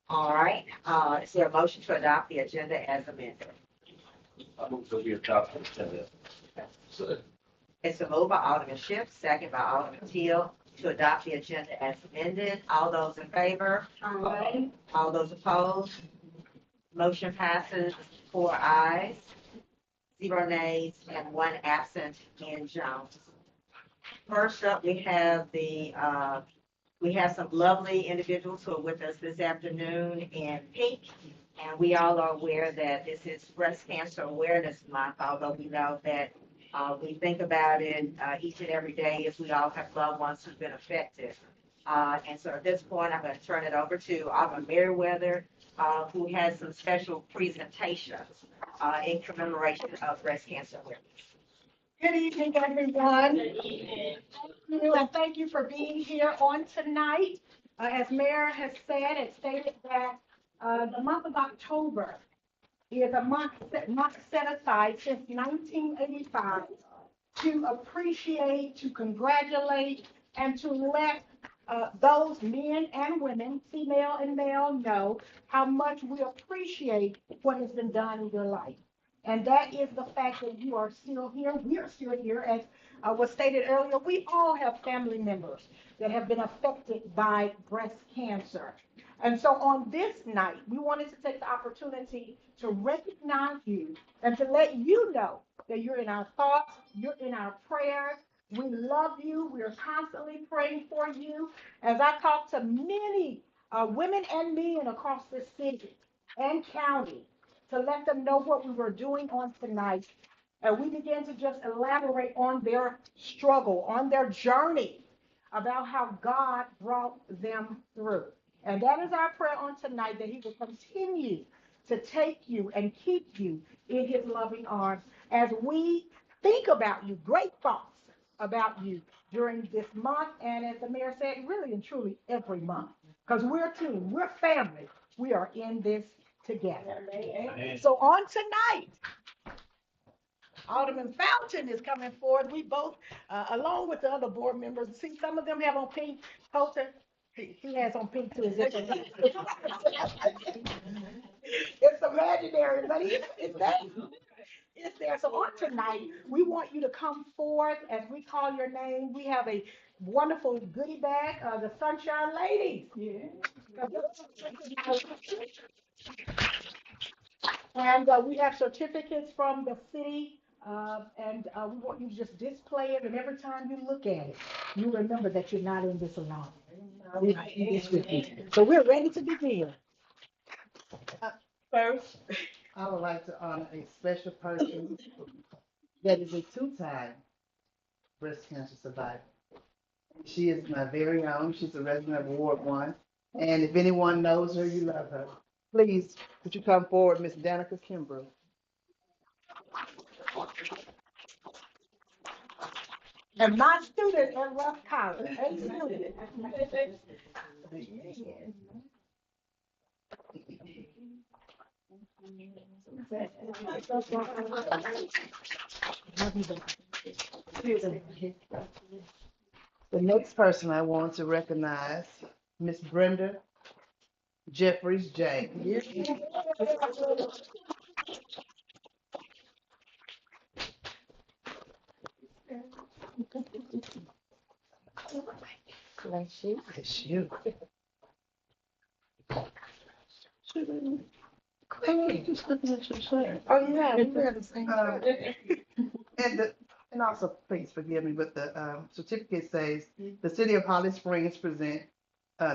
All right, is there a motion to adopt the agenda as amended? I move that we adopt the agenda. It's a move by Alderman Schiff, second by Alderman Teal, to adopt the agenda as amended. All those in favor? Aye. All those opposed? Motion passes 4 ayes, 0 nays, and 1 absent in Jones. First up, we have some lovely individuals who are with us this afternoon in pink. And we all are aware that this is Breast Cancer Awareness Month, although we know that we think about it each and every day as we all have loved ones who've been affected. And so at this point, I'm going to turn it over to Alvin Merriweather, who has some special presentations in commemoration of Breast Cancer Awareness. Good evening, everyone. Good evening. Thank you, and thank you for being here on tonight. As Mayor has said, it stated that the month of October is a month set aside since 1985 to appreciate, to congratulate, and to let those men and women, female and male, know how much we appreciate what has been done in your life. And that is the fact that you are still here. We are still here. As was stated earlier, we all have family members that have been affected by breast cancer. And so on this night, we wanted to take the opportunity to recognize you and to let you know that you're in our thoughts, you're in our prayers. We love you. We are constantly praying for you. As I talk to many women and men across this city and county, to let them know what we were doing on tonight. And we began to just elaborate on their struggle, on their journey, about how God brought them through. And that is our prayer on tonight, that he will continue to take you and keep you in his loving arms as we think about you, great thoughts about you during this month. And as the mayor said, really and truly every month, because we're a team, we're family. We are in this together. So on tonight, Alderman Fountain is coming forward. We both, along with the other board members, see some of them have on pink. Holton, he has on pink too. It's imaginary, but it's there. It's there. So on tonight, we want you to come forward as we call your name. We have a wonderful goodie bag, the Sunshine Ladies. Yeah. And we have certificates from the city, and we want you to just display it. And every time you look at it, you remember that you're not in this alone. We're in this with you. So we're ready to begin. First, I would like to honor a special person that is a two-time breast cancer survivor. She is my very own. She's a resident of Ward 1. And if anyone knows her, you love her. Please, could you come forward, Miss Danica Kimbrough? And my student at Rough College, a student. The next person I want to recognize, Miss Brenda Jeffries James. Bless you. Bless you. Oh, yeah, we were the same. And also, please forgive me, but the certificate says the City of Holly Springs present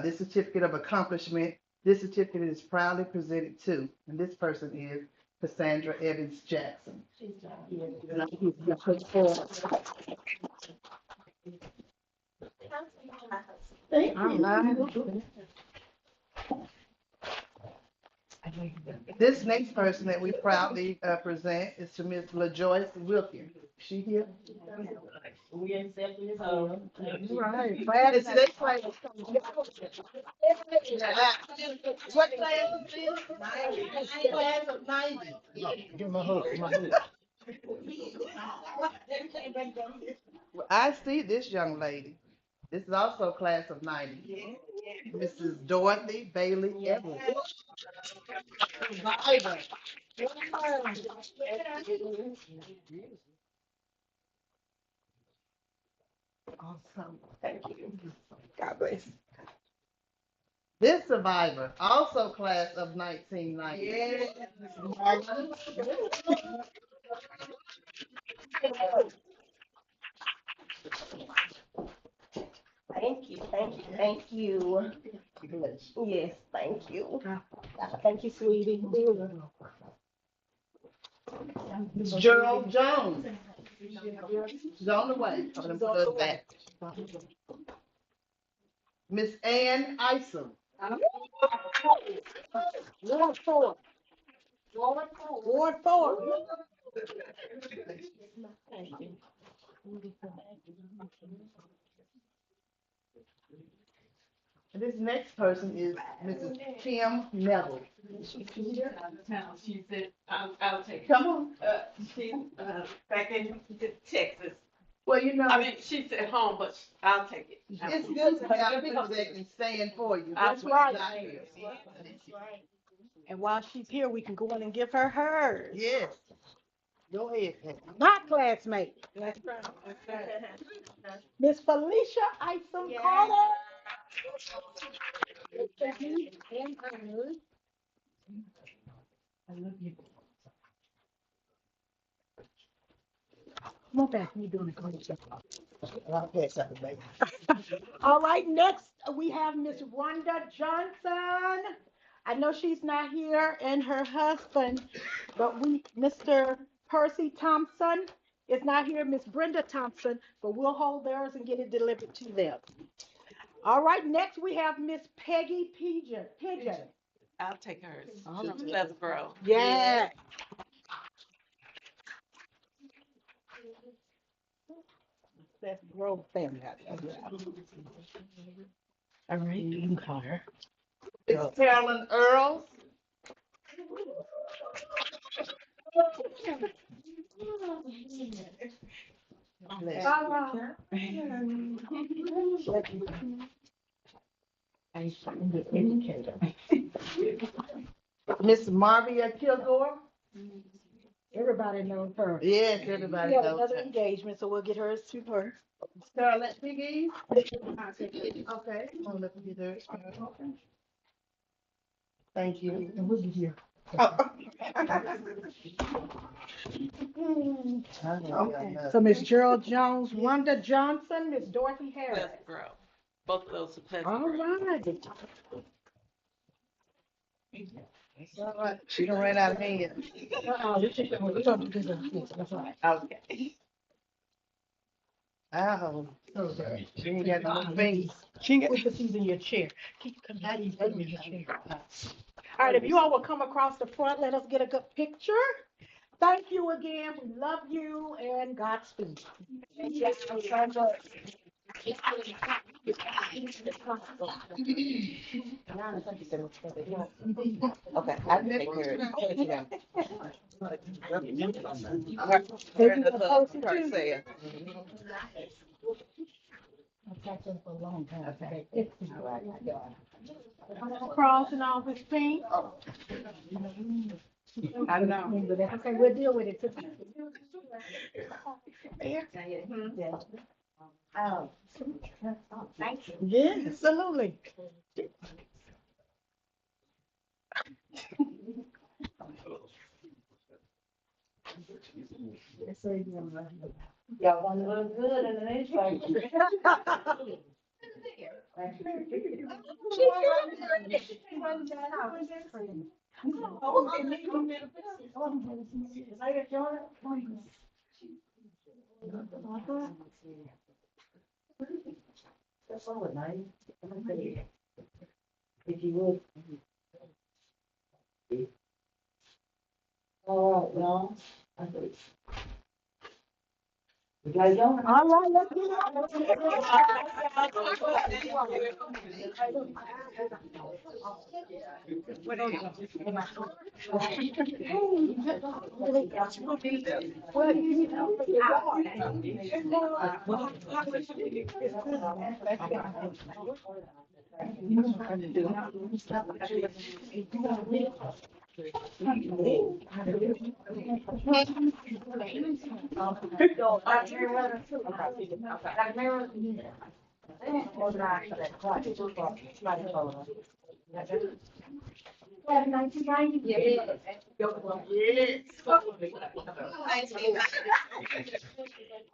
this certificate of accomplishment. This certificate is proudly presented to, and this person is Cassandra Evans Jackson. And I think he's put forward. Thank you. This next person that we proudly present is to Ms. LaJoyce Wilkins. Is she here? We accept this whole. Right. And today class is coming. What class is this? Class of 90. Give my hook, Well, I see this young lady. This is also class of 90. Mrs. Dorothy Bailey Evans. Survivor. Awesome. Thank you. God bless. This survivor, also class of 1990. Yes. Thank you, thank you, thank you. Yes, thank you. Thank you, sweetie. Gerald Jones. She's on the way. I'm gonna put her back. Miss Ann Isom. Ward four. Ward four. Thank you. And this next person is Mrs. Kim Neville. She's out of town. She said, I'll take it. Come on. She's back in Texas. Well, you know, I mean, she's at home, but I'll take it. it's good to have people that can stand for you. That's what right. I feel. And while she's here, we can go in and give her hers. Yes. Go ahead, Pat. My classmate, That's right. Miss Felicia Isom Yes. Carter. I love you. Come on back. You doing a great job. I'll pass that to baby. All right, next we have Miss Rhonda Johnson. I know she's not here and her husband, but Mr. Percy Thompson is not here, Miss Brenda Thompson, but we'll hold theirs and get it delivered to them. All right, next we have Miss Peggy Pigeon. I'll take hers. All She's right. Pleasant Grove. Yeah. That's Grove family. All right, you can call her. Miss Carolyn Earls. Miss Marvia Kilgore. Everybody knows her. Yes, We everybody have knows another her. engagement, so we'll get hers to her. Scarlett Piggy. Okay, I'm gonna look at hers. Thank you. And we'll get here. Okay. So Miss Gerald Jones, Rhonda Johnson, Miss Dorothy Harris. Pleasant Grove. Both of those are Pleasant All Grove. right. All right, she done ran out of hands. We're gonna do this. That's right. Okay. Oh, she ain't got no more fingers. Put the things in your chair. Come back and put them in your chair. All right, if you all will come across the front, let us get a good picture. Thank you again. We love you and Godspeed. Okay, I can take care of it. For a long time. Crossing off his feet. I know. Okay, we'll deal with it. Thank you. Yeah, absolutely. Y'all gonna look good in the next fight. That's all it, nice. If you would. All right, y'all. All right, let's get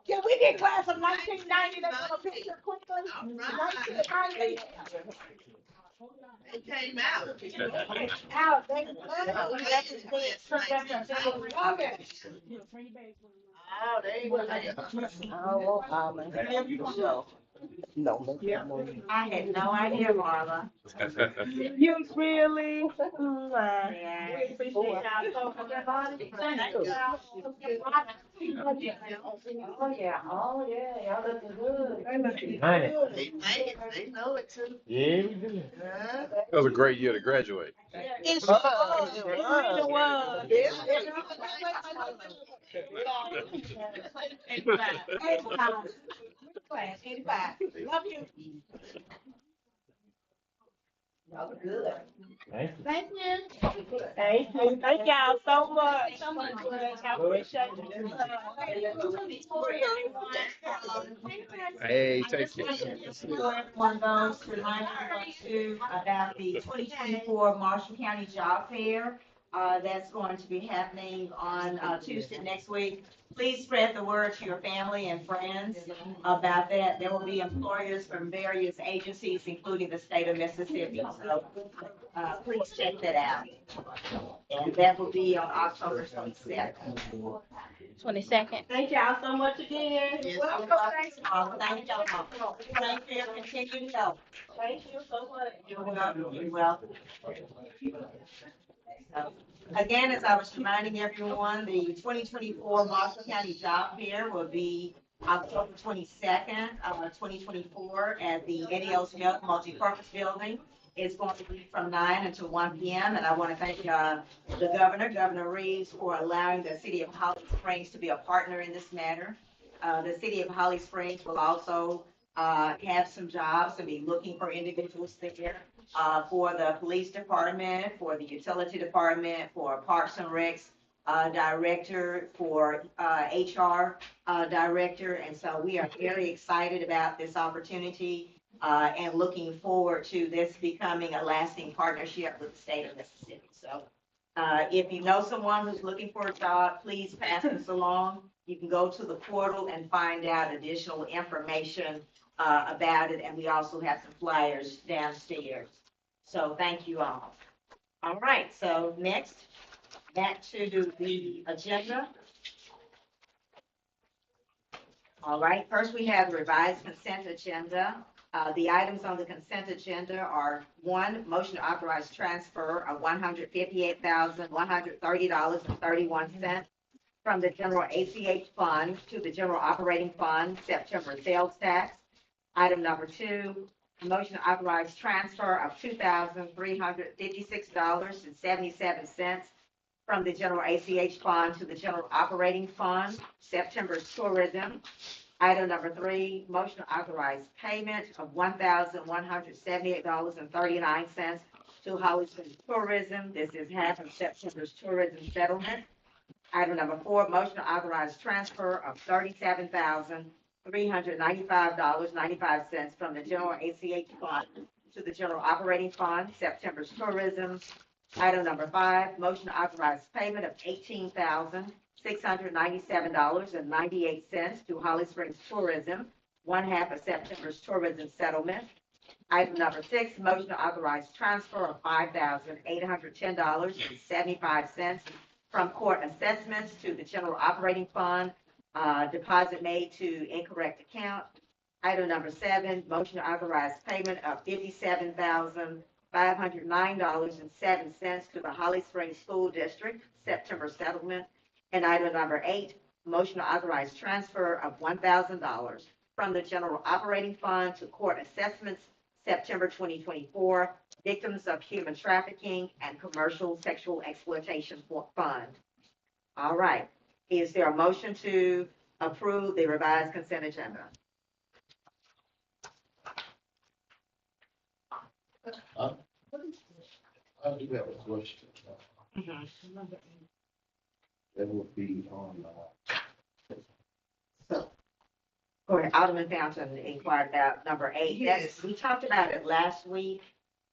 Can we get class of 1990? Let's have a picture quickly. 1990. Out, they love it. Oh, no, I had no idea, Marla. You really? Yeah. We appreciate y'all so Oh, yeah, y'all looking good. Man. They know it too. Yeah, we do. That was a great year to graduate. It sure was. It really was. Class 85. Love you. Y'all are good. Thank you. Thank you. Thank y'all so much. I appreciate Hey, take care. One of those reminding us too about the 2024 Marshall County Job Fair. That's going to be happening on Tuesday next week. Please spread the word to your family and friends about that. There will be employers from various agencies, including the state of Mississippi. So please check that out. And that will be on October 22nd. 22nd. Thank y'all so much again. Welcome, thanks, Mom. Thank y'all. Pray for your continued help. Thank you so much. You're welcome. You're welcome. So, again, as I was reminding everyone, the 2024 Marshall County Job Fair will be October 22nd, 2024 at the Eddie O. Smith Multipurpose Building. It's going to be from 9 until 1 p.m. And I want to thank the governor, Governor Reeves, for allowing the city of Holly Springs to be a partner in this matter. The city of Holly Springs will also have some jobs and be looking for individuals there for the police department, for the utility department, for Parks and Recs director, for HR director. And so we are very excited about this opportunity and looking forward to this becoming a lasting partnership with the state of Mississippi. So if you know someone who's looking for a job, please pass this along. You can go to the portal and find out additional information about it. And we also have some flyers downstairs. So thank you all. All right, so next, back to the agenda. All right, first we have the revised consent agenda. The items on the consent agenda are: one, motion to authorize transfer of $158,130.31 from the general ACH fund to the general operating fund, September sales tax. Item number two, motion to authorize transfer of $2,356.77 from the general ACH fund to the general operating fund, September's tourism. Item number three, motion to authorize payment of $1,178.39 to Holly Springs Tourism. This is half of September's tourism settlement. Item number four, motion to authorize transfer of $37,395.95 from the general ACH fund to the general operating fund, September's tourism. Item number five, motion to authorize payment of $18,697.98 to Holly Springs Tourism, one half of September's tourism settlement. Item number six, motion to authorize transfer of $5,810.75 from court assessments to the general operating fund, deposit made to incorrect account. Item number seven, motion to authorize payment of $57,509.07 to the Holly Springs School District, September settlement. And item number eight, Motion to authorize transfer of $1,000 from the general operating fund to court assessments September 2024, victims of human trafficking and commercial sexual exploitation fund. All right. Is there a motion to approve the revised consent agenda? I do have a question. That would be on, So, or Alderman Fountain inquired about number 8. Yes. We talked about it last week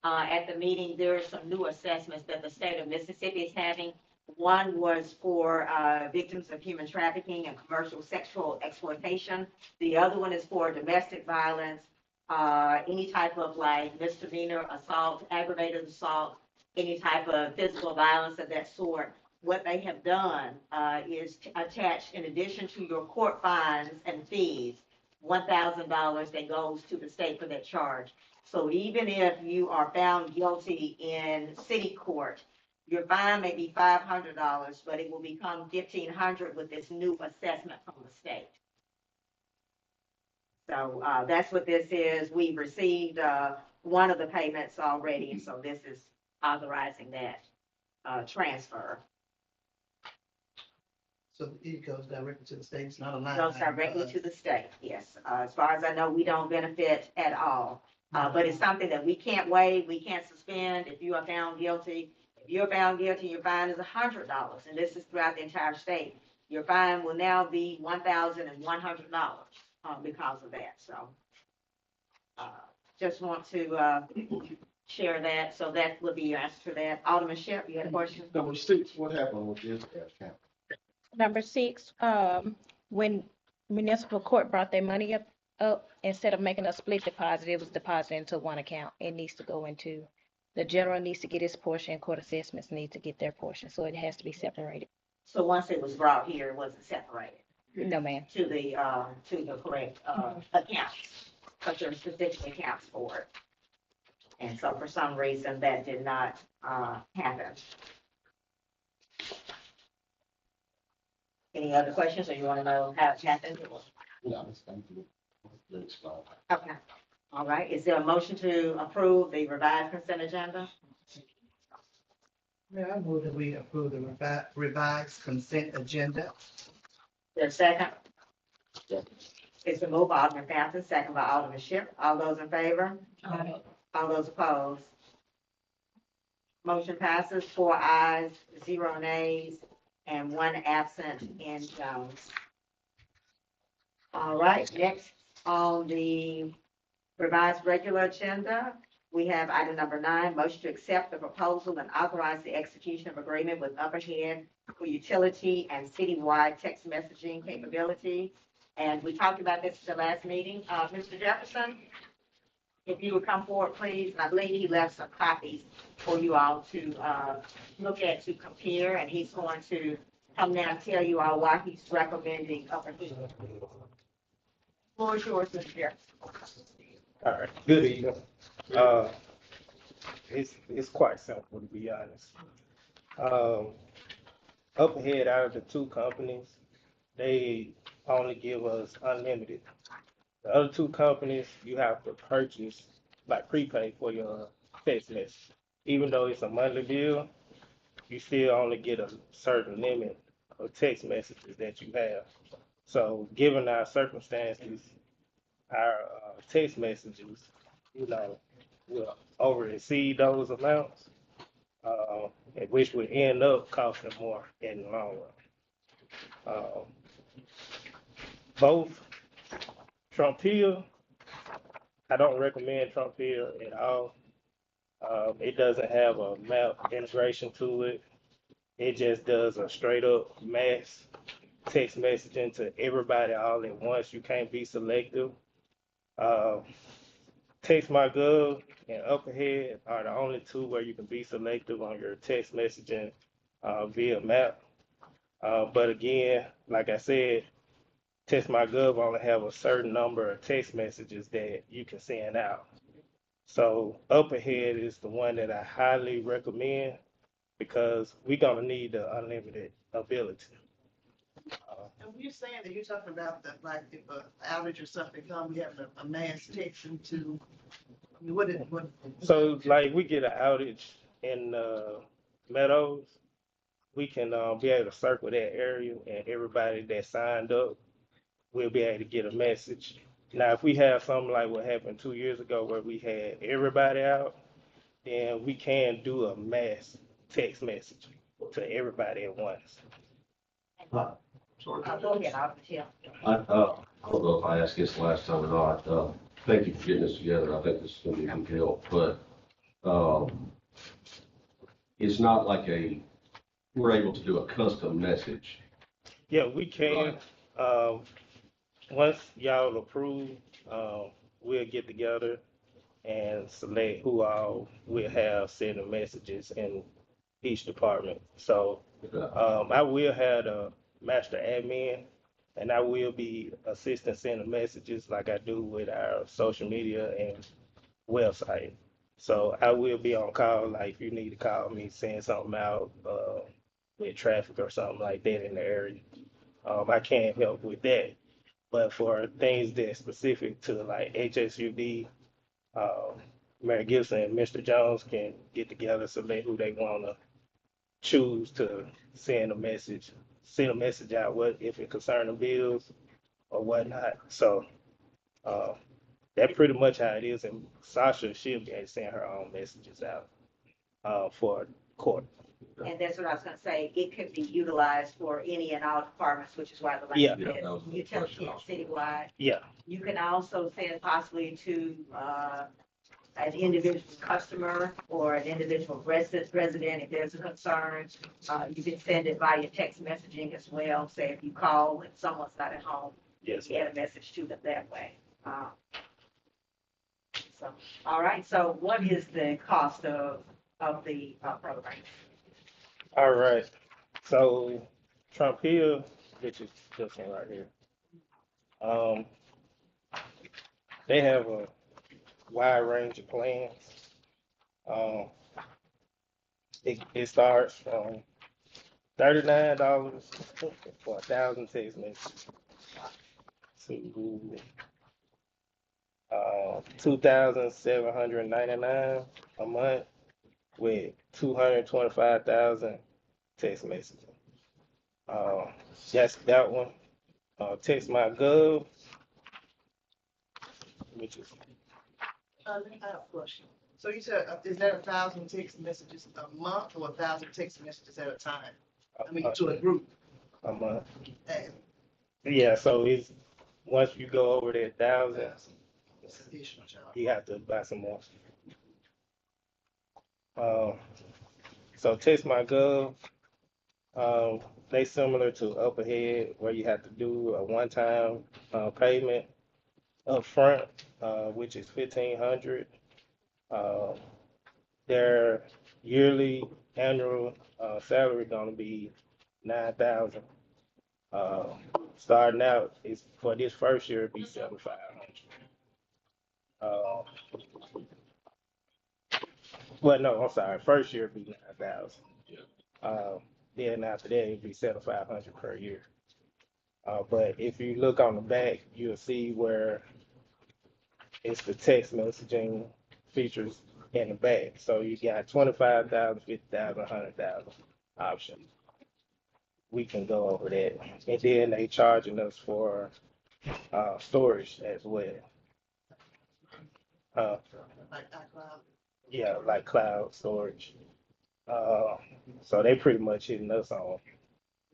at the meeting. There are some new assessments that the state of Mississippi is having. One was for victims of human trafficking and commercial sexual exploitation. The other one is for domestic violence, any type of like misdemeanor assault, aggravated assault, any type of physical violence of that sort. What they have done is attach, in addition to your court fines and fees, $1,000 that goes to the state for that charge. So even if you are found guilty in city court, your fine may be $500, but it will become $1,500 with this new assessment from the state. So that's what this is. We've received one of the payments already, and so this is authorizing that transfer. So it goes directly to the state, it's not a line. Goes item for directly us. to the state, yes. As far as I know, we don't benefit at all. But it's something that we can't waive, we can't suspend. If you are found guilty, your fine is $100, and this is throughout the entire state. Your fine will now be $1,100 because of that. So just want to share that. So that will be your answer to that. Alderman Shep, you had a question? number 6, what happened with this account? Number 6, when municipal court brought their money up, instead of making a split deposit, it was deposited into one account. It needs to go into, the general needs to get its portion, court assessments need to get their portion, so it has to be separated. So once it was brought here, it wasn't separated No, ma'am. to the correct accounts, because there are specific accounts for it. And so for some reason, that did not happen. Any other questions, or you want to know how it happened? Yeah, thank you. Let's go. Okay, all right. Is there a motion to approve the revised consent agenda? Yeah, I move that we approve the revised consent agenda. There's a second? Second. It's a move by Alderman Fountain, second by Alderman Ship. All those in favor? All those opposed? Motion passes 4 ayes, 0 nays, and 1 absent in Jones. All right, next on the revised regular agenda, we have item number 9, motion to accept the proposal and authorize the execution of agreement with Upperhead for utility and citywide text messaging capability. And we talked about this at the last meeting. Mr. Jefferson, if you would come forward, please. I believe he left some copies for you all to look at, to compare, and he's going to come now and tell you all why he's recommending Upperhead. Floor is yours, Mr. Jefferson. All right, good evening. It's quite simple, to be honest. Up ahead, out of the 2 companies, they only give us unlimited. The other 2 companies, you have to purchase, like prepay for your text message. Even though it's a monthly bill, you still only get a certain limit of text messages that you have. So given our circumstances, our text messages, will over exceed those amounts, which would end up costing more in the long run. Both Trumpia, I don't recommend Trumpia at all. It doesn't have a map integration to it. It just does a straight up mass text messaging to everybody all at once. You can't be selective. TextMyGov and Upperhead are the only 2 where you can be selective on your text messaging via map. But again, like I said, TextMyGov only have a certain number of text messages that you can send out. So Upperhead is the one that I highly recommend because we're gonna need the unlimited ability. And when you're saying that, you're talking about that, like, if a outage or something come, we have a mass text to, I mean, what? So like we get an outage in Meadows, we can be able to circle that area and everybody that signed up will be able to get a message. Now, if we have something like what happened 2 years ago where we had everybody out, then we can do a mass text message to everybody at once. Sorry. Go ahead, Officer Hill. I don't know if I asked this last time or not. Thank you for getting this together. I think this is gonna be a good help, but, it's not like we're able to do a custom message. Yeah, we can. Once y'all approve, we'll get together and select who all will have sending messages in each department. So I will have a master admin, and I will be assisting sending messages like I do with our social media and website. So I will be on call, like if you need to call me, send something out with traffic or something like that in the area. I can't help with that. But for things that's specific to like HSUD, Mayor Gibson and Mr. Jones can get together, select who they want to choose to send a message out, what if it concerning bills or whatnot. So that's pretty much how it is. And Sasha, she'll be able to send her own messages out for court. And that's what I was gonna say, it could be utilized for any and all departments, which is why the Yeah. language Yeah, that was is the utility question and citywide. Yeah, You can also send possibly to, an individual customer or an individual resident, if there's a concern. You can send it via text messaging as well, say if you call and someone's not at home, yes, you get a message to them that way. So, all right, so what is the cost of the program? all right. So Trump Hill, which is this one right here, they have a wide range of plans. It starts from $39 for 1,000 text messages to 2,799 a month with 225,000 text messages. That's that one. Text my gov, which is I have a question. So you said, is that 1,000 text messages a month or 1,000 text messages at a time? I mean, to a group? a month. And Yeah, so it's once you go over that 1,000, it's additional charge. you have to buy some more. So Text My Gov, they similar to Upperhead where you have to do a one-time payment up front, which is $1,500. Their yearly annual salary gonna be $9,000. Starting out is for this first year it'd be $7,500. Well, no, I'm sorry. First year it'd be 9,000. Then after that it'd be 7,500 per year. But if you look on the back, you'll see where it's the text messaging features in the back. So you got 25,000, 50,000, 100,000 options. We can go over that. And then they charging us for storage as well. Like iCloud. Yeah, like cloud storage. So they pretty much hitting us on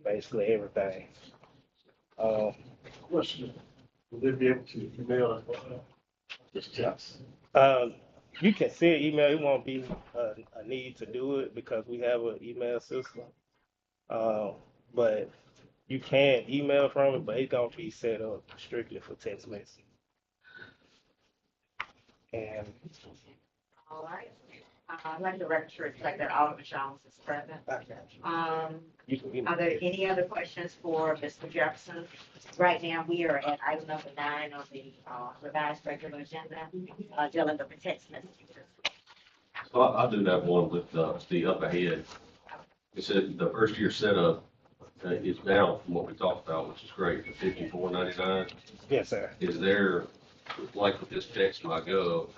basically everything. Question, will they be able to email just text? You can send email. It won't be a need to do it because we have an email system. But you can email from it, but it's gonna be set up strictly for text message. And All right. I'd like the record to reflect that Alderman Jones is present. you can Are there any other questions for Mr. Jefferson? Right now, we are at item number 9 on the revised regular agenda, dealing with the text messages. So I do have one with the up ahead. It said the first year setup is down from what we talked about, which is great, to $54.99. Yes, sir. Is there, like with this text my gov,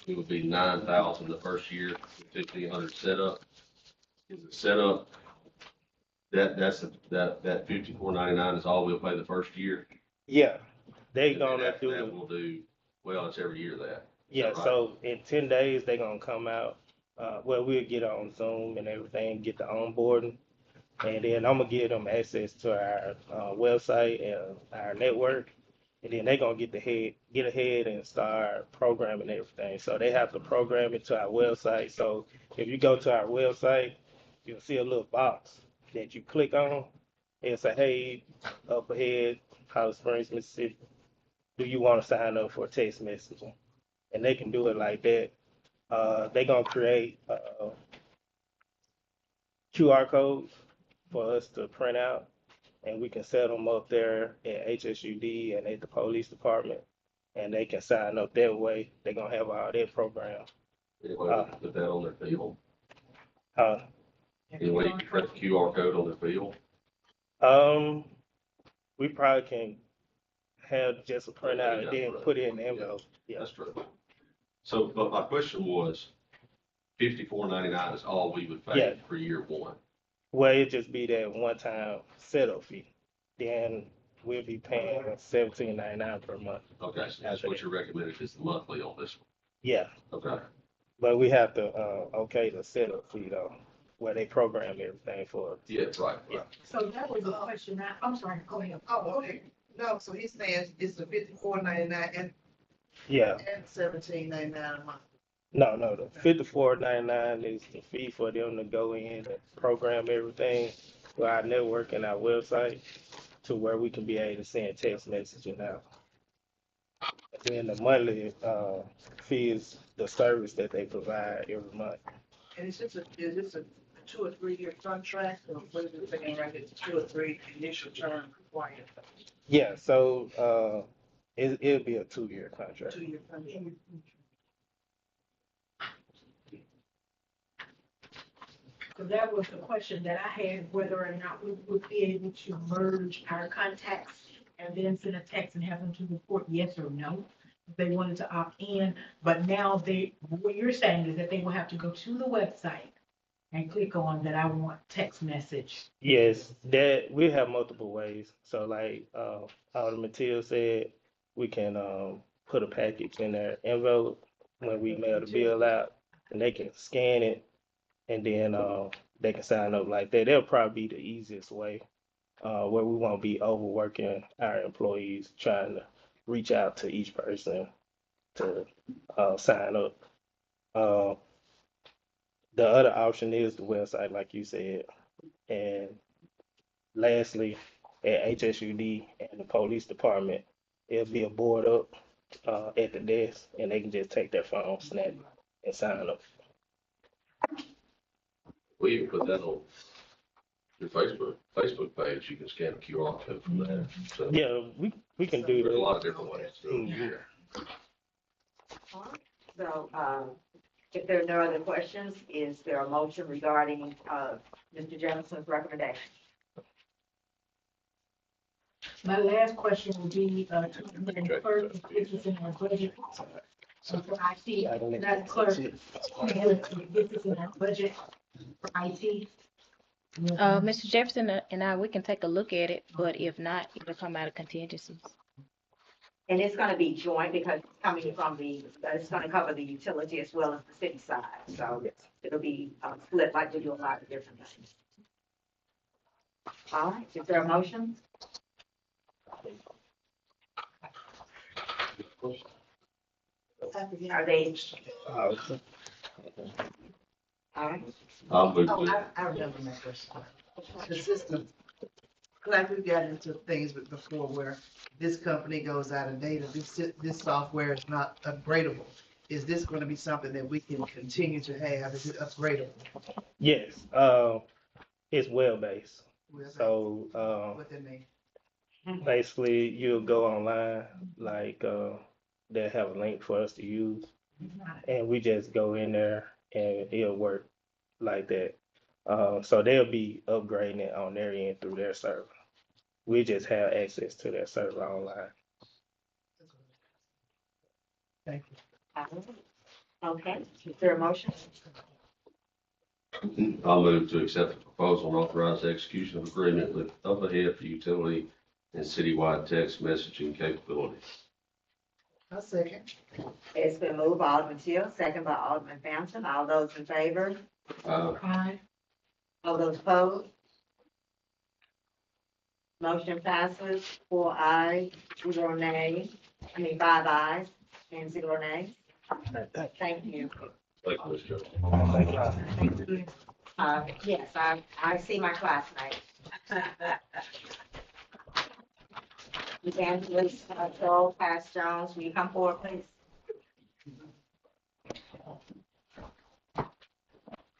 it would be 9,000 the first year, 1,500 setup. Is the setup, that $54.99 is all we'll pay the first year? Yeah, they And then gonna after do, that, we'll do, well, it's every year that. yeah, right? so in 10 days, they gonna come out. Well, we'll get on Zoom and everything, get the onboarding. And then I'm gonna give them access to our, website and our network. And then they gonna get ahead and start programming everything. So they have to program it to our website. So if you go to our website, you'll see a little box that you click on. And say, hey, up ahead, Holly Springs, Mississippi, do you want to sign up for text messaging? And they can do it like that. They gonna create QR codes for us to print out, and we can set them up there at HSUD and at the police department, and they can sign up that way. They're gonna have all that program. Anyway, we can put that on their field. Uh, Anyway, you can print the QR code on their field. we probably can have just a printout and then put it in the envelope. Yeah. That's true. So, but my question was, $54.99 is all we would Yeah. pay for year one. Well, it just be that one-time setup fee. Then we'll be paying $17.99 per month. Okay, so that's what you're recommending is the monthly on this Yeah, one. Okay. but we have to okay the setup fee though, where they program everything for us. Yeah, right, Yeah. right. So that was a question, I'm sorry, go ahead. Oh, okay. No, so he's saying it's the $54.99 and Yeah. $17.99 a month. No, the $54.99 is the fee for them to go in and program everything for our network and our website to where we can be able to send text messaging out. And then the monthly fee is the service that they provide every month. And is this a 2 or 3 year contract, or what is it saying right, it's 2 or 3 initial term required? Yeah, so it'll be a 2-year contract. 2 year contract. So that was the question that I had, whether or not we would be able to merge our contacts and then send a text and have them to report yes or no, if they wanted to opt in. But now what you're saying is that they will have to go to the website and click on that I want text message. Yes, that we have multiple ways. So like Alderman Till said, we can put a package in their envelope when we mail the bill out, and they can scan it, and then they can sign up like that. That'll probably be the easiest way, where we won't be overworking our employees trying to reach out to each person to sign up. The other option is the website, like you said. And lastly, at HSUD and the police department, it'll be a board up at the desk, and they can just take their phone, snap it, and sign up. We even put that on your Facebook page. You can scan a QR code from there. So Yeah, we can do there's a that. lot of different ways to do it. Mhm. So, if there are no other questions, is there a motion regarding, Mr. Jefferson's recommendation? My last question would be, first, this is in our budget. So for IT, that's clerk, this is in our budget for IT. Mr. Jefferson and I, we can take a look at it, but if not, it'll come out of contingencies. And it's gonna be joint because it's coming from it's gonna cover the utility as well as the city side. So it'll be split like we do a lot of different things. All right, is there a motion? Are they, all right? I'll move Oh, with I remember my question. The system, like we got into things before where this company goes out of date, this software is not upgradable. Is this going to be something that we can continue to have? Is it upgradable? Yes, it's web-based. So What they mean? basically, you'll go online, like they'll have a link for us to use, and we just go in there and it'll work like that. So they'll be upgrading it on their end through their server. We just have access to their server online. Thank you. Okay, is there a motion? I'll move to accept the proposal and authorize the execution of agreement with Up Ahead for utility and citywide text messaging capabilities. I'll second. It's been moved by Alderman Till, second by Alderman Fountain. All those in favor? Aye. All those opposed? Motion passes 4 ayes, 0 nays, 5 ayes and 0 nays. Thank you. Thank you, Ms. Jones. Thank you. Yes, I see my classmates. Evangelist Joel Pass Jones, will you come forward, please?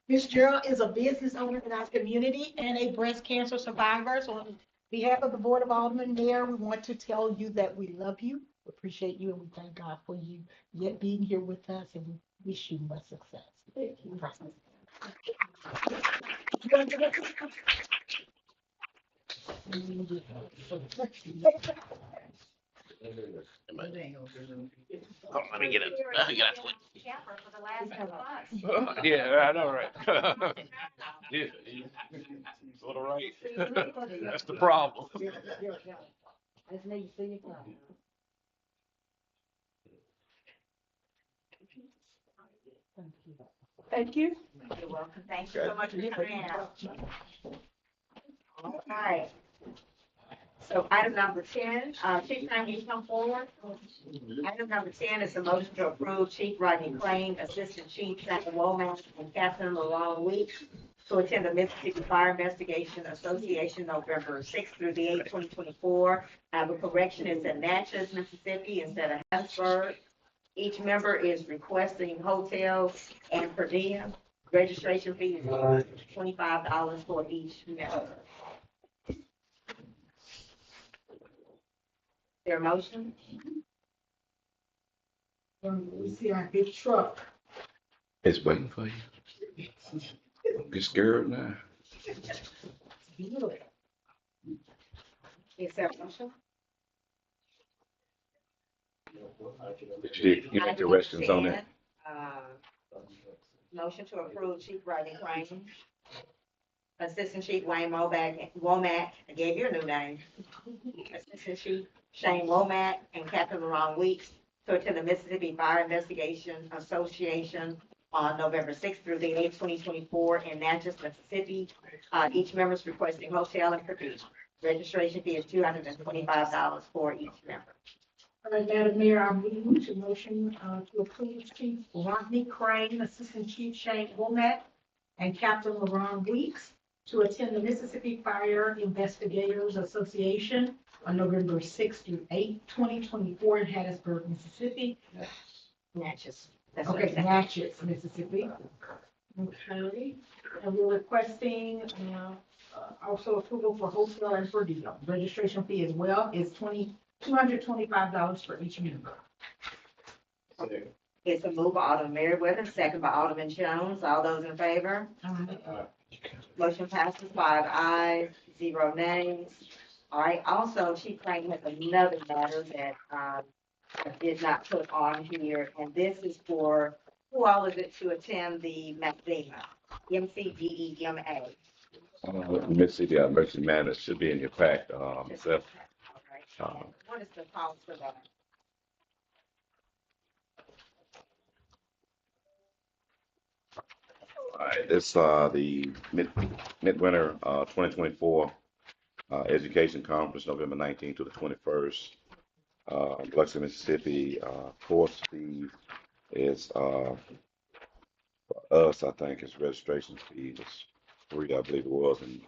Ms. Gerald is a business owner in our community and a breast cancer survivor. So on behalf of the Board of Aldermen, Mayor, we want to tell you that we love you, appreciate you, and we thank God for you yet being here with us, and we wish you much success. Thank you. Let me get it. Yeah, I know, right? Yeah. Sort of right. That's the problem. Thank you. You're welcome. Thank you so much for coming out. All right. So item number 10, Chief Crane, will you come forward? Item number 10 is a motion to approve Chief Rodney Crane, Assistant Chief Sandra Womack, and Captain Lalone Weeks to attend the Mississippi Fire Investigation Association November 6th through the 8th, 2024. The correction is in Natchez, Mississippi instead of Hattiesburg. Each member is requesting hotel and per diem. Registration fee is $25 for each member. Their motion? We see our big truck. It's waiting for you. Get scared now. Good. Is there a motion? You make the questions on that? Motion to approve Chief Rodney Crane, Assistant Chief Wayne Womack, I gave you a new name. Assistant Chief Shane Womack and Captain Ron Weeks to attend the Mississippi Fire Investigation Association on November 6th through the 8th, 2024 in Natchez, Mississippi. Each member is requesting hotel and per diem. Registration fee is $225 for each member. All right, Madam Mayor, I move to motion to approve Chief Rodney Crane, Assistant Chief Shane Womack, and Captain LaRon Weeks to attend the Mississippi Fire Investigators Association on November 6th through 8th, 2024 in Hattiesburg, Mississippi. Natchez. That's what Okay, I'm saying. Natchez, Mississippi. Okay, and we're requesting also approval for hotel and per diem. Registration fee as well is $225 for each member. It's a move by Alderman Merriweather, second by Alderman Jones. All those in favor? Motion passes 5 ayes, 0 nays. All right, also, Chief Crane has another matter that I did not put on here, and this is for, who all is it to attend the MCDEMA, MCDEMA? Mississippi Emergency Management should be in your pack. Myself. All right. What is the cost for that? All right, it's the midwinter 2024 education conference, November 19th to the 21st. Biloxi, Mississippi. Course fee is for us, I think, is registration fee was free, I believe it was, and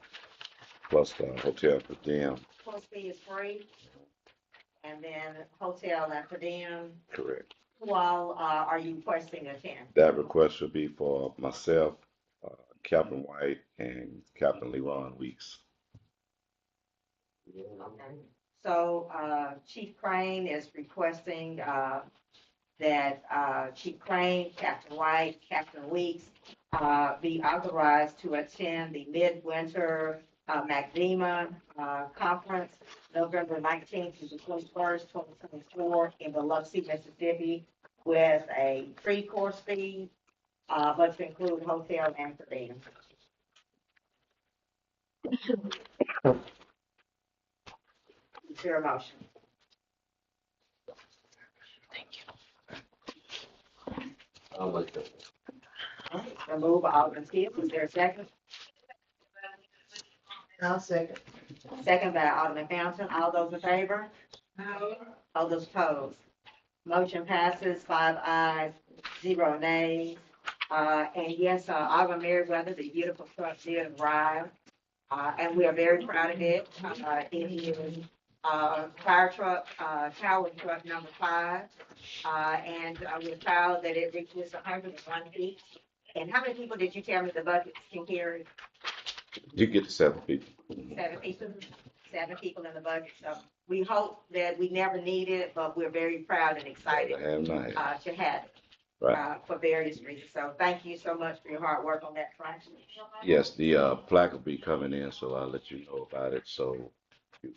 plus the hotel per diem. Course fee is free, and then hotel and per diem. Correct. Who all are you requesting to attend? That request would be for myself, Captain White, and Captain LeRon Weeks. Okay. So Chief Crane is requesting that Chief Crane, Captain White, Captain Weeks, be authorized to attend the Midwinter MACDEMA Conference, November 19th to the 21st, 2024, in Biloxi, Mississippi, with a free course fee, but to include hotel and per diem. Is there a motion? I'll make that. All right, so move by Alderman Keel. Is there a second? I'll second. Second by Alderman Fountain. All those in favor? All those opposed? Motion passes 5 ayes, 0 nays. And yes, Alderman Merriweather, the beautiful truck did arrive, and we are very proud of it. It is fire truck, tower truck number 5, and we're proud that it reaches 101 feet. And how many people did you tell me the buckets can carry? You get to 7 people. 7 people. 7 people in the bucket. So we hope that we never need it, but we're very proud and excited I have not. to have it. Right. For various reasons. So thank you so much for your hard work on that front. Yes, the plaque will be coming in, so I'll let you know about it. So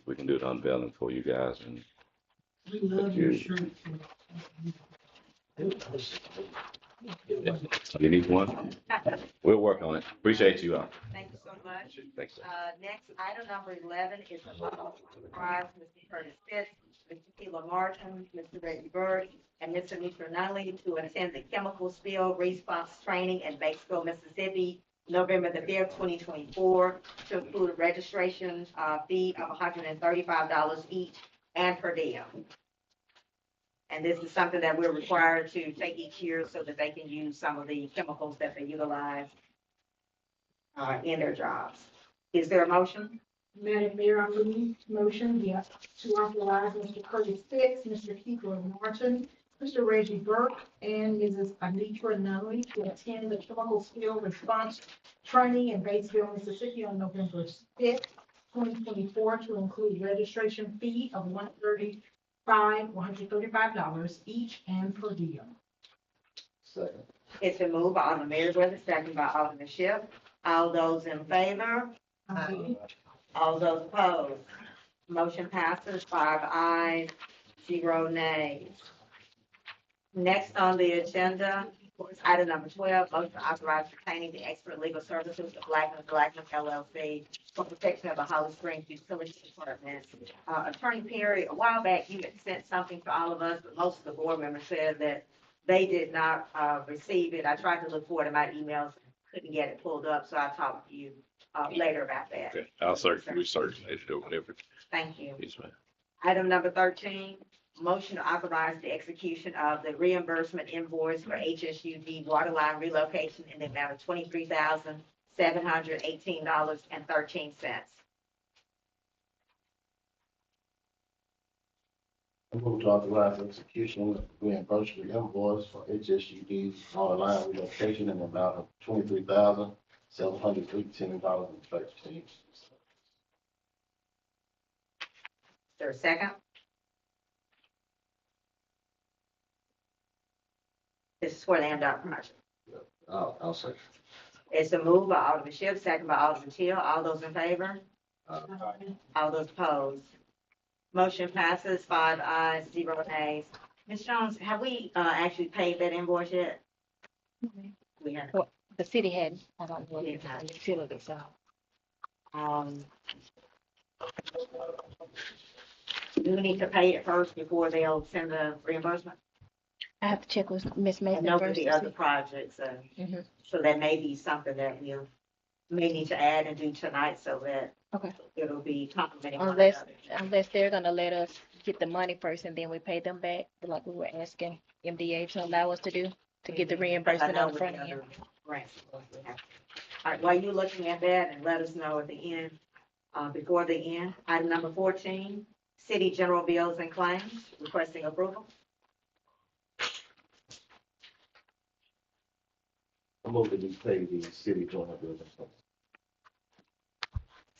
we can do the unveiling for you guys. And We love your shirt. you need one? We'll work on it. Appreciate you all. Thank you so much. Thanks. Next, item number 11 is a vote to authorize Mr. Curtis Fitz, Mr. Keela Martin, Mr. Reggie Bird, and Mr. Mitra Nunley to attend the chemical spill response training in Batesville, Mississippi, November the 5th, 2024, to include a registration fee of $135 each and per diem. And this is something that we're required to take each year so that they can use some of the chemicals that they utilize in their jobs. Is there a motion? Madam Mayor, I move motion, yes, to authorize Mr. Curtis Fitz, Mr. Keeper Martin, Mr. Reggie Burke, and Mrs. Anitra Nunley to attend the chemical spill response training in Batesville, Mississippi on November 5th, 2024, to include registration fee of $135 each and per diem. Second. It's been moved by Alderman Merriweather, second by Alderman Schiff. All those in favor? All those opposed? Motion passes 5 ayes, 0 nays. Next on the agenda is item number 12, motion to authorize retaining the expert legal services of Blackman LLC for protection of the Holly Springs Utility Department. Attorney Perry, a while back, you had sent something to all of us, but most of the board members said that they did not receive it. I tried to look for it in my emails, couldn't get it pulled up, so I'll talk to you later about that. Okay, I'll certainly circulate it or whatever. Thank you. Yes, ma'am. Item number 13, motion to authorize the execution of the reimbursement invoice for HSUD waterline relocation in the amount of $23,718.13. I move to authorize execution of reimbursement invoice for HSUD online relocation in the amount of $23,718.13. Is there a second? This is for the MDOT project. I'll say. It's a move by Alderman Schiff, second by Alderman Teal. All those in favor? All those opposed? Motion passes 5 ayes, 0 nays. Ms. Jones, have we actually paid that invoice yet? We haven't. Well, the city had, I don't know, the utility, so. Do we need to pay it first before they'll send the reimbursement? I have to check with Ms. I Mason know for first. the to other see. projects, Mhm. so that may be something that we may need to add and do tonight so that Okay. it'll be complementing one Unless, another. unless they're gonna let us get the money first and then we pay them back, like we were asking MDA to allow us to do, to get the I reimbursement know on the with front the end. other grants. All right, while you're looking at that, and let us know at the end, before the end, item number 14, city general bills and claims, requesting approval. I move that we pay the city joint building. Is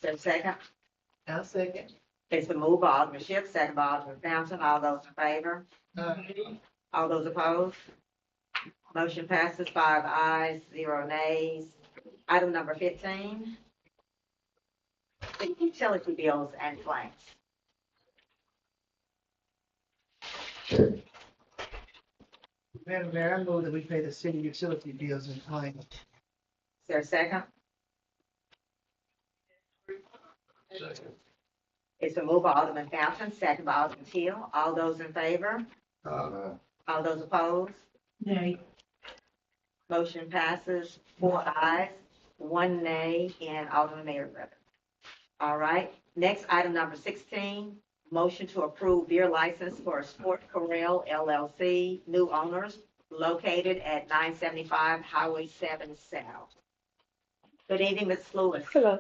there a second? I'll second. It's the move by Alderman Schiff, second by Alderman Fountain. All those in favor? All those opposed? Motion passes 5 ayes, 0 nays. Item number 15, the utility bills and claims. Madam Mayor, I move that we pay the city utility bills in kind. Is there a second? Second. It's been moved by Alderman Fountain, second by Alderman Teal. All those in favor? All those opposed? Nay. Motion passes 4 ayes, 1 nay, and Alderman Mayor Griffin. All right, next item number 16, motion to approve beer license for Sport Corral LLC, new owners located at 975 Highway 7 South. Good evening, Ms. Lewis. Hello.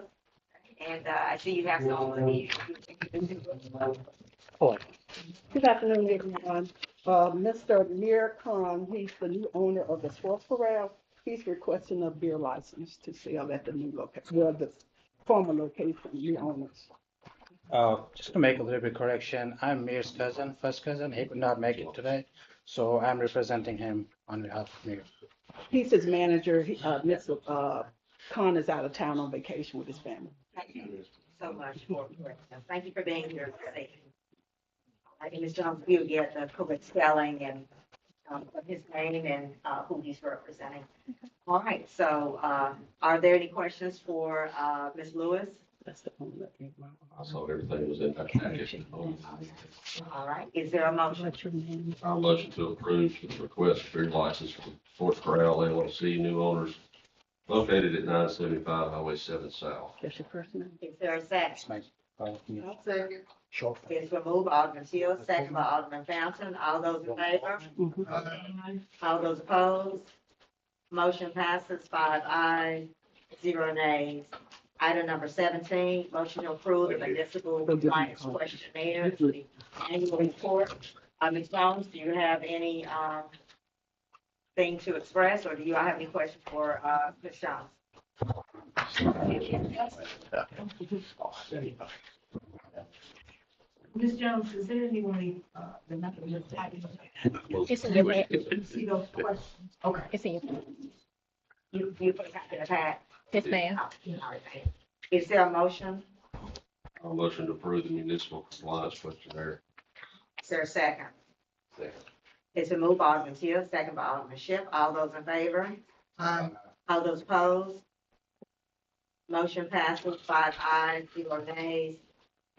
And I see you have someone here. Good afternoon, everyone. Mr. Mir Khan, he's the new owner of the Sports Corral. He's requesting a beer license to sell at the new location, well, the former location, new owners. Just to make a little bit correction, I'm Mir's cousin, first cousin. He could not make it today, so I'm representing him on behalf of Mir. He's his manager. Mr. Khan is out of town on vacation with his family. Thank you so much for correcting. Thank you for being here today. I think Ms. Jones will get the correct spelling and his name and who he's representing. All right, so are there any questions for Ms. Lewis? That's the owner. I saw everything was in that package. All right, is there a motion? What's your name? I'll motion to approve the request for beer license for Fort Corral LLC, new owners located at 975 Highway 7 South. That's your first name? Is there a second? It's my, I'll second. sure. It's been moved by Alderman Teal, second by Alderman Fountain. All those in favor? All those opposed? Motion passes 5 ayes, 0 nays. Item number 17, motion to approve the municipal compliance questionnaire, the annual report. Ms. Jones, do you have any thing to express, or do you all have any questions for Ms. Jones? Ms. Jones, is there any way, the number of items? It's in your, See those questions? Okay. it's in your, You put a copy in the pack? yes, ma'am. All right. Is there a motion? I'll motion to approve the municipal compliance questionnaire. Is there a second? Second. It's been moved by Alderman Teal, second by Alderman Schiff. All those in favor? All those opposed? Motion passes 5 ayes, 0 nays.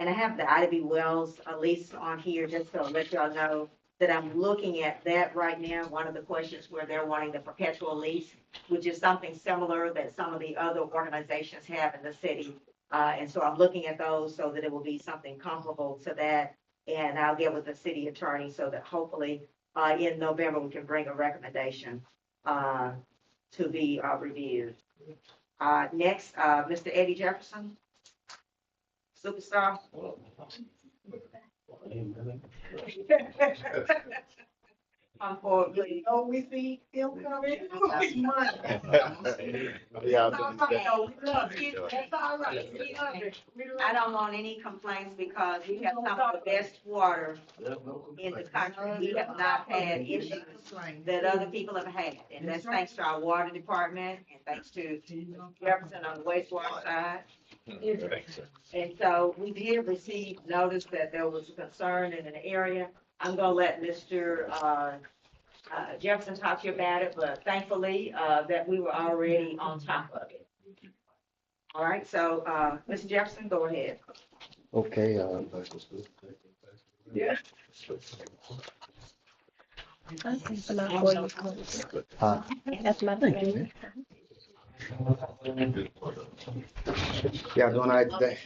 And I have the Ida B. Wells lease on here just to let y'all know that I'm looking at that right now. One of the questions where they're wanting the perpetual lease, which is something similar that some of the other organizations have in the city. And so I'm looking at those so that it will be something comparable to that. And I'll get with the city attorney so that hopefully in November we can bring a recommendation to be reviewed. Next, Mr. Eddie Jefferson, superstar. I'm for good. Oh, we see him coming. Yeah. That's all right. We love it. I don't want any complaints because we have some of the best water in the country. We have not had issues that other people have had. And that's thanks to our water department and thanks to Jefferson on the wastewater side. And so we did receive notice that there was concern in an area. I'm gonna let Mr. Jefferson talk to you about it, but thankfully, that we were already on top of it. All right, so, Mr. Jefferson, go ahead. Okay, Yeah. That's my thing. y'all doing all right today?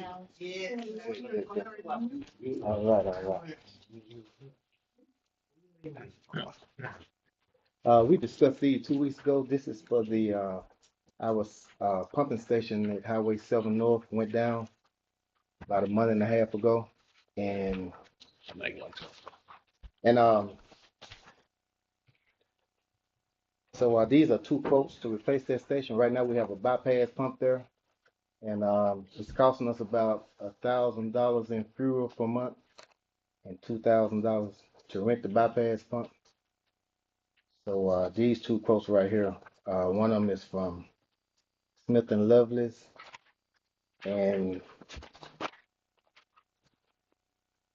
All right, we discussed these 2 weeks ago. This is for the, our pumping station at Highway 7 North went down about a month and a half ago. And so these are 2 quotes to replace that station. Right now, we have a bypass pump there. And it's costing us about $1,000 in fuel per month and $2,000 to rent the bypass pump. So, these two quotes right here, one of them is from Smith and Lovelace, and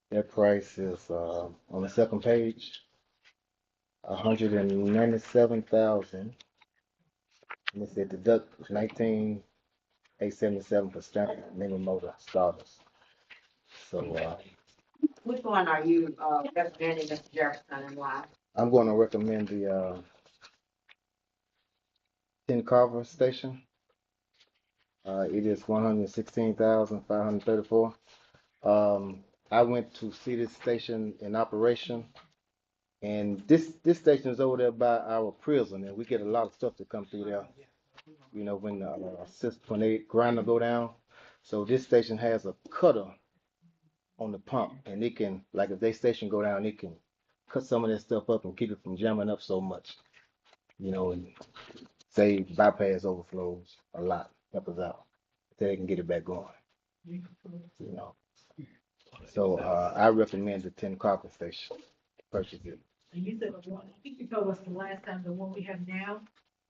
their price is, on the second page, 197,000. And it said deduct 19,877 for standard minimum motor starters. So, Which one are you, recommending, Mr. Jefferson, and why? I'm going to recommend the, 10 Carver station. It is 116,534. I went to see this station in operation, and this station is over there by our prison, and we get a lot of stuff to come through there. You know, when when they grinder go down. So this station has a cutter on the pump, and it can, like if they station go down, it can cut some of that stuff up and keep it from jamming up so much. You know, and save bypass overflows a lot, help us out. So they can get it back going. You know. So I recommend the 10 Carver station. Purchase it. And you said the one, I think you told us the last time, the one we have now,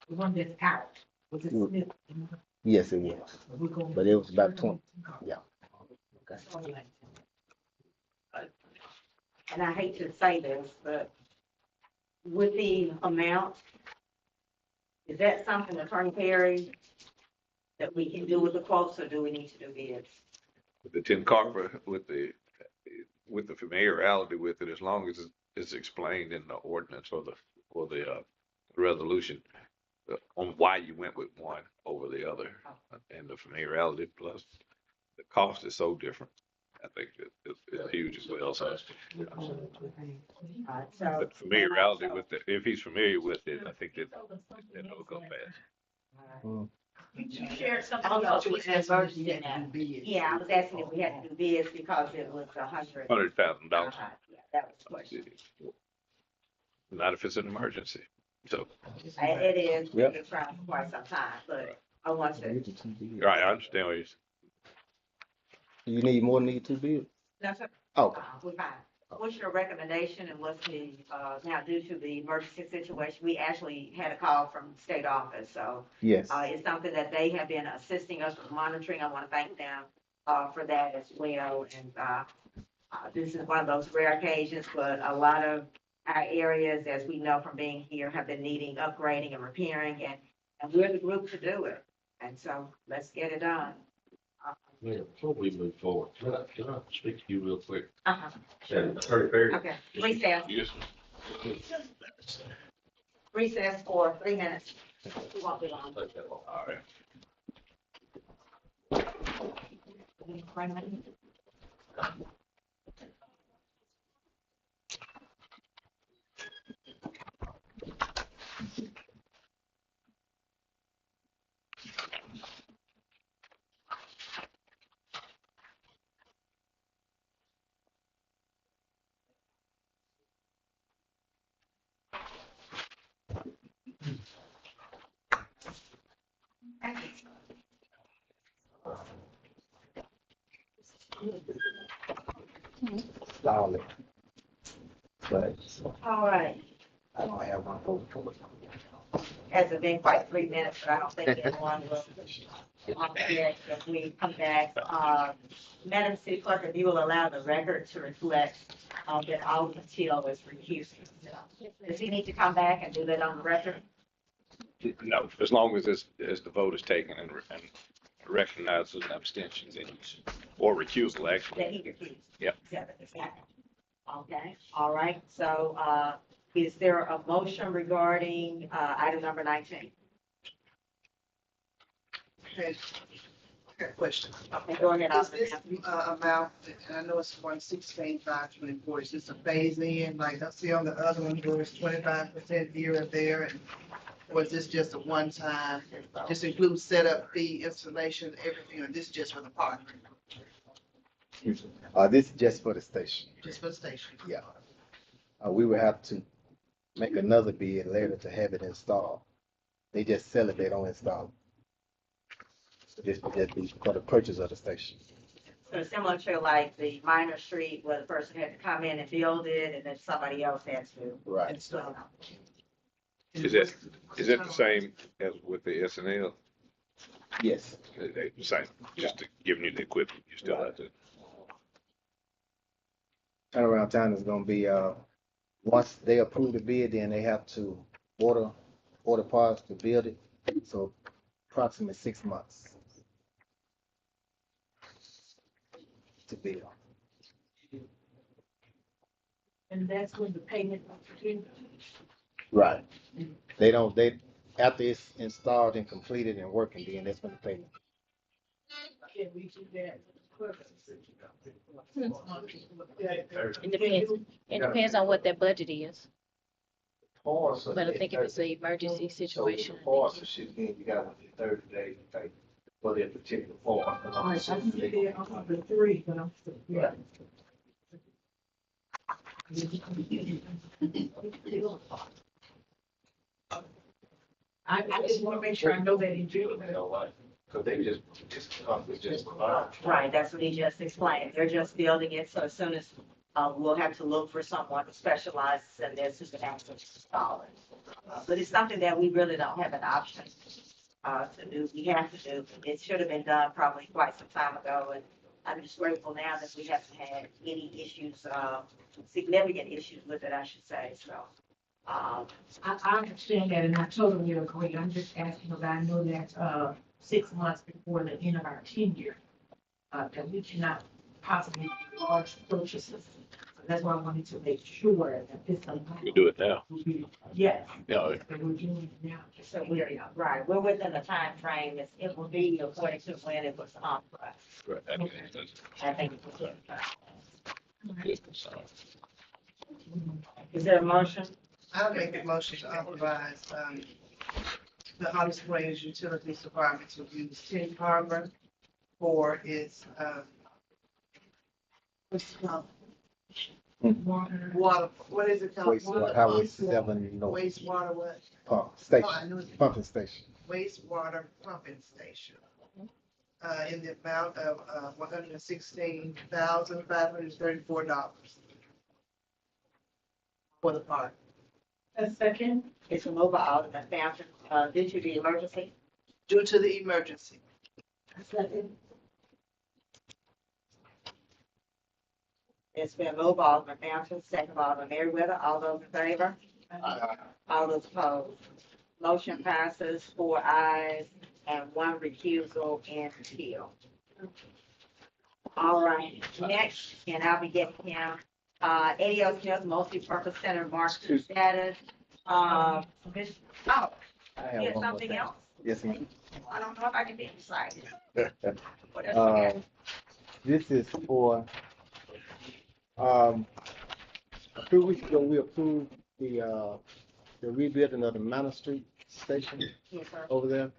the one that's out, was it Smith? Yes, it was. But it was about 20. Yeah. Okay. And I hate to say this, but with the amount, is that something, Attorney Perry, that we can do with the quotes, or do we need to do bids? The 10 Carver with the familiarity with it, as long as it's explained in the ordinance or the resolution on why you went with one over the other, and the familiarity plus the cost is so different. I think it's huge as well. So, but familiarity with it, if he's familiar with it, I think that will go fast. You shared something. I don't know if about it was an emergency in that. Yeah, I was asking if we had to do bids because it was $100,000. $100,000. Yeah, that was the question. Not if it's an emergency. So. It is, we've Yep. been trying for quite some time, but I want to. Right, I understand what you're saying. You need more than these two bids? No, sir. Okay. We're fine. What's your recommendation, and what's the, now due to the emergency situation, we actually had a call from state office, so. Yes. It's something that they have been assisting us with monitoring. I want to thank them, for that as well. And, this is one of those rare occasions, but a lot of our areas, as we know from being here, have been needing upgrading and repairing, and we're the group to do it. And so let's get it done. Mayor, before we move forward, can I speak to you real quick? Uh-huh. Attorney Perry? Okay, recess. Yes. Recess for 3 minutes. We won't be long. All right. Solid. But All right. I don't have one vote for it. Hasn't been quite 3 minutes, but I don't think anyone will. Object if we come back. Madam City Clerk, if you will allow the record to reflect, that Alderman Teal is recusing himself. Does he need to come back and do that on the record? No, as long as the vote is taken and recognizes abstentions or recusal, That actually. he recused? Yep. Okay, all right. So, is there a motion regarding, item number 19? Okay. I got a question. Okay, go ahead. Is this amount, and I know it's 116,524, is this a phase in, like I see on the other one where it's 25% here and there, and or is this just a one time, just includes setup fee, installation, everything, or this just for the park? This is just for the station. Just for the station? Yeah. We will have to make another bid later to have it installed. They just sell it, they don't install it. So this would just be for the purchase of the station. So similar to like the minor street where the person had to come in and build it and then somebody else has to Right. install Is that the same as with the SNL? Yes. Same, just to giving you the equipment, you still have to. Turnaround time is gonna be, once they approve the bid, then they have to order parts to build it. So approximately 6 months to build. And that's when the payment. Right. After it's installed and completed and working, then that's when the payment. Can we do that? It depends on what their budget is. But I think if it's an emergency situation. You got 30 days to pay for that particular part. I can be there on the 3, but I'm still. Yeah. I just want to make sure I know that in June. Cause they just provide. Right, that's what he just explained. They're just building it, so as soon as, we'll have to look for someone who specializes in this who can actually install it. But it's something that we really don't have an option, to do. We have to do. It should have been done probably quite some time ago, and I'm just grateful now that we haven't had any issues, significant issues with it, I should say, so. I understand that and I totally agree. I'm just asking because I know that, 6 months before the end of our tenure, that we cannot possibly do large purchases. So that's why I wanted to make sure that this amount. You do it now. will be- Yes. Yeah. That we're doing it now. So we're, right, we're within the time frame. It will be according to when it was authorized. Right. I think it's good. Is there a motion? I'll make a motion to authorize, the Holly Springs Utilities Department to use Tin Harbor for its, what's it called? Water, what is it called? Wastewater, Highway 7 North Wastewater what? pump Oh, I knew station, it. pumping station. Wastewater pumping station. In the amount of, $116,534 for the park. A second. It's removed by Alderman Fountain, due to the emergency. Due to the emergency. It's been moved by Alderman Fountain, second by Alderman Merriweather. All those in favor? All those opposed? Motion passes 4 ayes and 1 recusal and appeal. All right, next, and I'll be getting him, Eddie O. Smith, multi-purpose center market status. Oh, you I have have one more something thing. else? Yes, ma'am. I don't know if I can be excited. What else you got? This is for, a few weeks ago, we approved the rebuilding of the Manor Street station Yes, sir. over there.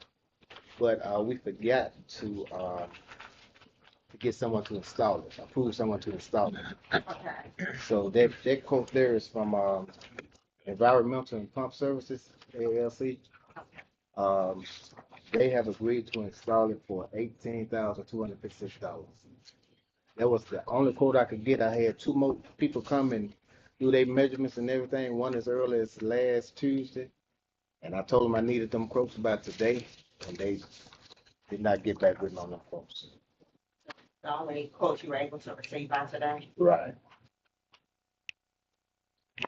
But, we forgot to get someone to install it, approve someone to install it. Okay. So that quote there is from, Environmental and Pump Services, LLC. They have agreed to install it for $18,256. That was the only quote I could get. I had 2 more people come and do their measurements and everything. One as early as last Tuesday. And I told them I needed them quotes by today, and they did not get back with me on them quotes. The only quote you were able to receive by today. Right.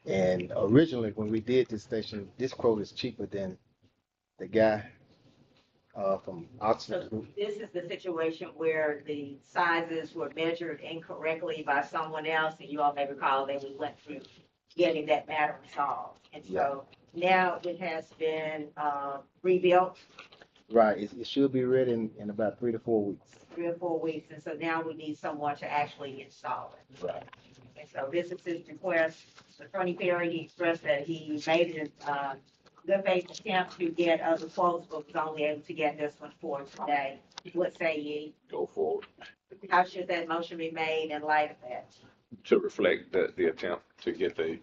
And originally, when we did this station, this quote is cheaper than the guy from Oxford So Group. this is the situation where the sizes were measured incorrectly by someone else, and you all may recall that we went through getting that matter resolved. And so now it has been rebuilt Right, it should be ready in about 3 to 4 weeks. 3 or 4 weeks, and so now we need someone to actually install it. Right. And so this is his request. Attorney Perry, he expressed that he made it good faith attempt to get other quotes, but was only able to get this one for today. What say ye? Go forward How should that motion be made in light of that? to reflect the attempt to get the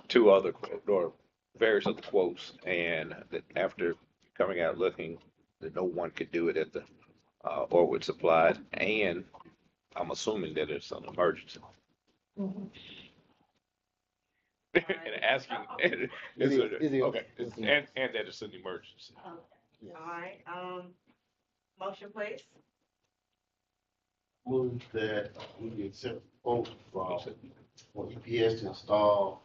2 other or various other quotes, and that after coming out looking that no one could do it at the Orwood Supplies, and I'm assuming that it's an emergency. and asking, It is, it is. okay, It's an and that it's an emergency. yes. All right, motion please. Move that we accept quote from for EPS to install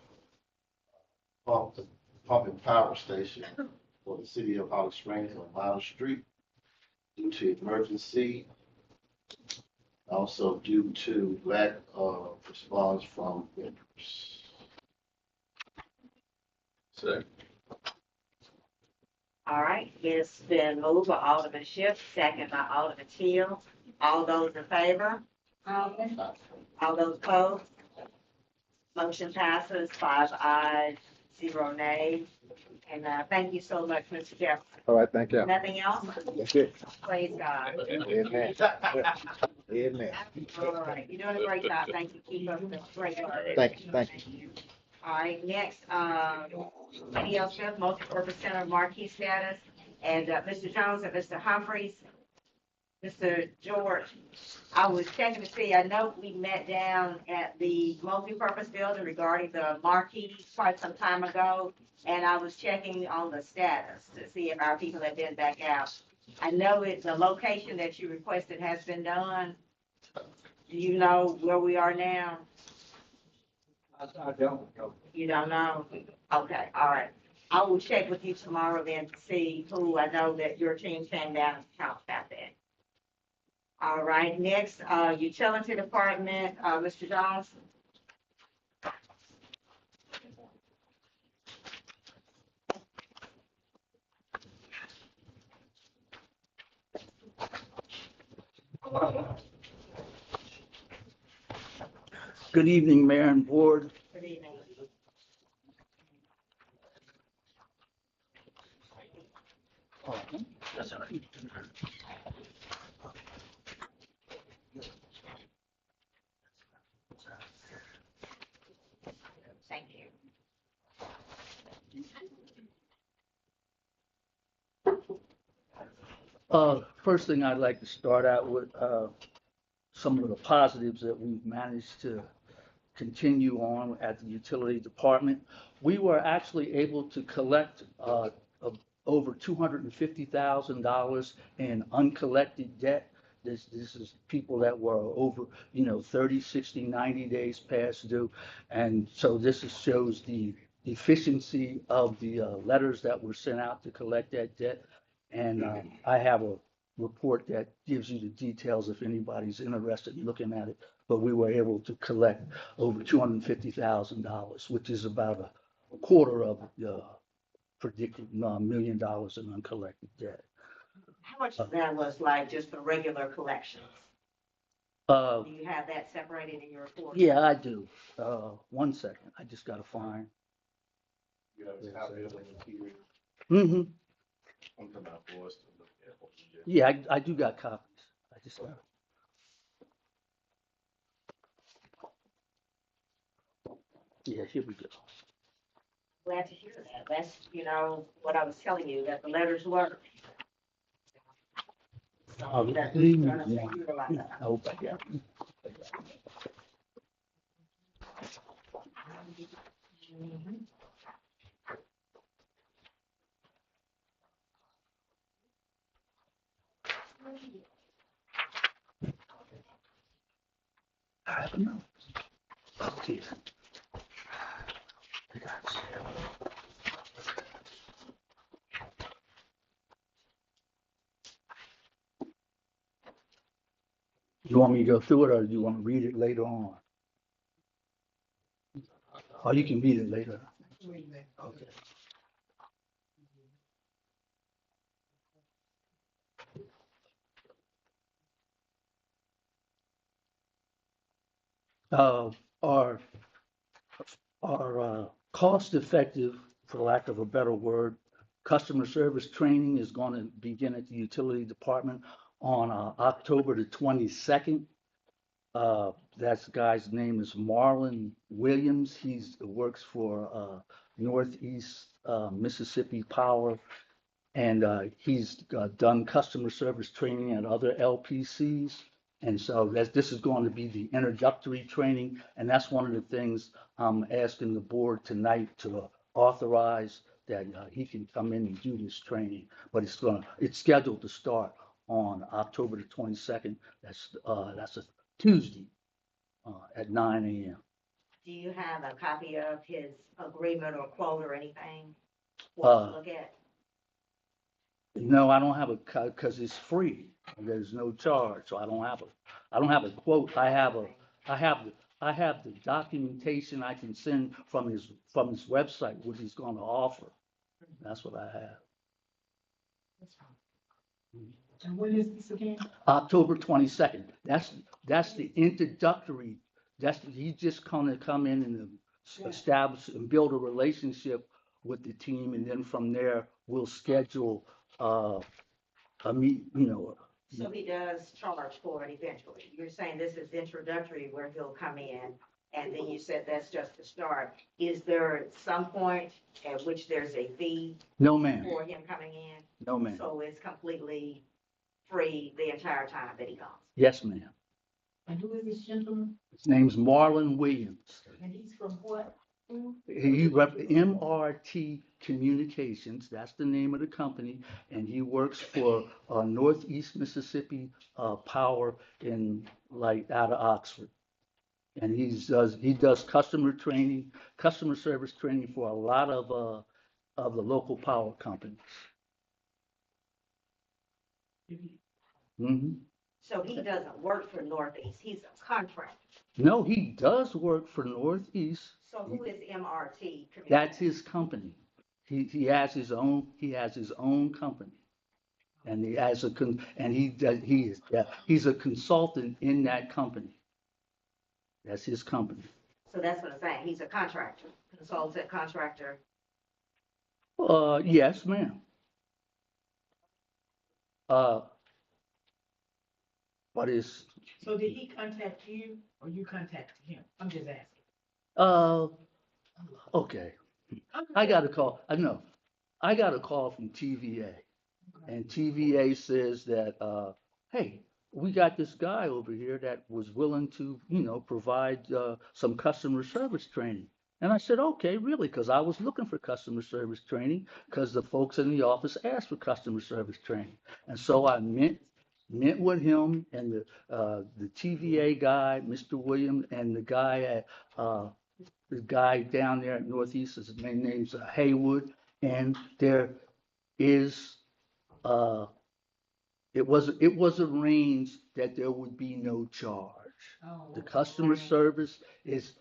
pump and power station for the city of Holly Springs on Miles Street due to emergency. Also due to lack of response from vendors. So, All right, it's been moved by Alderman Schiff, second by Alderman Teal. All those in favor? All those opposed? Motion passes 5 ayes, 0 nays. And thank you so much, Mr. Jefferson. All right, thank you. Nothing else? That's it. Praise God. Amen. Amen. All right, you're doing a great job. Thank you. Keep up the great work. Thank you, thank you. All right, next, Eddie L. Smith, multi-purpose center marquee status, and Mr. Jones and Mr. Humphreys. Mr. George, I was checking to see, I know we met down at the multi-purpose building regarding the marquee quite some time ago, and I was checking on the status to see if our people had been back out. I know it's the location that you requested has been done. Do you know where we are now? I don't know. You don't know? Okay, all right. I will check with you tomorrow then to see who, I know that your team came down and talked about that. All right, next, utility department, Mr. Jones. Good evening, Mayor and Board. Good evening. That's all right. Thank you. First thing I'd like to start out with, some of the positives that we've managed to continue on at the utility department. We were actually able to collect, over $250,000 in uncollected debt. This is people that were over, 30, 60, 90 days past due. And so this shows the efficiency of the letters that were sent out to collect that debt. And I have a report that gives you the details if anybody's interested in looking at it. But we were able to collect over $250,000, which is about a quarter of the predicted $1 million in uncollected debt. How much of that was like just the regular collections? Uh, Do you have that separated in your report? yeah, I do. 1 second, I just gotta find. You have a copy of the material. Mm-hmm. I'm coming out for us to look at what you did. Yeah, I do got copies. I just, yeah, here we go. Glad to hear that. That's, what I was telling you, that the letters work. Oh, So that leave we're me gonna one. utilize that. I hope I got it. I don't know. Okay. I got it. You want me to go through it or do you want to read it later on? Or you can read it later. Okay. Our cost-effective, for lack of a better word, customer service training is going to begin at the utility department on October the 22nd. That guy's name is Marlon Williams. He works for Northeast Mississippi Power, and he's done customer service training at other LPCs. And so this is going to be the introductory training, and that's one of the things I'm asking the board tonight to authorize that he can come in and do this training. But it's scheduled to start on October the 22nd. That's a Tuesday at 9 a.m. Do you have a copy of his agreement or quote or anything for us to look at? No, I don't have because it's free. There's no charge, so I don't have a quote. I have the documentation I can send from his website, what he's going to offer. That's what I have. And when is this again? October 22nd. That's the introductory. He's just gonna come in and establish and build a relationship with the team, and then from there we'll schedule a meet. So he does charge for it eventually. You're saying this is introductory where he'll come in, and then you said that's just the start. Is there some point at which there's a fee? No, ma'am. For him coming in? No, ma'am. So it's completely free the entire time that he comes? Yes, ma'am. And who is this gentleman? His name's Marlon Williams. And he's from what? MRT Communications, that's the name of the company, and he works for Northeast Mississippi Power out of Oxford. And he does customer service training for a lot of the local power companies. Mm-hmm. So he doesn't work for Northeast, he's a contractor. No, he does work for Northeast. So who is MRT? That's his company. He has his own company, and he's a consultant in that company. That's his company. So that's what I'm saying. He's a contractor, consultant contractor. Yes, ma'am. What is? So did he contact you or you contacted him? I'm just asking. Okay. I got a call. I know. I got a call from TVA, and TVA says that, hey, we got this guy over here that was willing to, provide some customer service training. And I said, okay, really? Because I was looking for customer service training because the folks in the office asked for customer service training. And so I met with him and the TVA guy, Mr. Williams, and the guy down there at Northeast, his name's Haywood, and there is it was arranged that there would be no charge. The customer service is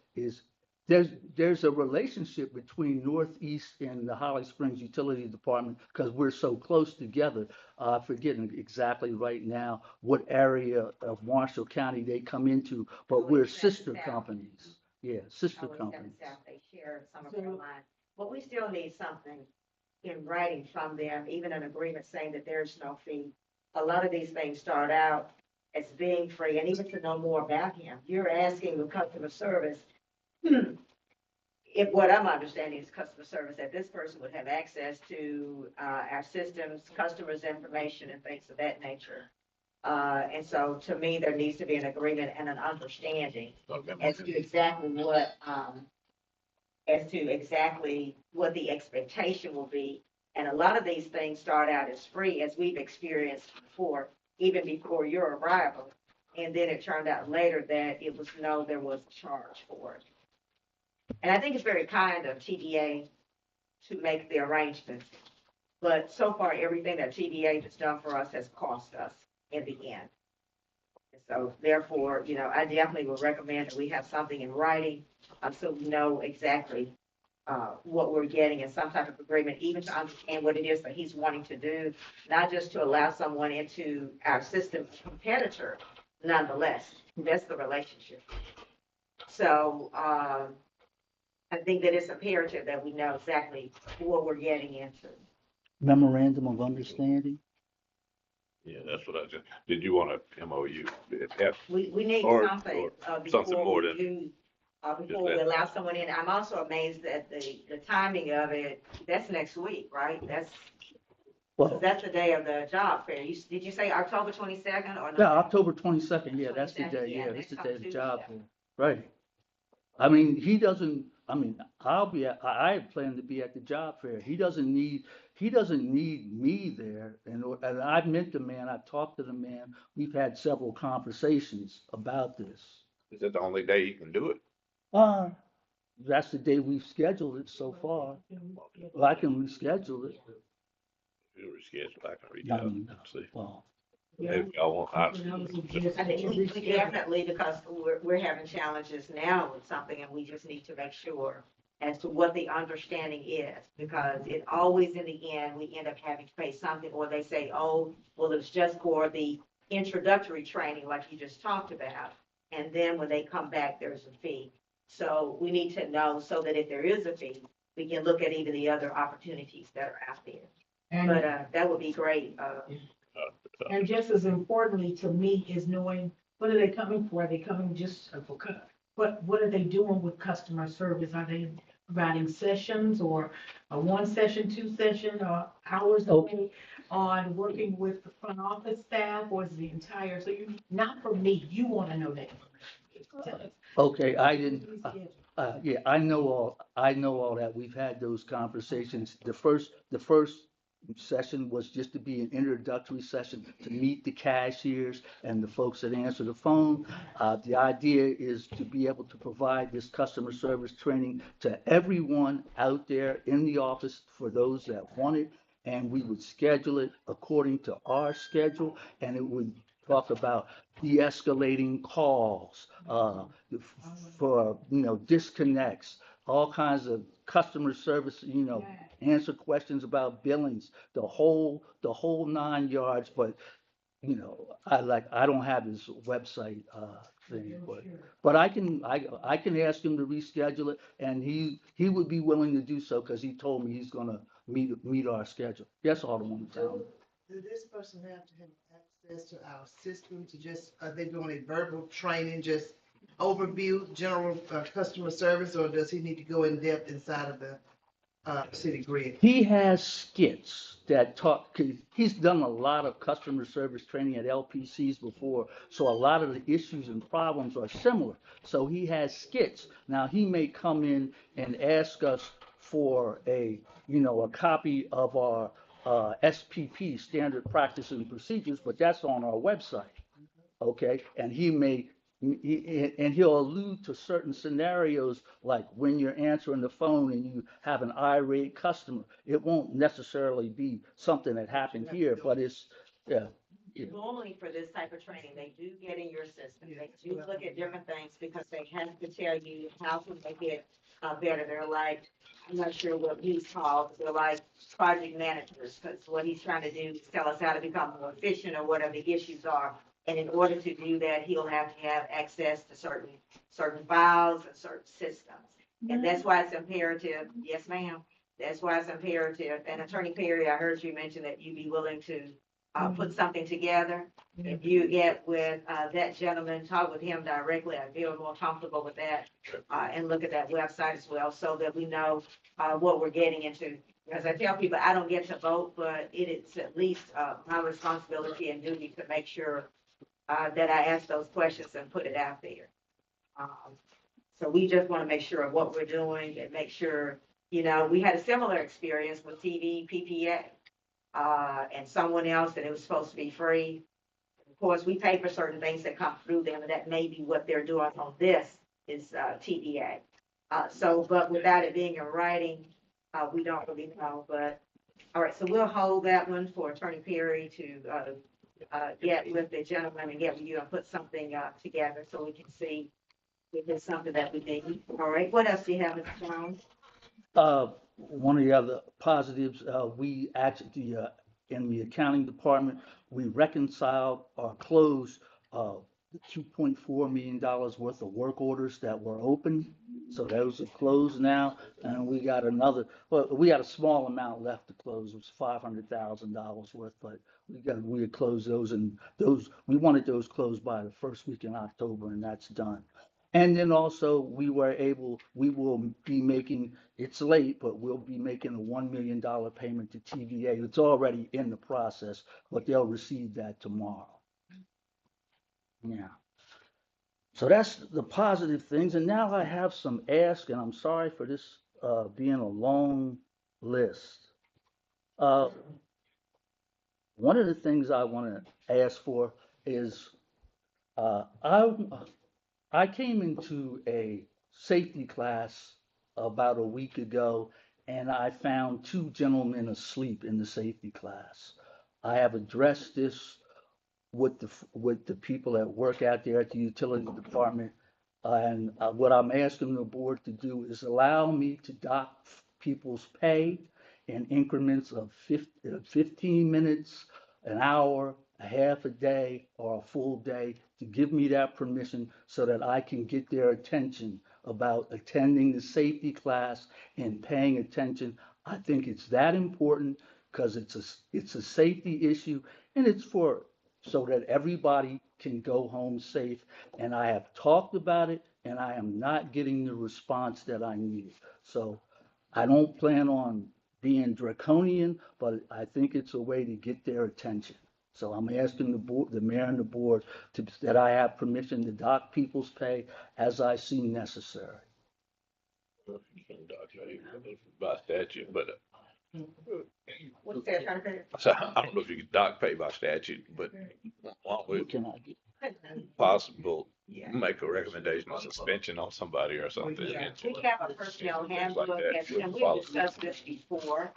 there's a relationship between Northeast and the Holly Springs Utility Department because we're so close together. I'm forgetting exactly right now what area of Marshall County they come into, but we're sister companies. Yeah, sister companies. They share some of their lines. But we still need something in writing from them, even an agreement saying that there's no fee. A lot of these things start out as being free, and even to know more about him, you're asking the customer service. If what I'm understanding is customer service, that this person would have access to our systems, customers' information, and things of that nature. And so, to me, there needs to be an agreement and an understanding as to exactly what the expectation will be. And a lot of these things start out as free, as we've experienced before, even before your arrival. And then it turned out later that there was a charge for it. And I think it's very kind of TVA to make the arrangements. But so far, everything that TVA has done for us has cost us in the end. And so therefore, I definitely would recommend that we have something in writing so we know exactly what we're getting in some type of agreement, even to understand what it is that he's wanting to do, not just to allow someone into our system competitor, nonetheless. That's the relationship. So I think that it's imperative that we know exactly what we're getting into. Memorandum of understanding? Yeah, that's what did you want a MOU? We need something before we allow someone in. I'm also amazed at the timing of it. That's next week, right? Well, That's the day of the job fair. Did you say October 22nd or yeah, no? October 22nd, yeah, that's the 22nd, day, yeah, yeah, that's next the day of the job, Tuesday. right. I mean, he doesn't, I mean, I plan to be at the job fair. He doesn't need me there. And I've met the man, I've talked to the man. We've had several conversations about this. Is that the only day you can do it? Uh, that's the day we've scheduled it so far. Well, I can reschedule it. You reschedule, I can reach I out mean, and see. well, Maybe y'all want, I, I think we definitely, because we're having challenges now with something and we just need to make sure as to what the understanding is, because it always in the end, we end up having to pay something, or they say, oh, well, it's just for the introductory training like you just talked about. And then when they come back, there's a fee. So we need to know so that if there is a fee, we can look at even the other opportunities that are out there. But that would be great. And just as importantly to me is knowing what are they coming for? Are they coming just for, what are they doing with customer service? Are they providing sessions or a one session, two session, or hours a week on working with the front office staff, or is the entire, so you, not for me, you want to know that. okay, I didn't, yeah, I know all that. We've had those conversations. The first session was just to be an introductory session to meet the cashiers and the folks that answer the phone. The idea is to be able to provide this customer service training to everyone out there in the office for those that want it. And we would schedule it according to our schedule, and it would talk about de-escalating calls, for, disconnects, all kinds of customer service, answer questions about billings, the whole 9 yards. But, I don't have his website, thing, but I can ask him to reschedule it, and he would be willing to do so, because he told me he's gonna meet our schedule. Yes, Alderman Town. Does this person have to have access to our system to just, are they doing a verbal training, just overview, general customer service, or does he need to go in depth inside of the city grid? He has skits that talk, he's done a lot of customer service training at LPCs before, so a lot of the issues and problems are similar. So he has skits. Now, he may come in and ask us for a copy of our SPP, Standard Practice and Procedures, but that's on our website, okay? And he'll allude to certain scenarios, like when you're answering the phone and you have an irate customer. It won't necessarily be something that happened here, but it's, yeah. Normally for this type of training, they do get in your system. They do look at different things because they have to tell you how to make it better. They're like, I'm not sure what he's called, they're like project managers, because what he's trying to do is tell us how to become more efficient or whatever the issues are. And in order to do that, he'll have to have access to certain files and certain systems. And that's why it's imperative. Yes, ma'am. That's why it's imperative. And Attorney Perry, I heard you mention that you'd be willing to put something together. If you get with that gentleman, talk with him directly, I feel more comfortable with that, and look at that website as well, so that we know what we're getting into. As I tell people, I don't get to vote, but it is at least my responsibility and duty to make sure that I ask those questions and put it out there. So we just want to make sure of what we're doing and make sure, we had a similar experience with TV PPA. And someone else, and it was supposed to be free. Of course, we pay for certain things that come through them, and that may be what they're doing on this is TDA. But without it being in writing, we don't really know. But all right, so we'll hold that one for Attorney Perry to get with the gentleman and get with you and put something together so we can see if it's something that we need. All right, what else do you have, Mr. Jones? One of the other positives, we actually, in the accounting department, we reconciled or closed the $2.4 million worth of work orders that were open. So those are closed now, and we got we got a small amount left to close. It was $500,000 worth, but we had closed those, and we wanted those closed by the first week in October, and that's done. And then also, we will be making, it's late, but we'll be making a $1 million payment to TVA. It's already in the process, but they'll receive that tomorrow. Yeah. So that's the positive things. And now I have some ask, and I'm sorry for this being a long list. One of the things I want to ask for is I came into a safety class about a week ago, and I found two gentlemen asleep in the safety class. I have addressed this with the people that work out there at the utility department, and what I'm asking the board to do is allow me to dock people's pay in increments of 15 minutes, an hour, a half a day, or a full day, to give me that permission so that I can get their attention about attending the safety class and paying attention. I think it's that important because it's a safety issue, and it's so that everybody can go home safe. And I have talked about it, and I am not getting the response that I need. So I don't plan on being draconian, but I think it's a way to get their attention. So I'm asking the board, the mayor and the board, that I have permission to dock people's pay as I see necessary. You can dock pay by statute, but What's that, Hunter? so I don't know if you can dock pay by statute, but why don't we Can I get? possible make a recommendation of suspension on somebody or something? Yeah, we have a personnel Things like handbook, that. and we've discussed this before.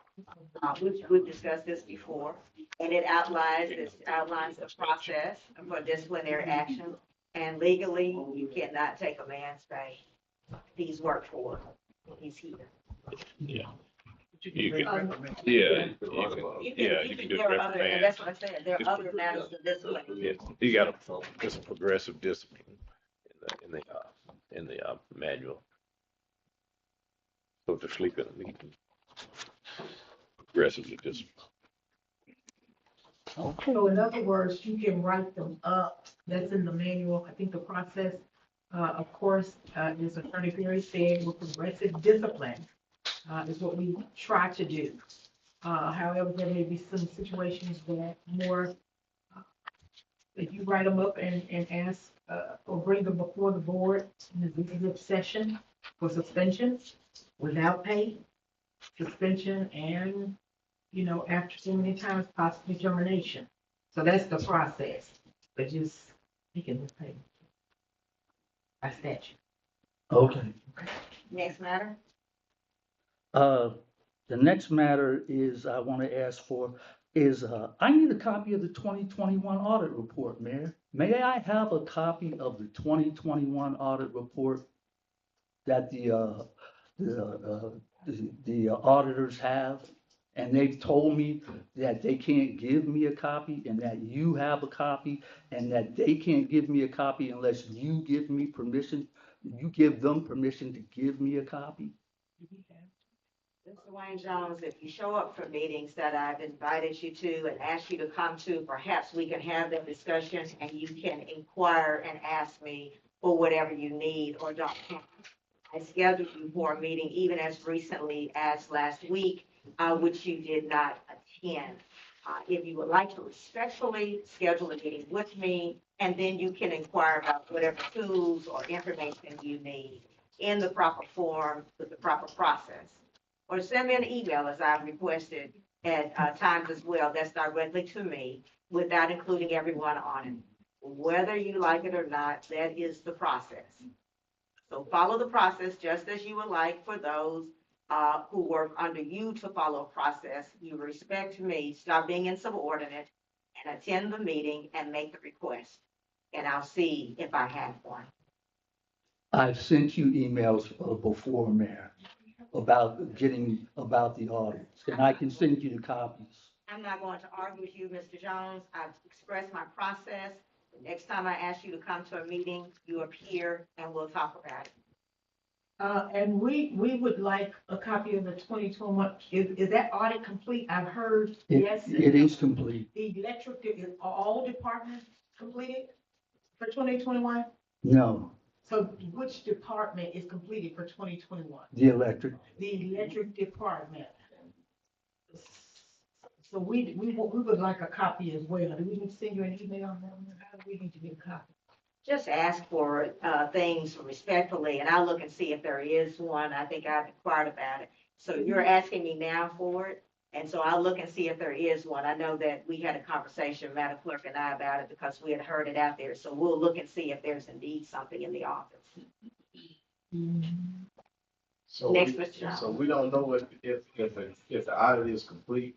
We've discussed this before, and it outlines the process for disciplinary action. And legally, you cannot take a man's pay. He's worked for, he's here. Yeah. You can, yeah, you can do There are other, and reprimand. that's what I said, there are other matters of discipline. Yeah, you got just a progressive discipline in the manual. So to sleep in a meeting, progressively discipline. So in other words, you can write them up. That's in the manual. I think the process, of course, as Attorney Perry said, with progressive discipline, is what we try to do. However, there may be some situations that more, if you write them up and ask, or bring them before the board in the executive session for suspension without pay, suspension, and, after so many times, possibly termination. So that's the process, but just, you can pay by statute. Okay. Next matter? The next matter is I want to ask for is I need a copy of the 2021 audit report, Mayor. May I have a copy of the 2021 audit report that the auditors have? And they've told me that they can't give me a copy and that you have a copy and that they can't give me a copy unless you give me permission. You give them permission to give me a copy. Mr. Wayne Jones, if you show up for meetings that I've invited you to and asked you to come to, perhaps we can have that discussion and you can inquire and ask me for whatever you need or don't have. I scheduled you for a meeting even as recently as last week, which you did not attend. If you would like to respectfully schedule a meeting with me, and then you can inquire about whatever tools or information you need in the proper form with the proper process. Or send me an email as I've requested at times as well, that's directly to me, without including everyone on it. Whether you like it or not, that is the process. So follow the process just as you would like for those who work under you to follow a process. You respect me, stop being insubordinate, and attend the meeting and make the request. And I'll see if I have one. I've sent you emails before, Mayor, about the audits, and I can send you the copies. I'm not going to argue with you, Mr. Jones. I've expressed my process. The next time I ask you to come to a meeting, you appear and we'll talk about it. And we would like a copy of the 2021, is that audit complete? I've heard, yes. It is complete. The electric, is all departments completed for 2021? No. So which department is completed for 2021? The electric. The electric department. So we would like a copy as well. Do we need to send you an email on that? How do we need to get a copy? Just ask for things respectfully, and I'll look and see if there is one. I think I've inquired about it. So you're asking me now for it, and so I'll look and see if there is one. I know that we had a conversation, Madam Clerk and I, about it because we had heard it out there. So we'll look and see if there's indeed something in the office. So Next, we- Mr. Jones. So we don't know if the audit is complete.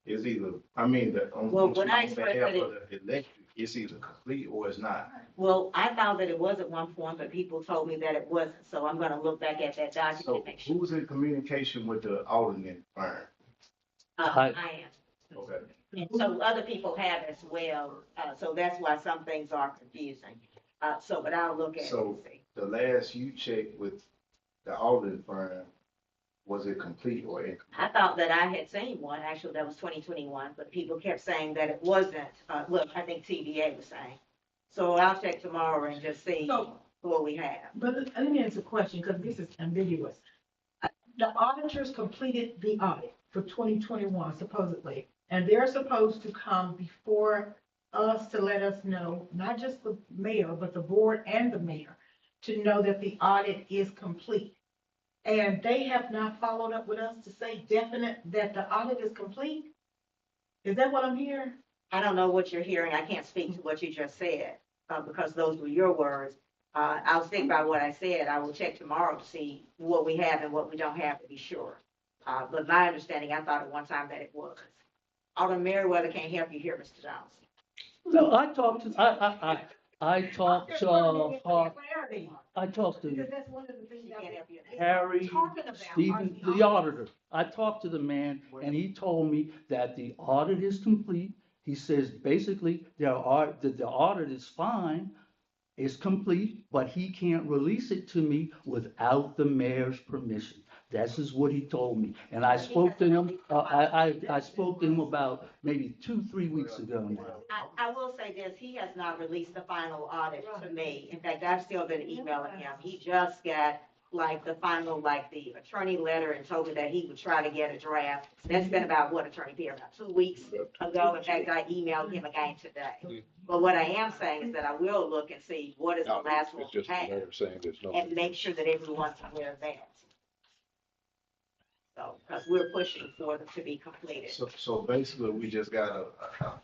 It's either, I mean, Well, when I expressed behalf that of the electric, it's either complete or it's not. Well, I thought that it was at one point, but people told me that it wasn't. So I'm going to look back at that document So and make sure. who's in communication with the auditing firm? I am. Okay. And so other people have as well. So that's why some things are confusing. But I'll look at it and So see. the last you checked with the auditing firm, was it complete or incomplete? I thought that I had seen one, actually, that was 2021, but people kept saying that it wasn't. Look, I think TVA was saying. So I'll check tomorrow and just see So- what we have. But let me ask a question, because this is ambiguous. The auditors completed the audit for 2021 supposedly, and they're supposed to come before us to let us know, not just the mayor, but the board and the mayor, to know that the audit is complete. And they have not followed up with us to say definite that the audit is complete? Is that what I'm hearing? I don't know what you're hearing. I can't speak to what you just said because those were your words. I'll stick by what I said. I will check tomorrow to see what we have and what we don't have to be sure. But my understanding, I thought at one time that it was. Alderman Merriweather can't help you here, Mr. Jones. No, I talked to, I talked to, I talked to Because that's one of the things She that can't help you. Harry talking about. Stevens, are the auditor. I talked to the man and he told me that the audit is complete. He says basically that the audit is fine, is complete, but he can't release it to me without the mayor's permission. This is what he told me. And I spoke to him, I spoke to him about maybe 2-3 weeks ago now. I will say this, he has not released the final audit to me. In fact, I've still been emailing him. He just got like the final, like the attorney letter and told me that he would try to get a draft. That's been about what, Attorney Pierre, about 2 weeks ago. In fact, I emailed him again today. But what I am saying is that I will look and see what is the last one It's we just a had letter saying there's no. and make sure that everyone's aware of that. So, because we're pushing for them to be completed. So basically, we just got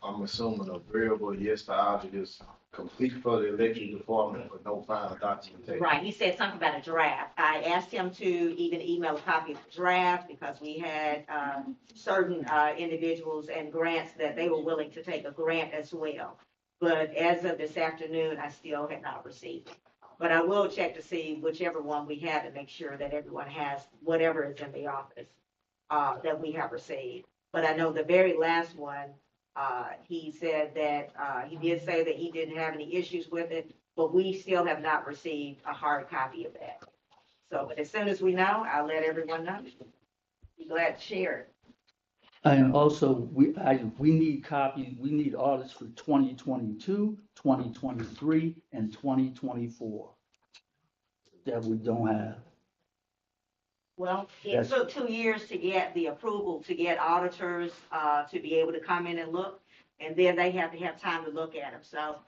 I'm assuming a variable, yes, the audit is complete for the electric department, but no final documentation. Right, he said something about a draft. I asked him to even email a copy of the draft because we had certain individuals and grants that they were willing to take a grant as well. But as of this afternoon, I still had not received it. But I will check to see whichever one we have and make sure that everyone has whatever is in the office that we have received. But I know the very last one, he said that, he did say that he didn't have any issues with it, but we still have not received a hard copy of that. So, but as soon as we know, I'll let everyone know. Be glad to share it. And also, we need we need audits for 2022, 2023, and 2024 that we don't have. Well, it Yes. took 2 years to get the approval to get auditors to be able to come in and look, and then they have to have time to look at them. So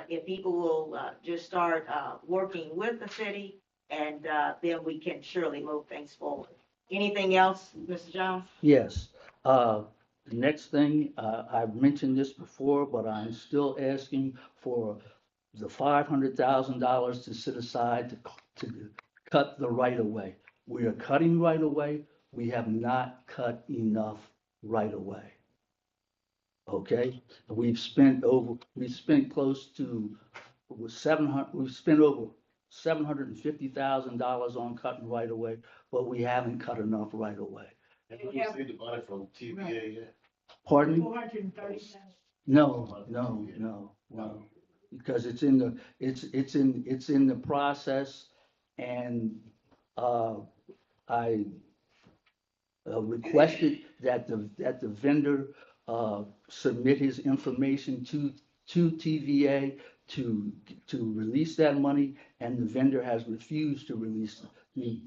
if people will just start working with the city, and then we can surely move things forward. Anything else, Mr. Jones? Yes. The next thing, I've mentioned this before, but I'm still asking for the $500,000 to set aside to cut the right of way. We are cutting right of way. We have not cut enough right of way. Okay? We've spent close to we've spent over $750,000 on cutting right of way, but we haven't cut enough right of way. Have you received the money from TVA yet? Pardon me? 430,000. No, because it's in the process, and I requested that the vendor submit his information to TVA to, to release that money, and the vendor has refused to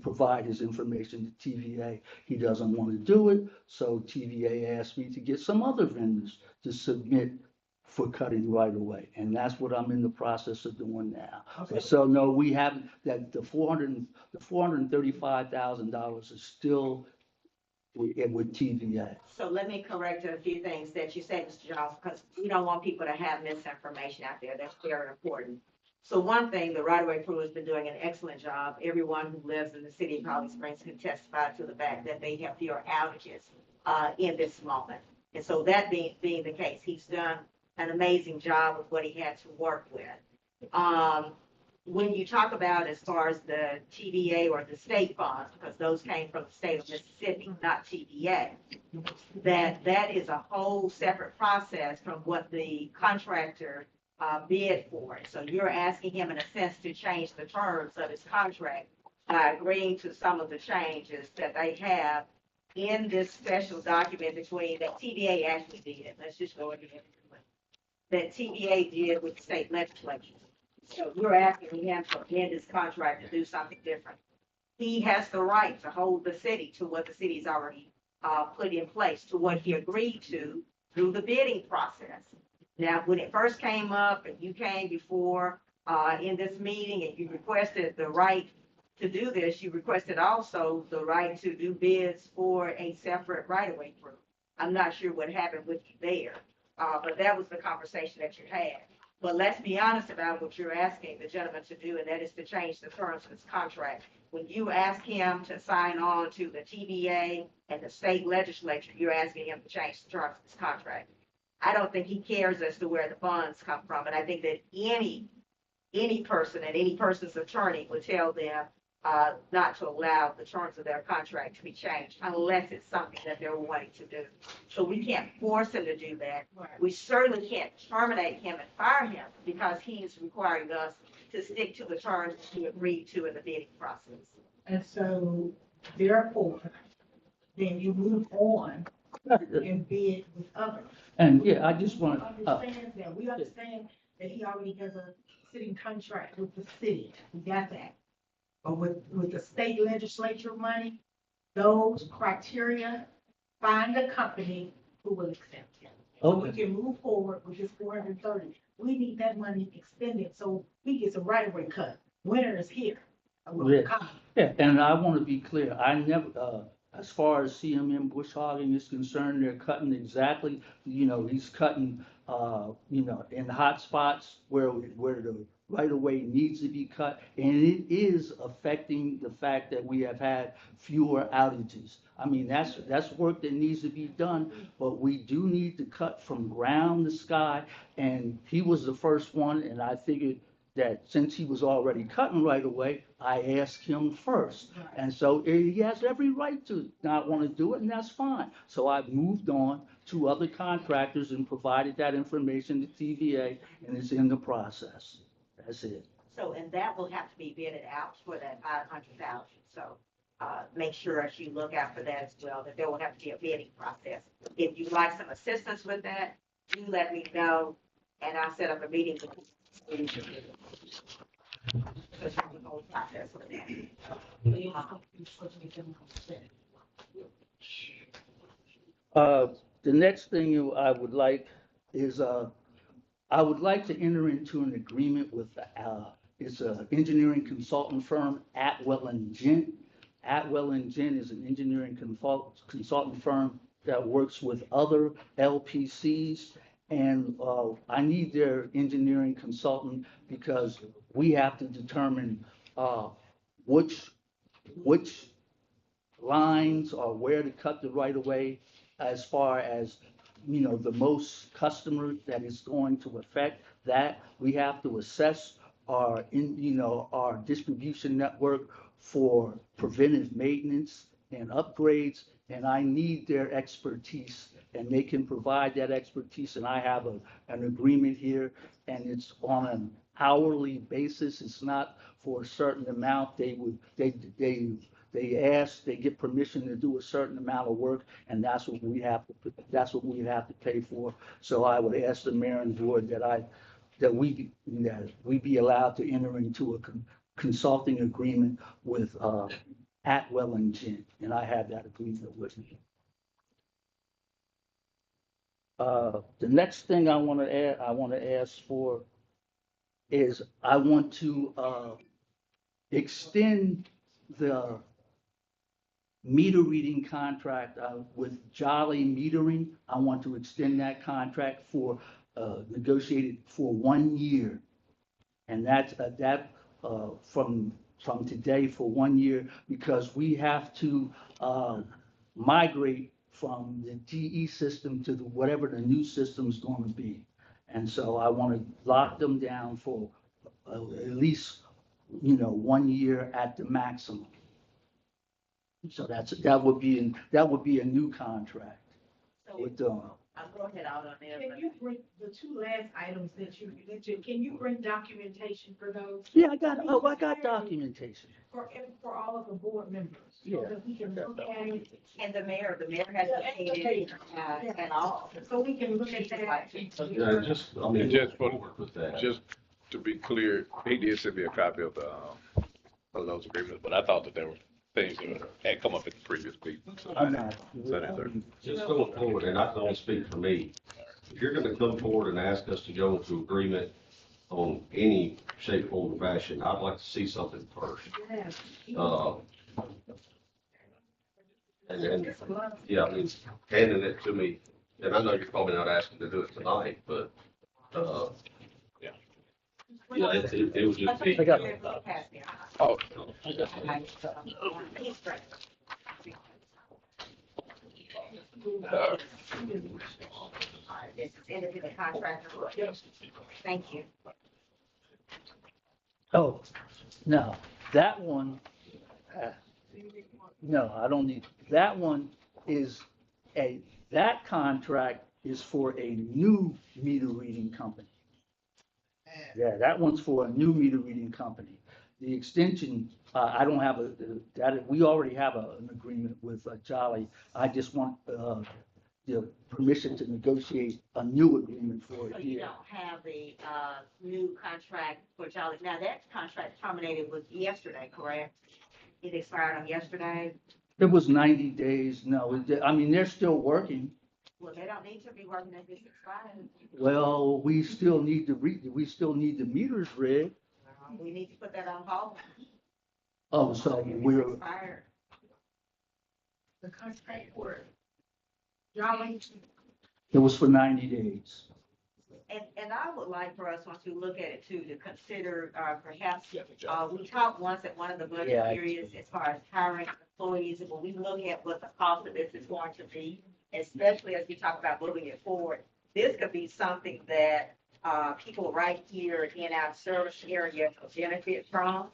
provide his information to TVA. He doesn't want to do it, so TVA asked me to get some other vendors to submit for cutting right away, and that's what I'm in the process of doing now. Okay. So no, we haven't, that the $435,000 is still with TVA. So let me correct a few things that you said, Mr. Jones, because we don't want people to have misinformation out there. That's very important. So one thing, the right-of-way crew has been doing an excellent job. Everyone who lives in the city of Holly Springs can testify to the fact that they have fewer outages in this moment. And so that being the case, he's done an amazing job with what he had to work with. When you talk about as far as the TVA or the state funds, because those came from the state of Mississippi, not TVA, that is a whole separate process from what the contractor bid for. So you're asking him in a sense to change the terms of his contract by agreeing to some of the changes that they have in this special document between that TVA actually did. Let's just go ahead and that TVA did with the state legislature. So we're asking him to amend his contract to do something different. He has the right to hold the city to what the city's already put in place, to what he agreed to through the bidding process. Now, when it first came up and you came before in this meeting and you requested the right to do this, you requested also the right to do bids for a separate right-of-way group. I'm not sure what happened with you there, but that was the conversation that you had. But let's be honest about what you're asking the gentleman to do, and that is to change the terms of his contract. When you ask him to sign on to the TVA and the state legislature, you're asking him to change the terms of his contract. I don't think he cares as to where the funds come from, and I think that any person and any person's attorney would tell them not to allow the terms of their contract to be changed unless it's something that they're wanting to do. So we can't force him to do that. We certainly can't terminate him and fire him because he is requiring us to stick to the terms that he agreed to in the bidding process. And so therefore, then you move on and bid with others. And yeah, I just want Understand that. We understand that he already has a sitting contract with the city. We got that. But with the state legislature money, those criteria, find a company who will accept him. So we can move forward with this 430. We need that money extended so he gets a right-of-way cut. Winter is here. Yeah, and I want to be clear, I never, as far as CMM bush hogging is concerned, they're cutting exactly, he's cutting, in hot spots where the right-of-way needs to be cut, and it is affecting the fact that we have had fewer outages. I mean, that's work that needs to be done, but we do need to cut from ground to sky, and he was the first one, and I figured that since he was already cutting right away, I asked him first. And so he has every right to not want to do it, and that's fine. So I've moved on to other contractors and provided that information to TVA, and it's in the process. That's it. So, and that will have to be bidded out for that 500,000. So make sure as you look out for that as well, that there will have to be a bidding process. If you'd like some assistance with that, do let me know, and I'll set up a meeting with you. The next thing I would like is I would like to enter into an agreement with it's an engineering consultant firm, Atwell and Gent. Atwell and Gent is an engineering consultant firm that works with other LPCs. And I need their engineering consultant because we have to determine which lines or where to cut the right of way as far as, the most customers that is going to affect that. We have to assess our distribution network for preventive maintenance and upgrades. And I need their expertise, and they can provide that expertise. And I have an agreement here, and it's on an hourly basis. It's not for a certain amount. They get permission to do a certain amount of work, and that's what we have to pay for. So I would ask the mayor and board that I that we be allowed to enter into a consulting agreement with, Atwell and Ginn, and I have that agreement with me. The next thing I want to ask for is I want to, extend the meter reading contract, with Jolly Metering. I want to extend that contract for, negotiated for 1 year. And that's, from today for 1 year, because we have to, migrate from the GE system to whatever the new system's going to be. And so I want to lock them down for, at least, 1 year at the maximum. So that would be a new contract with them. I'm going ahead out on there. Can you bring the two last items that you, can you bring documentation for those? Yeah, I got documentation. For all of the board members, Yeah. so that we can look at it. And the mayor has indicated, and all, So we can look at that. Yeah, just, I mean, Just for- forward with that. Just to be clear, he did send me a copy of those agreements, but I thought that there were things that had come up at the previous meeting. So I didn't send it through. Just going forward, and I can only speak for me, if you're gonna come forward and ask us to go into agreement on any shape, form, or fashion, I'd like to see something first. And yeah, I mean, handing it to me, and I know you're probably not asking to do it tonight, but, yeah, it would just be. I got Oh, This is independent contractor. Thank you. Oh, no, that one, no, I don't need, that one is that contract is for a new meter reading company. Yeah, that one's for a new meter reading company. The extension, I don't have we already have an agreement with Jolly. I just want, the permission to negotiate a new agreement for So a you year. don't have the, new contract for Jolly. Now, that contract terminated with yesterday, correct? It expired on yesterday. It was 90 days, no, I mean, they're still working. Well, they don't need to be working if it's expired. Well, we still need the meters read. We need to put that on hold. Oh, so we're, Expired. The contract for Jolly. it was for 90 days. And I would like for us, once we look at it too, to consider, perhaps, we talked once at one of the budget Yeah. periods as far as hiring employees, and when we look at what the cost of this is going to be, especially as we talk about moving it forward, this could be something that, people right here in our service area could benefit from,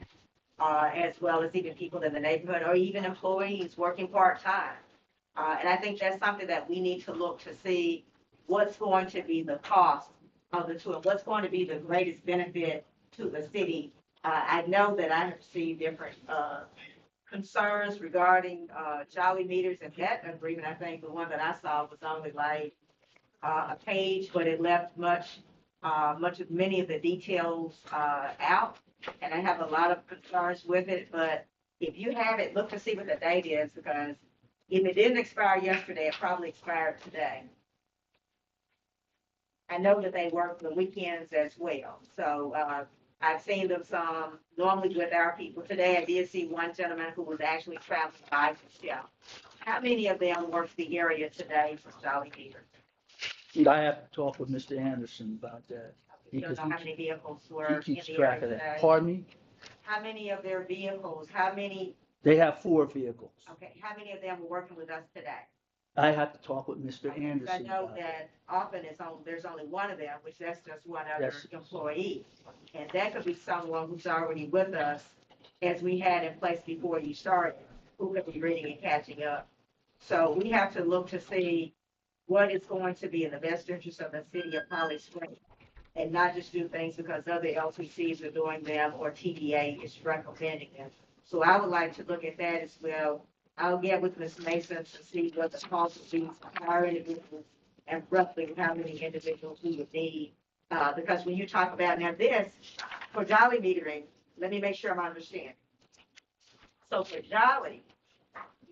as well as even people in the neighborhood or even employees working part-time. And I think that's something that we need to look to see what's going to be the cost of the two and what's going to be the greatest benefit to the city. I know that I have received different, concerns regarding, Jolly meters and that agreement. I think the one that I saw was only like, a page, but it left many of the details, out. And I have a lot of concerns with it, but if you have it, look to see what the date is, because if it didn't expire yesterday, it probably expired today. I know that they work the weekends as well, so, I've seen them some normally with our people. Today, I did see one gentleman who was actually traveling by himself. How many of them work the area today for Jolly Peter? I have to talk with Mr. Anderson about that. You don't Because know how many vehicles he were in keeps the track area of today? that. Pardon me? How many of their vehicles, how many, They have 4 vehicles. okay, how many of them are working with us today? I have to talk with Mr. Because I Anderson know about that. that often there's only one of them, which that's just one other Yes. employee. And that could be someone who's already with us, as we had in place before you started, who could be reading and catching up. So we have to look to see what is going to be in the best interest of the city of Holly Springs, and not just do things because other LCCs are doing them or TDA is recommending them. So I would like to look at that as well. I'll get with Ms. Mason to see what the cost of these hire individuals and roughly how many individuals we would need Because when you talk about now this, for Jolly metering, let me make sure I'm understanding. So for Jolly,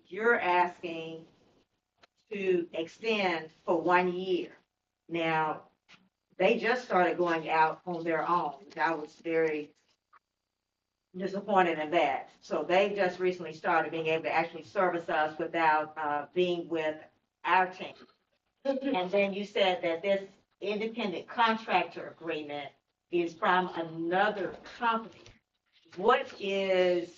you're asking to extend for 1 year. Now, they just started going out on their own. I was very disappointed in that. So they just recently started being able to actually service us without being with our team. And then you said that this independent contractor agreement is from another company. What is,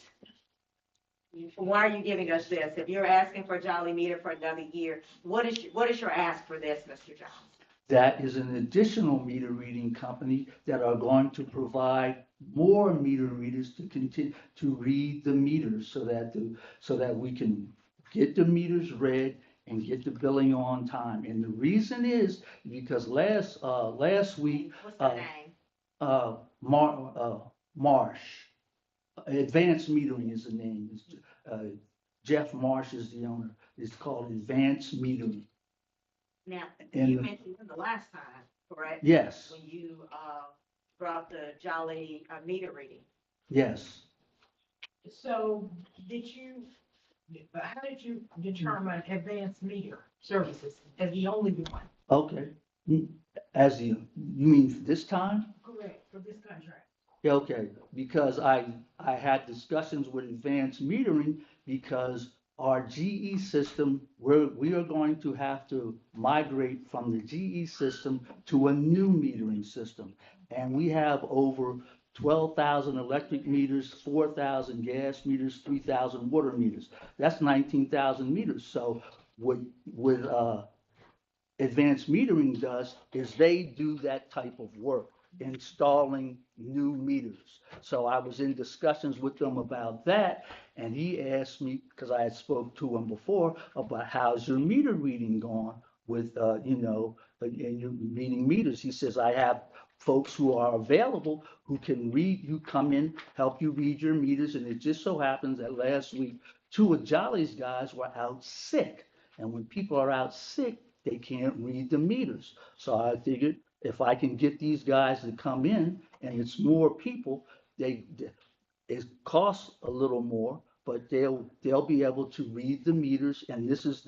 why are you giving us this? If you're asking for Jolly Meter for another year, what is your ask for this, Mr. Jones? That is an additional meter reading company that are going to provide more meter readers to continue to read the meters so that we can get the meters read and get the billing on time. And the reason is because last week, What's the name? Marsh, Advanced Metering is the name. Jeff Marsh is the owner. It's called Advanced Metering. Now, And you mentioned the last time, correct? Yes. When you brought the Jolly meter reading. Yes. So how did you determine advanced meter services as the only one? Okay. You mean this time? Correct, for this contract. Yeah, okay, because I had discussions with Advanced Metering because our GE system, we are going to have to migrate from the GE system to a new metering system. And we have over 12,000 electric meters, 4,000 gas meters, 3,000 water meters. That's 19,000 meters. So what Advanced Metering does is they do that type of work, installing new meters. So I was in discussions with them about that, and he asked me, because I had spoke to him before, about how's your meter reading going with, and your reading meters. He says, I have folks who are available who can read, who come in, help you read your meters. And it just so happens that last week, 2 of Jolly's guys were out sick. And when people are out sick, they can't read the meters. So I figured if I can get these guys to come in and it's more people, it costs a little more, but they'll be able to read the meters. And this is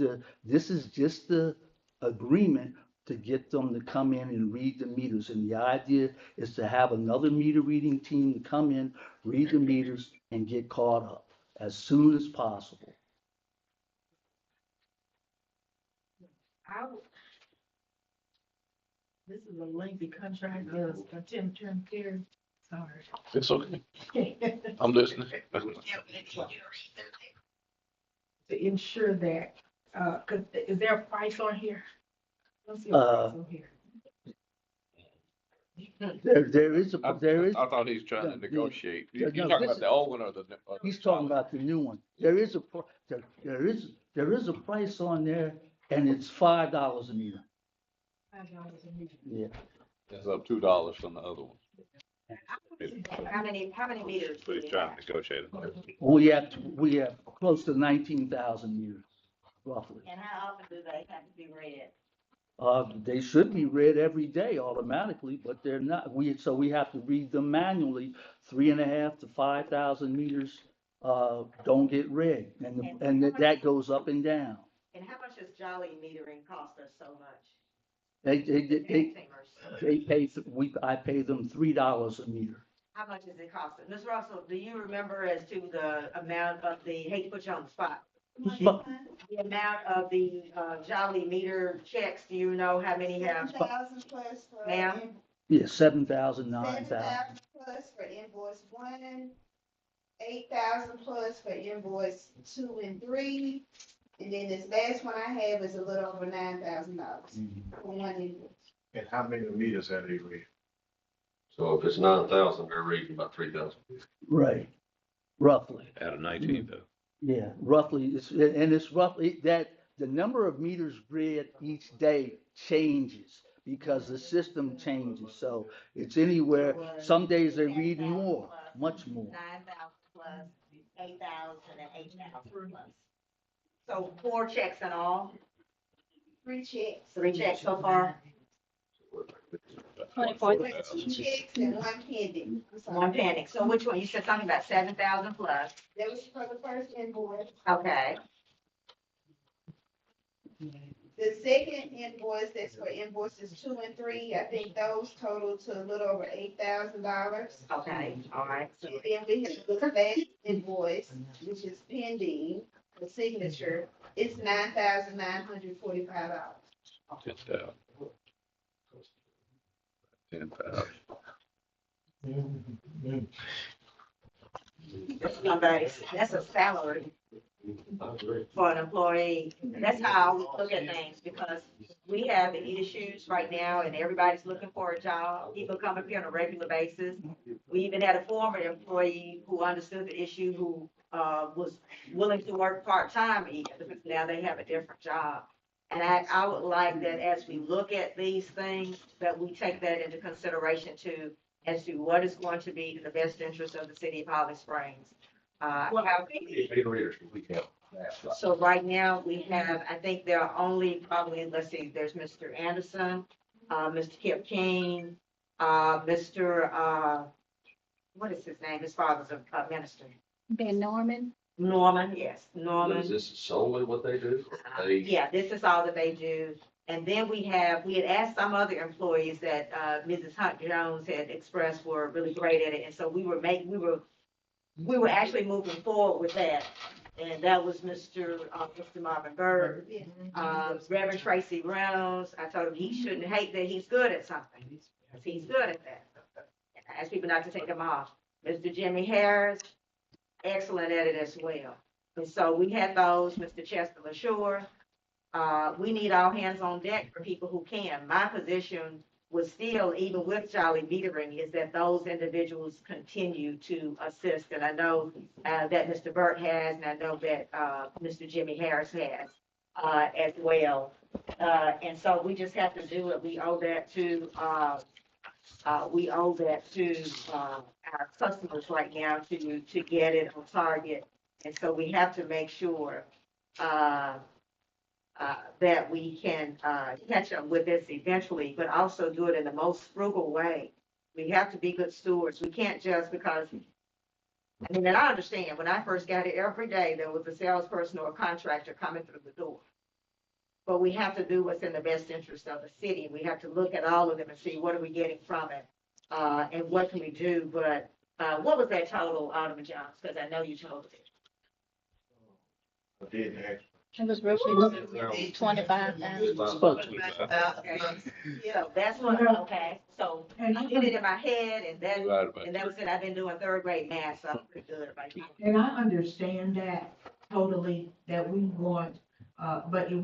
just the agreement to get them to come in and read the meters. And the idea is to have another meter reading team to come in, read the meters, and get caught up as soon as possible. This is a lengthy contract, Tim Terry, sorry. It's okay. I'm listening. To ensure that, is there a price on here? Let's see a price on here. There is. I thought he was trying to negotiate. You talking about the old one or the? He's talking about the new one. There is a price on there, and it's $5 a meter. $5 a meter. Yeah. It's up $2 from the other one. How many meters? But he's trying to negotiate it. We have close to 19,000 meters, roughly. And how often do they have to be read? They should be read every day automatically, but they're not. So we have to read them manually. 3,500 to 5,000 meters don't get read, and that goes up and down. And how much does Jolly metering cost us so much? I pay them $3 a meter. How much does it cost? Ms. Russell, do you remember as to the amount of hate to put you on the spot? The amount of the Jolly meter checks, do you know how many have? 7,000 plus for. Ma'am? Yeah, 7,000, 9,000. 7,000 plus for invoice 1, 8,000 plus for invoice 2 and 3. And then this last one I have is a little over $9,000 for one invoice. And how many meters have they read? So if it's 9,000, they're reading about 3,000. Right, roughly. Out of 19 though. Yeah, roughly. It's roughly that the number of meters read each day changes because the system changes. So it's anywhere. Some days they read more, much more. 9,000 plus 8,000 and 8,000 plus. So 4 checks in all? 3 checks. 3 checks so far? 24. Two checks and one pending. I'm sorry. One pending. So which one? You said something about 7,000 plus. That was for the first invoice. Okay. The second invoice, that's for invoices 2 and 3, I think those total to a little over $8,000. Okay. All right. So And then we have the last invoice, which is pending for signature, it's $9,945. 10,000. 10,000. that's a salary for an employee. That's how we look at things because we have issues right now and everybody's looking for a job. People come up here on a regular basis. We even had a former employee who understood the issue, who was willing to work part-time even, because now they have a different job. And I would like that as we look at these things, that we take that into consideration too, as to what is going to be in the best interest of the city of Holly Springs. So right now, we have, I think there are only probably, let's see, there's Mr. Anderson, Mr. Kip King, Mr. What is his name? His father's a minister. Ben Norman. Norman, yes, Norman. Is this solely what they do? They, Yeah, this is all that they do. And then we had asked some other employees that Mrs. Hunt Jones had expressed were really great at it. And so we were actually moving forward with that. And that was Mr. Marvin Bird, Reverend Tracy Reynolds. I told him he shouldn't hate that he's good at something. Because he's good at that. And I asked people not to take him off. Mr. Jimmy Harris, excellent at it as well. And so we had those, Mr. Chester LaShore. We need all hands on deck for people who can. My position was still, even with Jolly Metering, is that those individuals continue to assist. And I know that Mr. Burt has, and I know that Mr. Jimmy Harris has as well. And so we just have to do it. We owe that to our customers right now to get it on target. And so we have to make sure that we can catch up with this eventually, but also do it in the most frugal way. We have to be good stewards. We can't just because, I mean, and I understand when I first got it, every day there was a salesperson or a contractor coming through the door. But we have to do what's in the best interest of the city. We have to look at all of them and see what are we getting from it and what can we do. But what was that total, Alderman Jones? Because I know you told it. I did actually. It was roughly 25,000. About 25. So that's what, okay. So I did it in my head and that was it. I've been doing third grade math, so I'm pretty good about it. And I understand that totally, that we want, but if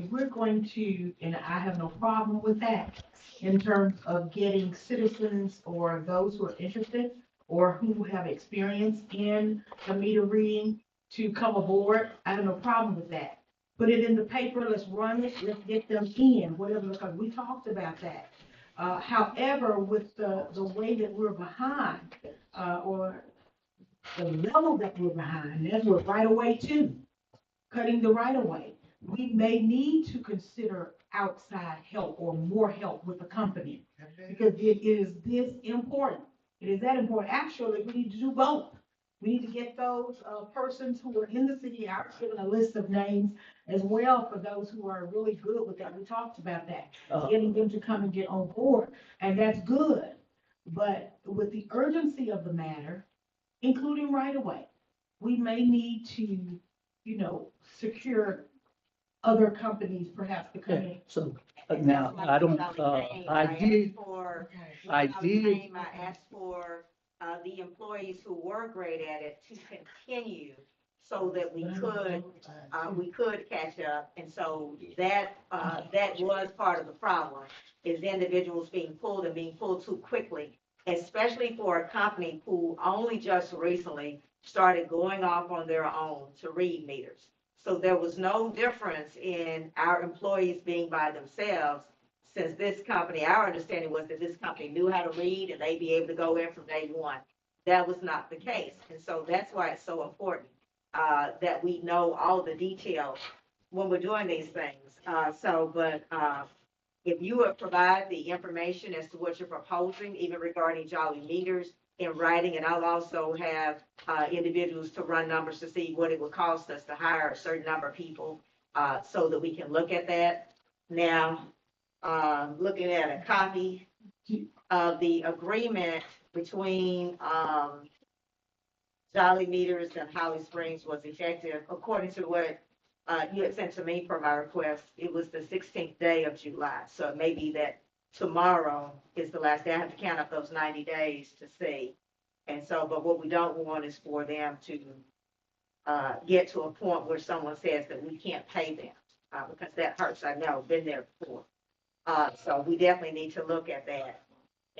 we're going to, and I have no problem with that, in terms of getting citizens or those who are interested or who have experience in the meter reading to come aboard, I have no problem with that. Put it in the paper, let's run it, let's get them in, whatever, because we talked about that. However, with the way that we're behind, or the level that we're behind, that's with right away too, cutting the right of way. We may need to consider outside help or more help with the company because it is this important. It is that important. Actually, we need to do both. We need to get those persons who are in the city out, given a list of names as well for those who are really good with that. We talked about that, getting them to come and get on board, and that's good. But with the urgency of the matter, including right away, we may need to, secure other companies perhaps to come in. So now, I don't, I did. I asked for the employees who were great at it to continue so that we could catch up. And so that was part of the problem, is individuals being pulled too quickly, especially for a company who only just recently started going off on their own to read meters. So there was no difference in our employees being by themselves. Since this company, our understanding was that this company knew how to read and they'd be able to go in from day one. That was not the case. And so that's why it's so important that we know all the details when we're doing these things. if you would provide the information as to what you're proposing, even regarding Jolly meters in writing, and I'll also have individuals to run numbers to see what it would cost us to hire a certain number of people, so that we can look at that. Now, looking at a copy of the agreement between Jolly Meters and Holly Springs was effective, according to what you had sent to me for my request. It was the 16th day of July, so it may be that tomorrow is the last day. I have to count up those 90 days to see. And so, but what we don't want is for them to get to a point where someone says that we can't pay them, because that hurts. I know, been there before. So we definitely need to look at that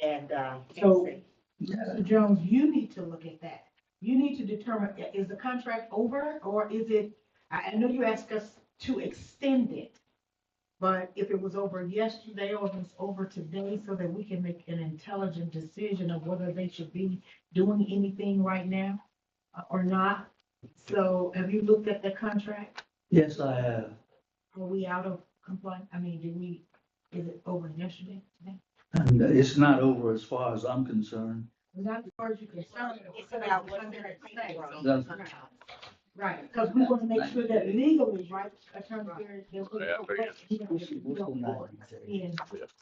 and So- see. Mr. Jones, you need to look at that. You need to determine, is the contract over or is it, I know you asked us to extend it, but if it was over yesterday or if it's over today so that we can make an intelligent decision of whether they should be doing anything right now or not. So have you looked at the contract? Yes, I have. Are we out of compliance? I mean, is it over yesterday, today? And it's not over as far as I'm concerned. Not as far as you're concerned. It's about what's in the paper. That's- Right, because we want to make sure that legally, right, Attorney Barry, that we Yeah, don't but let, you know, we don't work in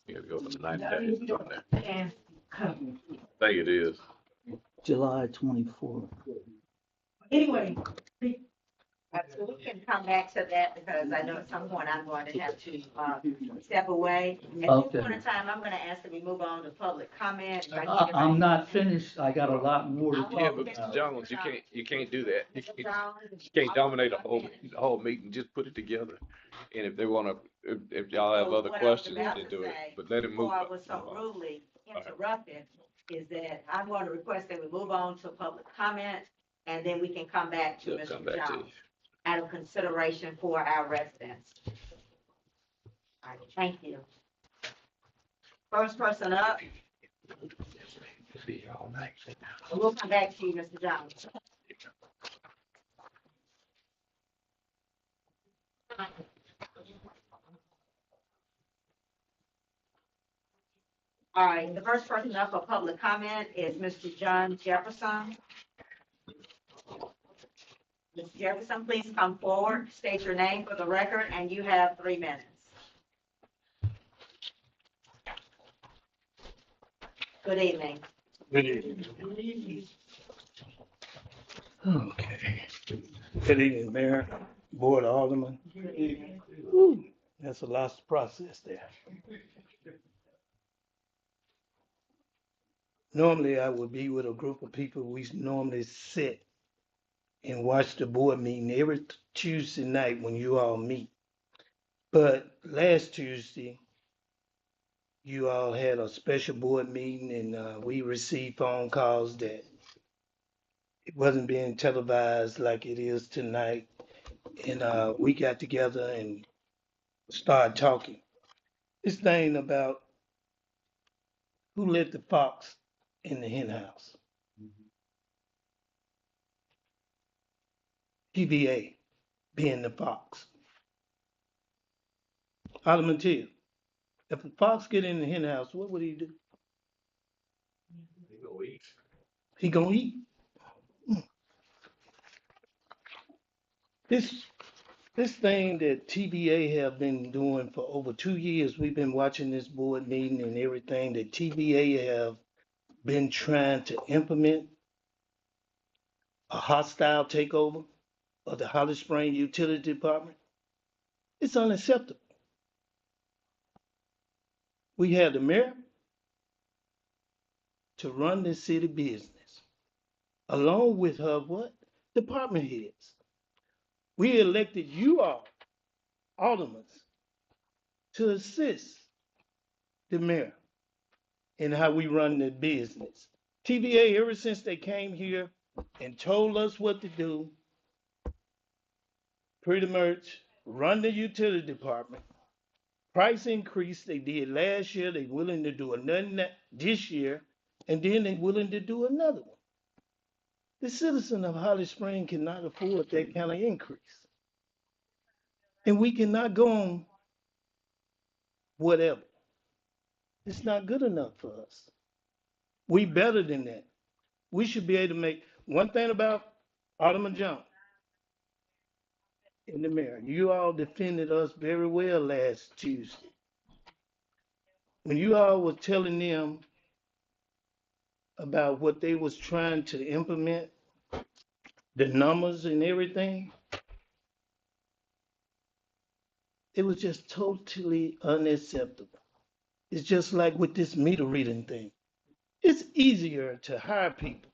You gotta go for the 90 days on there. and cover. I think it is. July 24th. Anyway, So we can come back to that because I know at some point I'm going to have to step away. At Okay. this point in time, I'm going to ask that we move on to public comment. If I I, need I'm not finished. I got a lot more to Yeah, talk but Mr. about. Jones, you can't do that. Mr. Jones, You can't dominate the whole meeting, just put it together. And if they wanna, if y'all have So other what I was questions, about then to do it, say, but let him move. before I was so rudely interrupted, is that I'm going to request that we move on to public comment, and then we can come back to We'll come Mr. back to Jones out of consideration for our residents. All right, thank you. First person up, Be here all night. we'll come back to you, Mr. Jones. All right, the first person up for public comment is Mr. John Jefferson. Mr. Jefferson, please come forward, state your name for the record, and you have 3 minutes. Good evening. Good evening. Okay. Good evening, Mayor, Board of Aldermen. Whew, that's a lot to process there. Normally, I would be with a group of people. We normally sit and watch the board meeting every Tuesday night when you all meet. But last Tuesday, you all had a special board meeting and we received phone calls that it wasn't being televised like it is tonight. And we got together and started talking. This thing about who let the fox in the hen house. TVA being the fox. Alderman Till, if a fox get in the hen house, what would he do? He gonna eat. He gonna eat. This thing that TVA have been doing for over 2 years, we've been watching this board meeting and everything that TVA have been trying to implement a hostile takeover of the Holly Springs Utility Department. It's unacceptable. We have the mayor to run this city business, along with her what? Department heads. We elected you all, aldermen, to assist the mayor in how we run the business. TVA, ever since they came here and told us what to do, pretty much run the utility department. Price increase they did last year, they willing to do another this year, and then they willing to do another one. The citizen of Holly Springs cannot afford that kind of increase. And we cannot go on whatever. It's not good enough for us. We better than that. We should be able to make one thing about Alderman Jones in the mayor. You all defended us very well last Tuesday. When you all were telling them about what they was trying to implement, the numbers and everything, it was just totally unacceptable. It's just like with this meter reading thing. It's easier to hire people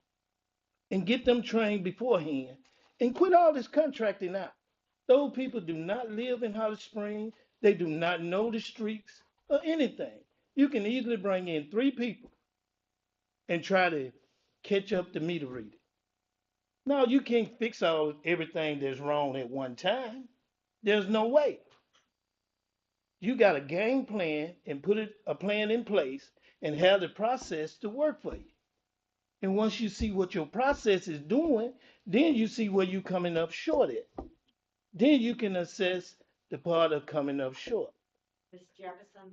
and get them trained beforehand and quit all this contracting out. Those people do not live in Holly Springs. They do not know the streets or anything. You can easily bring in 3 people and try to catch up the meter reading. No, you can't fix everything that's wrong at one time. There's no way. You got a game plan and put a plan in place and have the process to work for you. And once you see what your process is doing, then you see where you're coming up short at. Then you can assess the part of coming up short. Mr. Jefferson,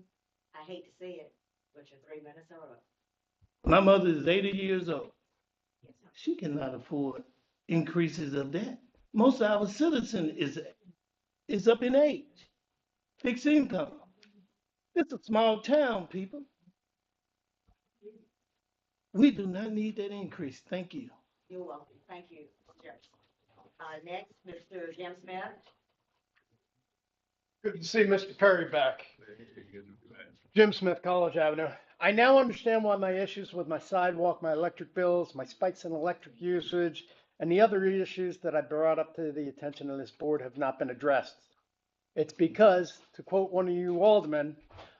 I hate to say it, but your 3 minutes are up. My mother is 80 years old. She cannot afford increases of that. Most of our citizens is up in age, fixed income. It's a small town, people. We do not need that increase. Thank you. You're welcome. Thank you, Mr. Jefferson. Next, Mr. Jim Smith. Good to see Mr. Perry back. Jim Smith, College Avenue. I now understand why my issues with my sidewalk, my electric bills, my spikes in electric usage, and the other issues that I brought up to the attention of this board have not been addressed. It's because, to quote one of you aldermen,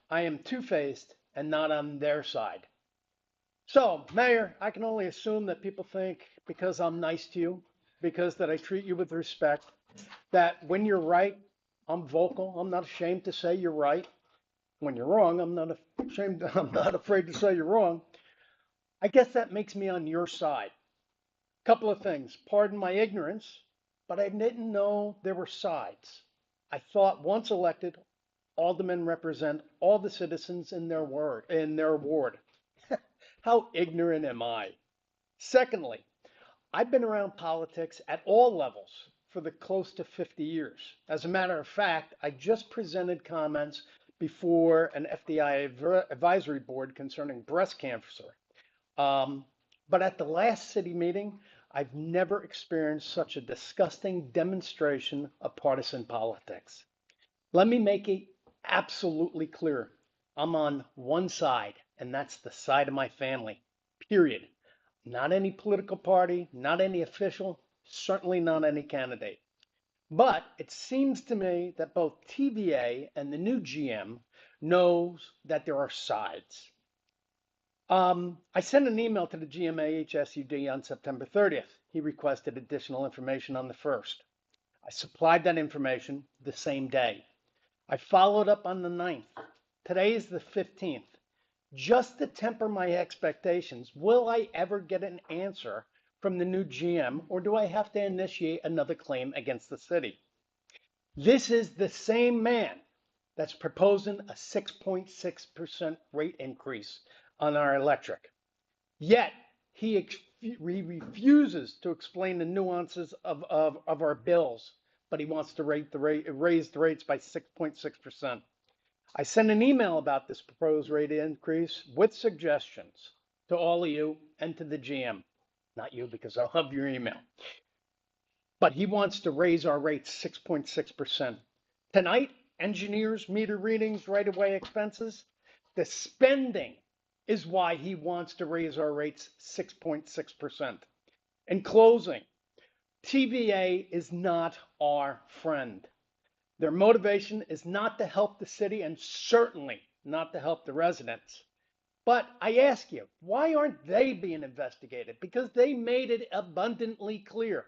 I am two-faced and not on their side. So, Mayor, I can only assume that people think because I'm nice to you, because that I treat you with respect, that when you're right, I'm vocal. I'm not ashamed to say you're right. When you're wrong, I'm not afraid to say you're wrong. I guess that makes me on your side. Couple of things. Pardon my ignorance, but I didn't know there were sides. I thought once elected, aldermen represent all the citizens in their ward. How ignorant am I? Secondly, I've been around politics at all levels for the close to 50 years. As a matter of fact, I just presented comments before an FDI advisory board concerning breast cancer. But at the last city meeting, I've never experienced such a disgusting demonstration of partisan politics. Let me make it absolutely clear. I'm on one side, and that's the side of my family, period. Not any political party, not any official, certainly not any candidate. But it seems to me that both TVA and the new GM knows that there are sides. I sent an email to the GMA-HSUD on September 30th. He requested additional information on the 1st. I supplied that information the same day. I followed up on the 9th. Today is the 15th. Just to temper my expectations, will I ever get an answer from the new GM, or do I have to initiate another claim against the city? This is the same man that's proposing a 6.6% rate increase on our electric. Yet he refuses to explain the nuances of our bills, but he wants to raise the rates by 6.6%. I sent an email about this proposed rate increase with suggestions to all of you and to the GM. Not you, because I'll have your email. But he wants to raise our rates 6.6%. Tonight, engineers, meter readings, right-of-way expenses, the spending is why he wants to raise our rates 6.6%. In closing, TVA is not our friend. Their motivation is not to help the city and certainly not to help the residents. But I ask you, why aren't they being investigated? Because they made it abundantly clear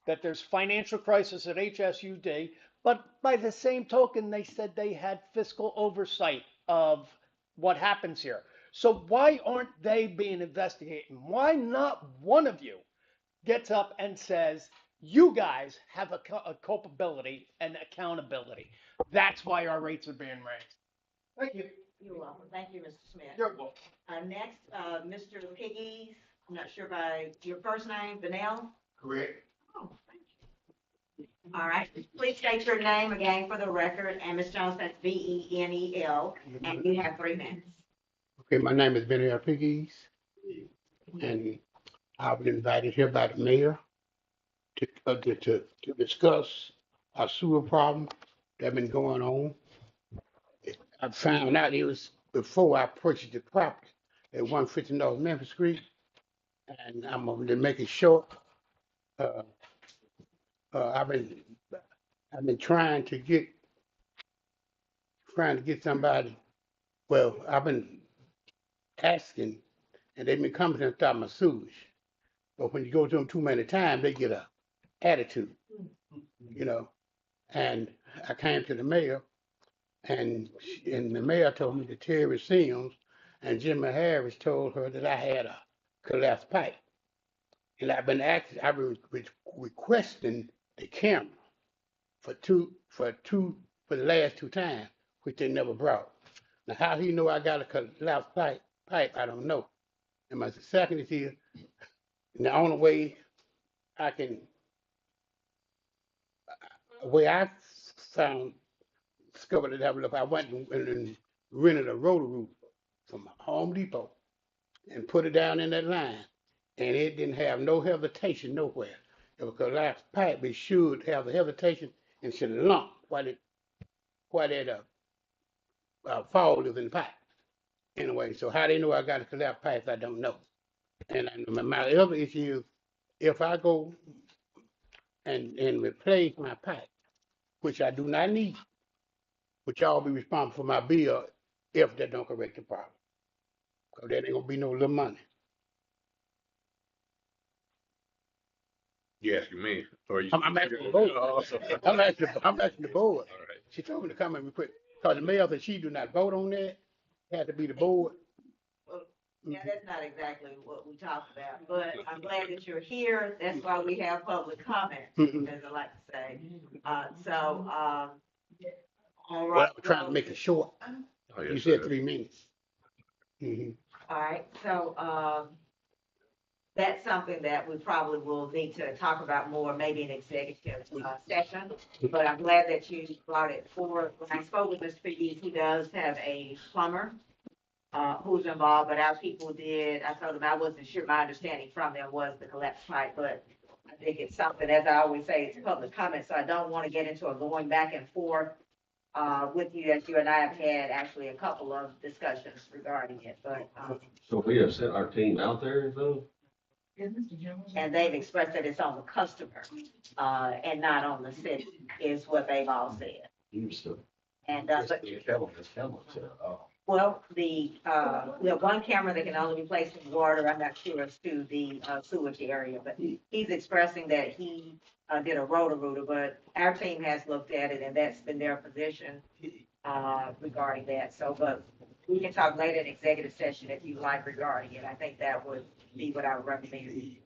that there's financial crisis at HSUD, but by the same token, they said they had fiscal oversight of what happens here. So why aren't they being investigated? Why not one of you gets up and says, you guys have a culpability and accountability. That's why our rates are being raised. Thank you. You're welcome. Thank you, Mr. Smith. You're welcome. Next, Mr. Piggies, I'm not sure by your first name, Benel? Correct. All right, please state your name again for the record, and Ms. Jones, that's Benel, and you have 3 minutes. Okay, my name is Benny Piggies, and I've been invited here by the mayor to discuss our sewer problem that's been going on. I found out it was before I purchased the property at 150 North Memphis Street, and I'm going to make it short. I've been trying to get somebody. Well, I've been asking, and they've been coming to stop my sewage. But when you go to them too many times, they get a attitude, you know. And I came to the mayor, and the mayor told me that Terry Sims and Jimmy Harris told her that I had a collapsed pipe. And I've been requesting the camera for the last 2 times, which they never brought. Now, how he know I got a collapsed pipe, I don't know. And my second is here, and the only way I discovered that I went and rented a rotor roof from Home Depot and put it down in that line, and it didn't have no hesitation nowhere. If a collapsed pipe, it should have the hesitation and should lump while it fall is in the pipe. Anyway, so how they know I got a collapsed pipe, I don't know. And my other issue is if I go and replace my pipe, which I do not need, which y'all be responsible for my bill if that don't correct the problem. Because there ain't gonna be no little money. You asking me, or you? I'm asking the board. Oh, I'm asking the board. All right. She told me to come and request, because the mayor said she do not vote on that. It had to be the board. Yeah, that's not exactly what we talked about, but I'm glad that you're here. That's why we have public comment, as I like to say. All Well, right. I'm trying to make it short. Oh, yes, You said sir. 3 minutes. All right, so, that's something that we probably will need to talk about more, maybe in executive session. But I'm glad that you brought it forward. When I spoke with Mr. Piggies, he does have a plumber who's involved, but our people did. I told him I wasn't sure. My understanding from them was the collapsed pipe, but I think it's something, as I always say, it's public comment, so I don't want to get into a going back and forth with you, as you and I have had actually a couple of discussions regarding it, but. So we have sent our team out there, though? And they've expressed that it's on the customer, and not on the city, is what they've all said. And, well, we have one camera that can only be placed in water. I'm not sure as to the sewage area, but he's expressing that he did a rotor-rooter, but our team has looked at it, and that's been their position regarding that. So, but we can talk later in executive session if you like regarding it. I think that would be what I would recommend.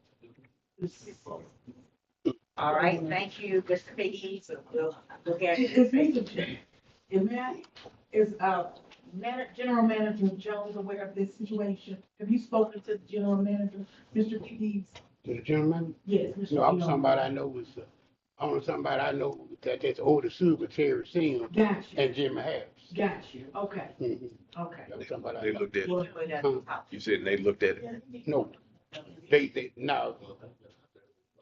All right, thank you, Mr. Piggy. So we'll look at it. Is General Manager Jones aware of this situation? Have you spoken to the General Manager, Mr. Piggy? To the gentleman? Yes, Mr. No, I'm Jones. somebody I know is, only somebody I know that's older Terry Sims Gotcha. and Jimmy Harris. Gotcha, okay, Mhm. okay. That's somebody I They know. looked at it. Huh? You said they looked at it. No, no.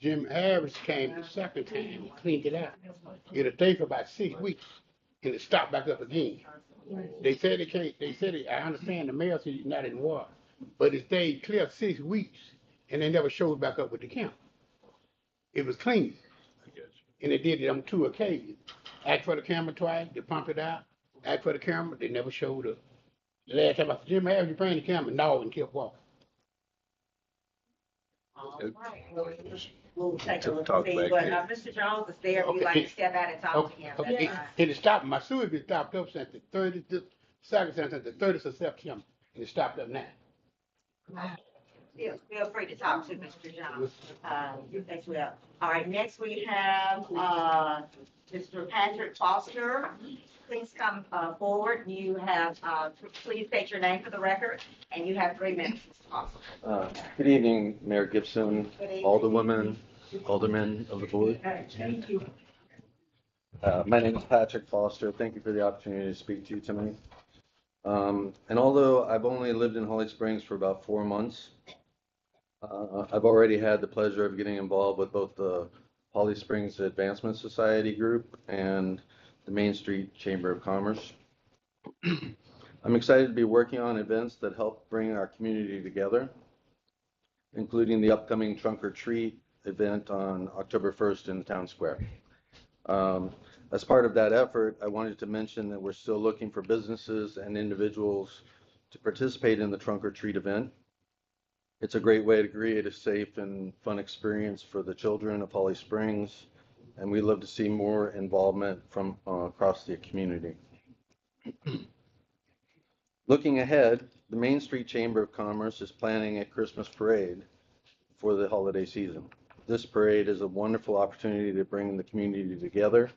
Jim Harris came the second time and cleaned it out. It'll stay for about 6 weeks and it stopped back up again. They said it can't, I understand the mayor said it's not in water, but it stayed clear 6 weeks and they never showed back up with the camera. It was clean. And they did it on 2 occasions. Asked for the camera twice, they pumped it out. Asked for the camera, they never showed up. The last time I said, Jim Harris, you bring the camera? No, and kept walking. All right, we'll take a look Talk and see, back but there. Mr. Jones is there, if you'd like to step out and talk to him. Okay, it stopped, my sewage been stopped up since the 30th, since the 30th of September, and it stopped up now. Feel free to talk to Mr. Jones, as well. All right, next we have, Mr. Patrick Foster. please come forward. You have, please state your name for the record, and you have 3 minutes as possible. Good evening, Mayor Gibson, Good evening. Alderwomen, Aldermen of the board. Thank you. My name is Patrick Foster. Thank you for the opportunity to speak to you tonight. And although I've only lived in Holly Springs for about 4 months, I've already had the pleasure of getting involved with both the Holly Springs Advancement Society group and the Main Street Chamber of Commerce. I'm excited to be working on events that help bring our community together, including the upcoming Trunk or Treat event on October 1st in the town square. As part of that effort, I wanted to mention that we're still looking for businesses and individuals to participate in the Trunk or Treat event. It's a great way to create a safe and fun experience for the children of Holly Springs, and we'd love to see more involvement from across the community. Looking ahead, the Main Street Chamber of Commerce is planning a Christmas parade for the holiday season. This parade is a wonderful opportunity to bring the community together,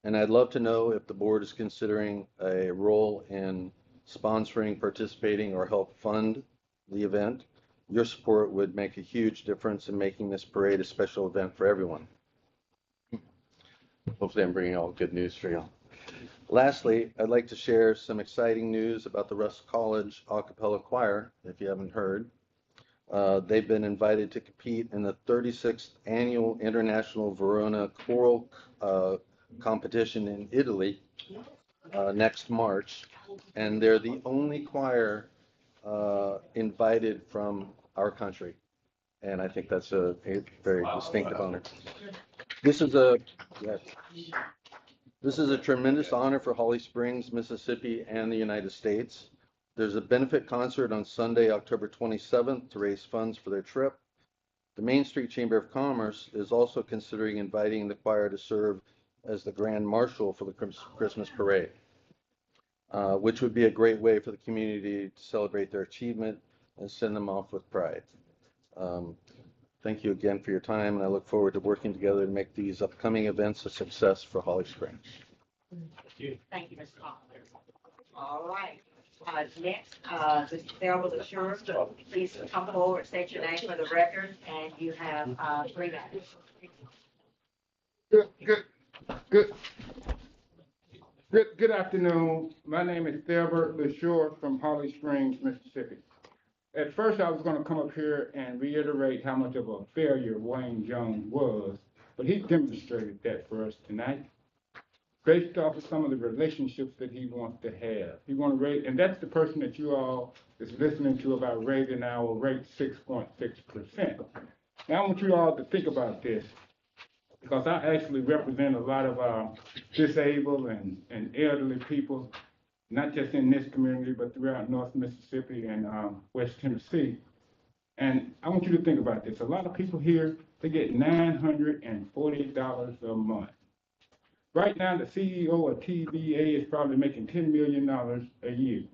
and I'd love to know if the board is considering a role in sponsoring, participating, or help fund the event. Your support would make a huge difference in making this parade a special event for everyone. Hopefully I'm bringing all good news for you. Lastly, I'd like to share some exciting news about the Rusk College a cappella choir, if you haven't heard. They've been invited to compete in the 36th Annual International Verona Choral competition in Italy next March, and they're the only choir invited from our country, and I think that's a very distinctive honor. This is a tremendous honor for Holly Springs, Mississippi, and the United States. There's a benefit concert on Sunday, October 27th, to raise funds for their trip. The Main Street Chamber of Commerce is also considering inviting the choir to serve as the Grand Marshal for the Christmas parade, which would be a great way for the community to celebrate their achievement and send them off with pride. Thank you again for your time, and I look forward to working together to make these upcoming events a success for Holly Springs. Thank you, Mr. Hoffman. All right. Next, Mr. Thelma LaSure, so please come forward, state your name for the record, and you have 3 minutes. Good afternoon. My name is Thelbert LaSure from Holly Springs, Mississippi. At first, I was going to come up here and reiterate how much of a failure Wayne Jones was, but he demonstrated that for us tonight, based off of some of the relationships that he wants to have. He wants to raise, and that's the person that you all is listening to about raising our rate 6.6%. Now, I want you all to think about this, because I actually represent a lot of disabled and elderly people, not just in this community, but throughout North Mississippi and West Tennessee. And I want you to think about this. A lot of people here, they get $940 a month. Right now, the CEO of TVA is probably making $10 million a year.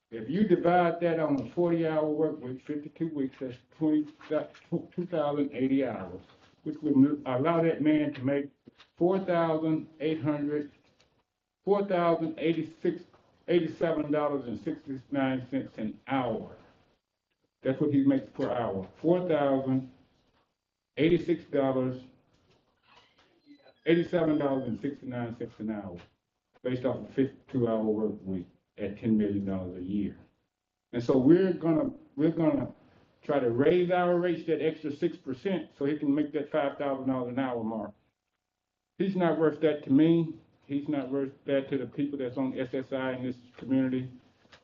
If you divide that on a 40-hour work week, 52 weeks, that's 2,080 hours, which would allow that man to make $4,087.69 an hour. That's what he makes per hour. $87.69 an hour, based off a 52-hour work week at $10 million a year. And so we're gonna try to raise our rates that extra 6% so he can make that $5,000 an hour mark. He's not worth that to me. He's not worth that to the people that's on SSI in this community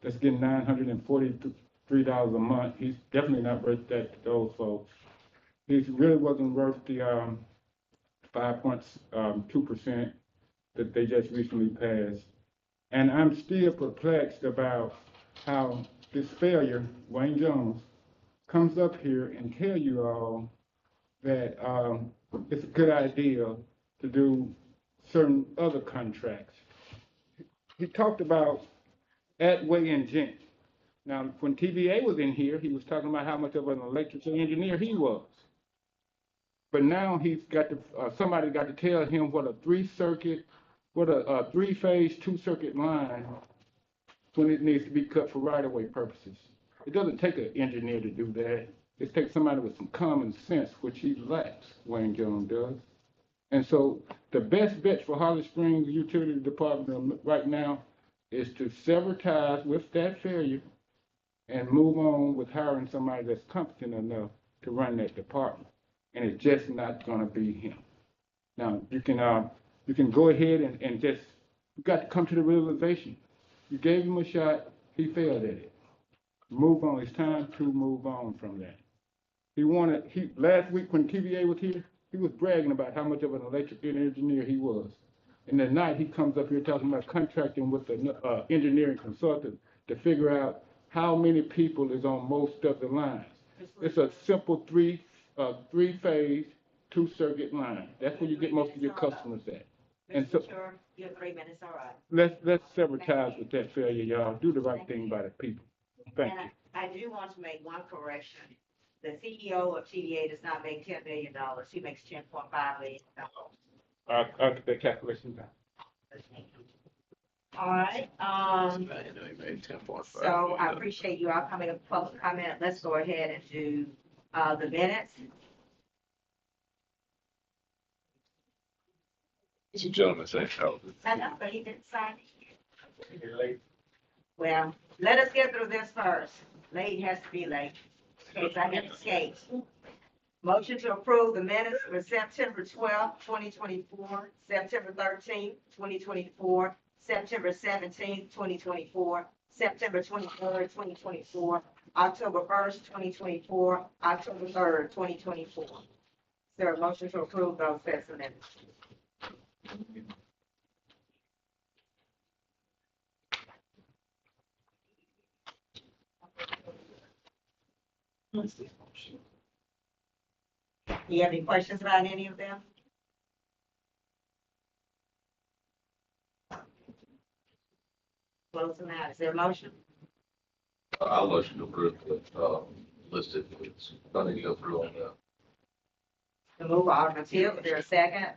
that's getting $943 a month. He's definitely not worth that to those folks. He really wasn't worth the 5.2% that they just recently passed. And I'm still perplexed about how this failure, Wayne Jones, comes up here and tell you all that it's a good idea to do certain other contracts. He talked about Atway and Gent. Now, when TVA was in here, he was talking about how much of an electrical engineer he was. But now he's got to, somebody got to tell him what a 3-circuit with a three-phase, two-circuit line when it needs to be cut for right-of-way purposes. It doesn't take an engineer to do that. It takes somebody with some common sense, which he lacks, Wayne Jones does. And so the best bet for Holly Springs Utility Department right now is to sever ties with that failure and move on with hiring somebody that's competent enough to run that department. And it's just not gonna be him. Now, you can go ahead and just, you got to come to the realization. You gave him a shot, he failed at it. Move on, it's time to move on from that. Last week when TVA was here, he was bragging about how much of an electrical engineer he was. And at night, he comes up here talking about contracting with the engineering consultant to figure out how many people is on most of the lines. It's a simple three-phase, two-circuit line. That's where you get most of your customers at. And so, Your 3 minutes, all right. let's sever ties with that failure, y'all. Do the right thing by the people. Thank you. I do want to make one correction. The CEO of TVA does not make $10 million. He makes $10.5 million. I'll get that calculation done. All right, so I appreciate you all coming up, public comment. Let's go ahead and do, the minutes. Some gentlemen say, oh, I know, but he didn't sign it. Well, let us get through this first. Late has to be late, in case I have escaped. Motion to approve the minutes for September 12th, 2024, September 13th, 2024, September 17th, 2024, September 23rd, 2024, October 1st, 2024, October 3rd, 2024. Is there a motion to approve those sets of minutes? Do you have any questions about any of them? Close them out. Is there a motion? I'll motion to approve the listed. I need to go through all that. The move by Alderman Till, is there a second?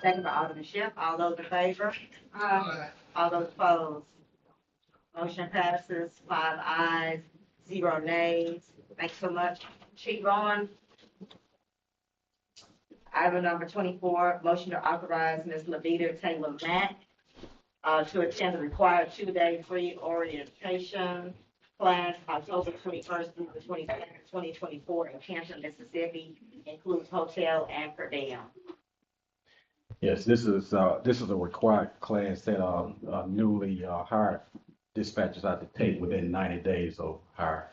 Second by Alderman Schiff. All those in favor? Aye. All those opposed? Motion passes 5 ayes, 0 nays. Thanks so much. Chief Vaughn. Item number 24, motion to authorize Ms. Levita Taylor Mack to attend the required 2-day free orientation class October 21st through the 22nd, 2024 in Canton, Mississippi. Includes hotel and per diem. Yes, this is a required class that newly hired dispatchers have to take within 90 days of hire.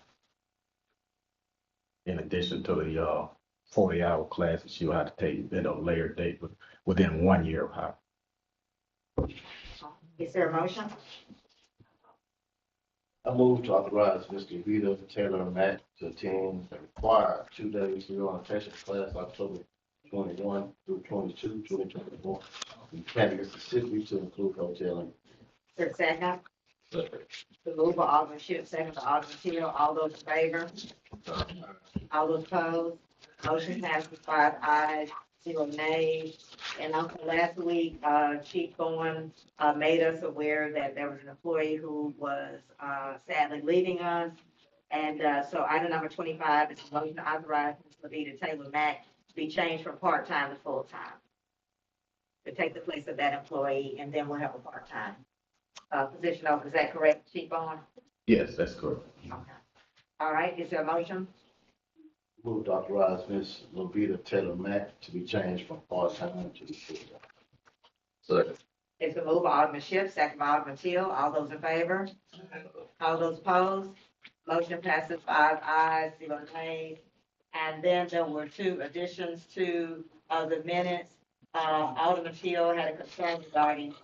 In addition to the 40-hour class that she'll have to take at a later date within 1 year of hire. Is there a motion? I move to authorize Mr. Vito Taylor Mack to attend the required 2-day reorientation class October 21 through 22, 2024 in Canton, Mississippi to include hotel and. Is there a second? The move by Alderman Schiff, second by Alderman Till. All those in favor? All those opposed? Motion passes 5 ayes, 0 nays. And also last week, Chief Bowen made us aware that there was an employee who was sadly leaving us. And so item number 25 is a motion to authorize Ms. Levita Taylor Mack to be changed from part-time to full-time to take the place of that employee, and then we'll have a part-time position open. Is that correct, Chief Bowen? Yes, that's correct. Okay. All right, is there a motion? Move to authorize Ms. Levita Taylor Mack to be changed from part-time to full-time. Second. It's a move by Alderman Schiff, second by Alderman Till. All those in favor? All those opposed? Motion passes 5 ayes, 0 nays. And then there were 2 additions to the minutes. Alderman Till had a concern regarding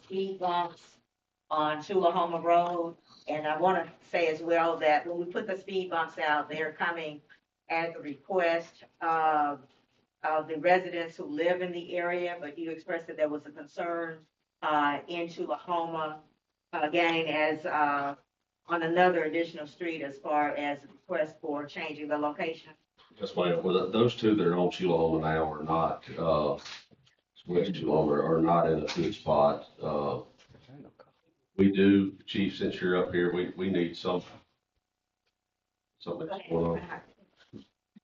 speed bumps on Tullahoma Road. And I want to say as well that when we put the speed bumps out, they're coming at the request of the residents who live in the area, but you expressed that there was a concern in Tullahoma, again, as on another additional street as far as the request for changing the location. Yes, ma'am. Well, those two that are on Tullahoma now are not, as which are not in a good spot. We do, Chief, since you're up here, we need something going on.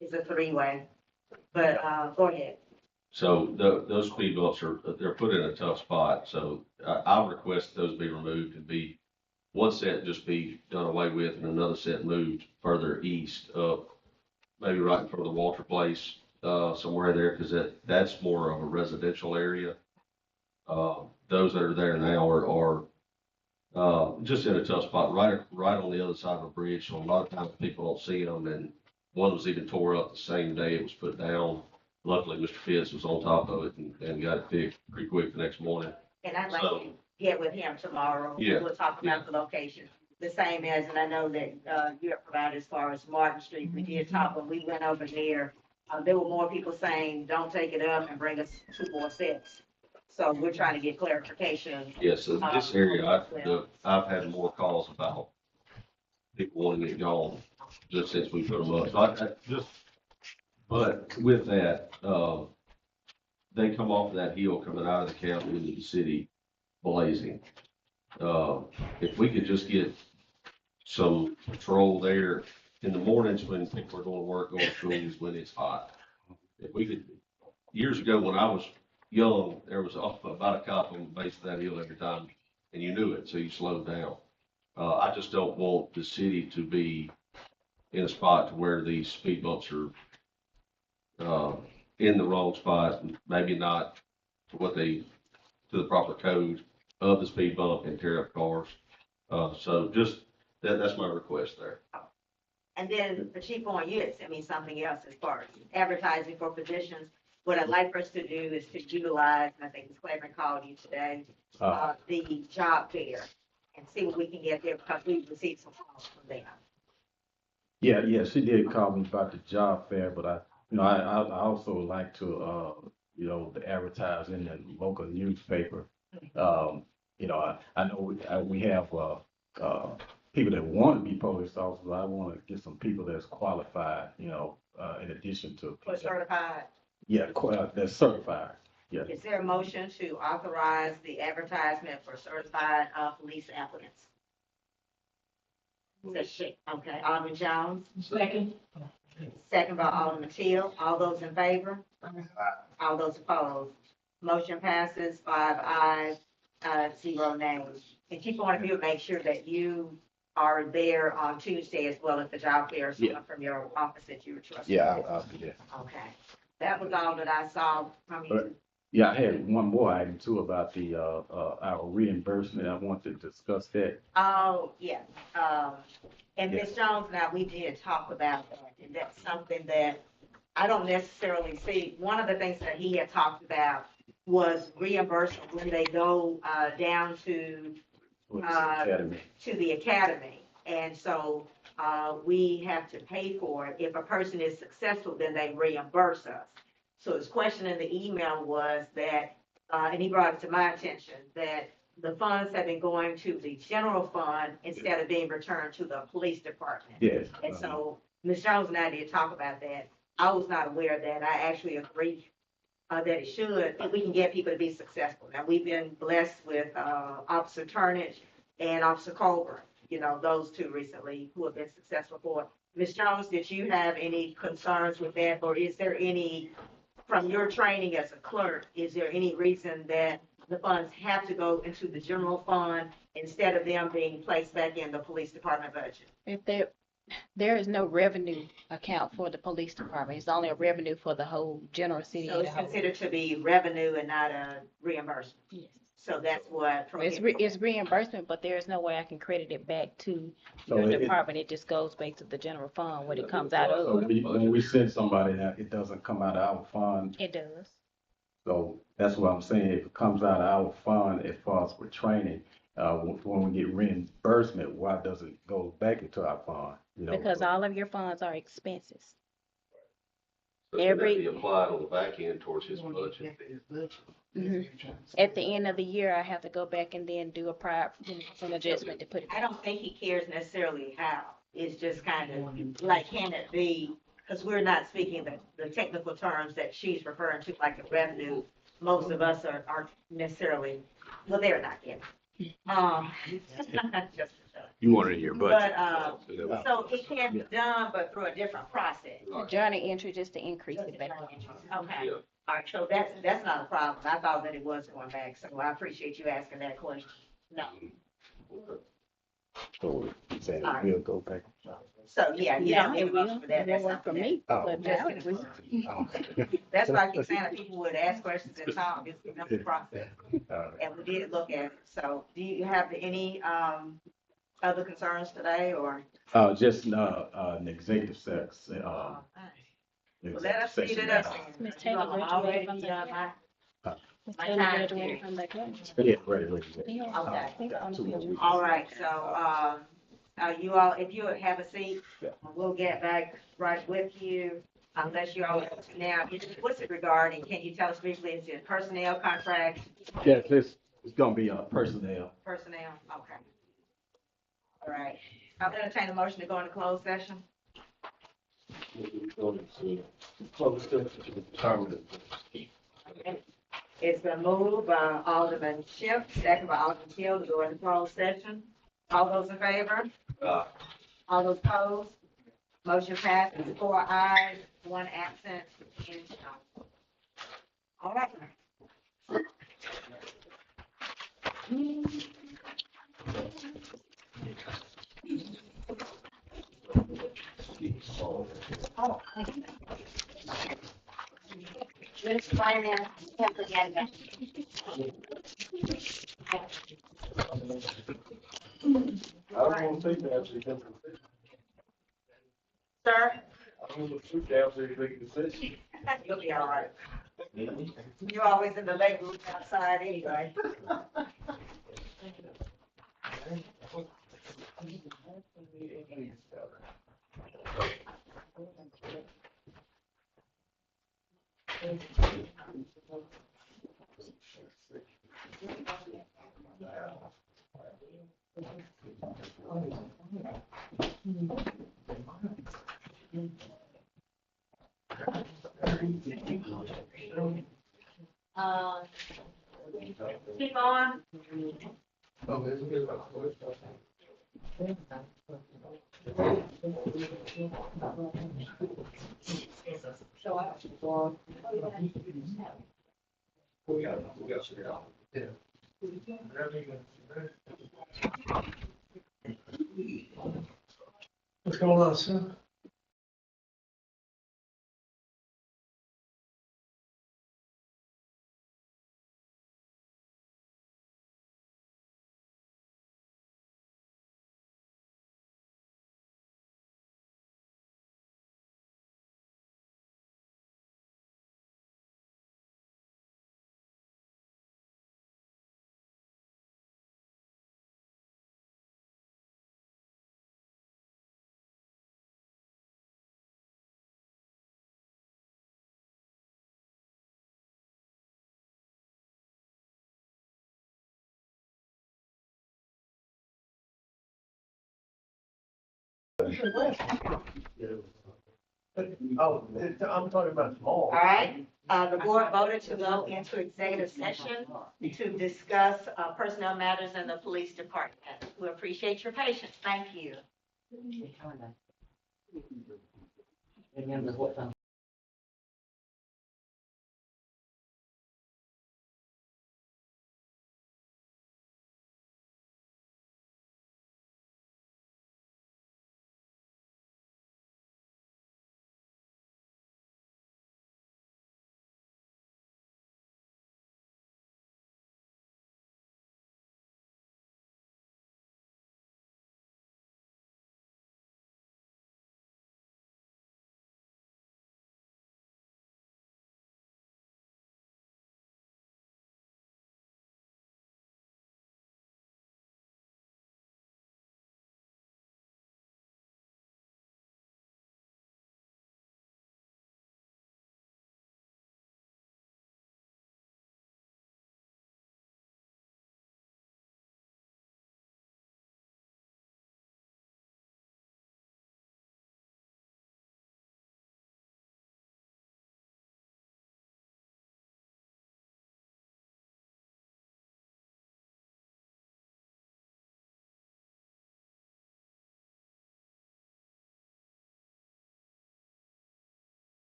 It's a three-way, but, go ahead. So those speed bumps they're put in a tough spot, so I'll request those be removed and one set just be done away with and another set moved further east up, maybe right in front of the Walter Place, somewhere there, because that's more of a residential area. Those that are there now are just in a tough spot, right on the other side of a bridge, so a lot of times people don't see them, and one was even tore up the same day it was put down. Luckily, Mr. Fitz was on top of it and got it fixed pretty quick the next morning. And I'd like to get with him tomorrow. Yeah. We'll talk about the location, the same as, and I know that, you have provided as far as Martin Street. We did talk when we went over there. There were more people saying, don't take it up and bring us 2 more sets. So we're trying to get clarification. Yes, so this area, I've had more calls about people wanting it gone just since we put them up. So but with that, they come off that hill coming out of the county into the city blazing. If we could just get some patrol there in the mornings when people are going to work, going to school, is when it's hot. If we could, years ago when I was young, there was about a cop on the base of that hill every time, and you knew it, so you slowed down. I just don't want the city to be in a spot to where these speed bumps are in the wrong spot, maybe not to the proper code of the speed bump and tear up cars. So just that's my request there. And then the chief on you had sent me something else as far as advertising for positions. What I'd like for us to do is to utilize, and I think Ms. Clavin called you today, the job fair and see what we can get there because we've received some calls from them. Yeah, she did call me about the job fair, but I also like to, to advertise in the local newspaper. I know we have, people that want to be police officers, but I want to get some people that's qualified, in addition to. For certified. Yeah, that's certified, yeah. Is there a motion to authorize the advertisement for certified, police applicants? Okay, Alderman Jones? Second. Second by Alderman Teal. All those in favor? All those opposed? Motion passes 5 ayes, 0 nays. And Chief, I want you to make sure that you are there on Tuesday as well at the job fair, someone from your office that you were trusted. Yeah, I'll be there. Okay. That was all that I saw from you. Yeah, I had one more item too about the, our reimbursement. I want to discuss that. Oh, yeah. And Ms. Jones and I, we did talk about that, and that's something that I don't necessarily see. One of the things that he had talked about was reimbursement when they go down to the academy. And so we have to pay for it. If a person is successful, then they reimburse us. So his question in the email was that, and he brought it to my attention, that the funds have been going to the general fund instead of being returned to the police department. Yes. And so Ms. Jones and I did talk about that. I was not aware of that. I actually agree that it should, if we can get people to be successful. Now, we've been blessed with Officer Turnage and Officer Colbert, those two recently who have been successful for it. Ms. Jones, did you have any concerns with that, or is there any, from your training as a clerk, is there any reason that the funds have to go into the general fund instead of them being placed back in the police department budget? If there is no revenue account for the police department, it's only a revenue for the whole general city. So it's considered to be revenue and not a reimbursement? Yes. So that's what. It's reimbursement, but there is no way I can credit it back to your department. It just goes back to the general fund when it comes out of. So when we send somebody out, it doesn't come out of our fund. It does. So that's what I'm saying. If it comes out of our fund as far as for training, when we get reimbursement, why does it go back into our fund? Because all of your funds are expenses. So it can be applied on the back end towards his budget. At the end of the year, I have to go back and then do some adjustment to put it. I don't think he cares necessarily how. It's just kind of like, can it be, because we're not speaking the technical terms that she's referring to, like the revenue most of us aren't necessarily, well, they're not yet. Just, You want it in your budget. but, so it can be done, but through a different process. Journey entry just to increase the benefit. Okay, all right, so that's not a problem. I thought that it was going back, so I appreciate you asking that question. No, So you saying All right. we'll go back? so yeah, you don't need a it will. motion for that. It That's won't not work for that. me, Oh. but now it will. That's why I keep saying that people would ask questions and talk, it's a process. All right. And we did look at it. So do you have any, other concerns today or? Just, an executive sex, Well, let us speed it up. Miss You Taylor know, I'm graduated already from beyond that. my, Miss my Taylor time graduated period. from that class. Yeah, right. Yeah. Okay. I think on the 2 more picture. weeks. All right, so, you all, if you would have a seat, we'll get back right with you. Unless you all, now, what's it regarding? Can you tell us briefly, is it personnel contract, Yes, it's gonna be, personnel. personnel? Okay. All right. I'll entertain a motion to go into closed session. It's been moved by Alderman Schiff, second by Alderman Hill to go into closed session. All those in favor? All those opposed? Motion passes, 4 ayes, 1 absent, and no. All right. Oh, thank you. Let's find out. Can't forget that. I don't want to take that, Sir, I don't want to shoot down so you make a decision. you'll be all right. You're always in the leg room outside anyway. Keep on. So I. What's going on, sir? Oh, I'm talking about tomorrow. All right, the board voted to go into executive session to discuss personnel matters in the police department. We appreciate your patience. Thank you.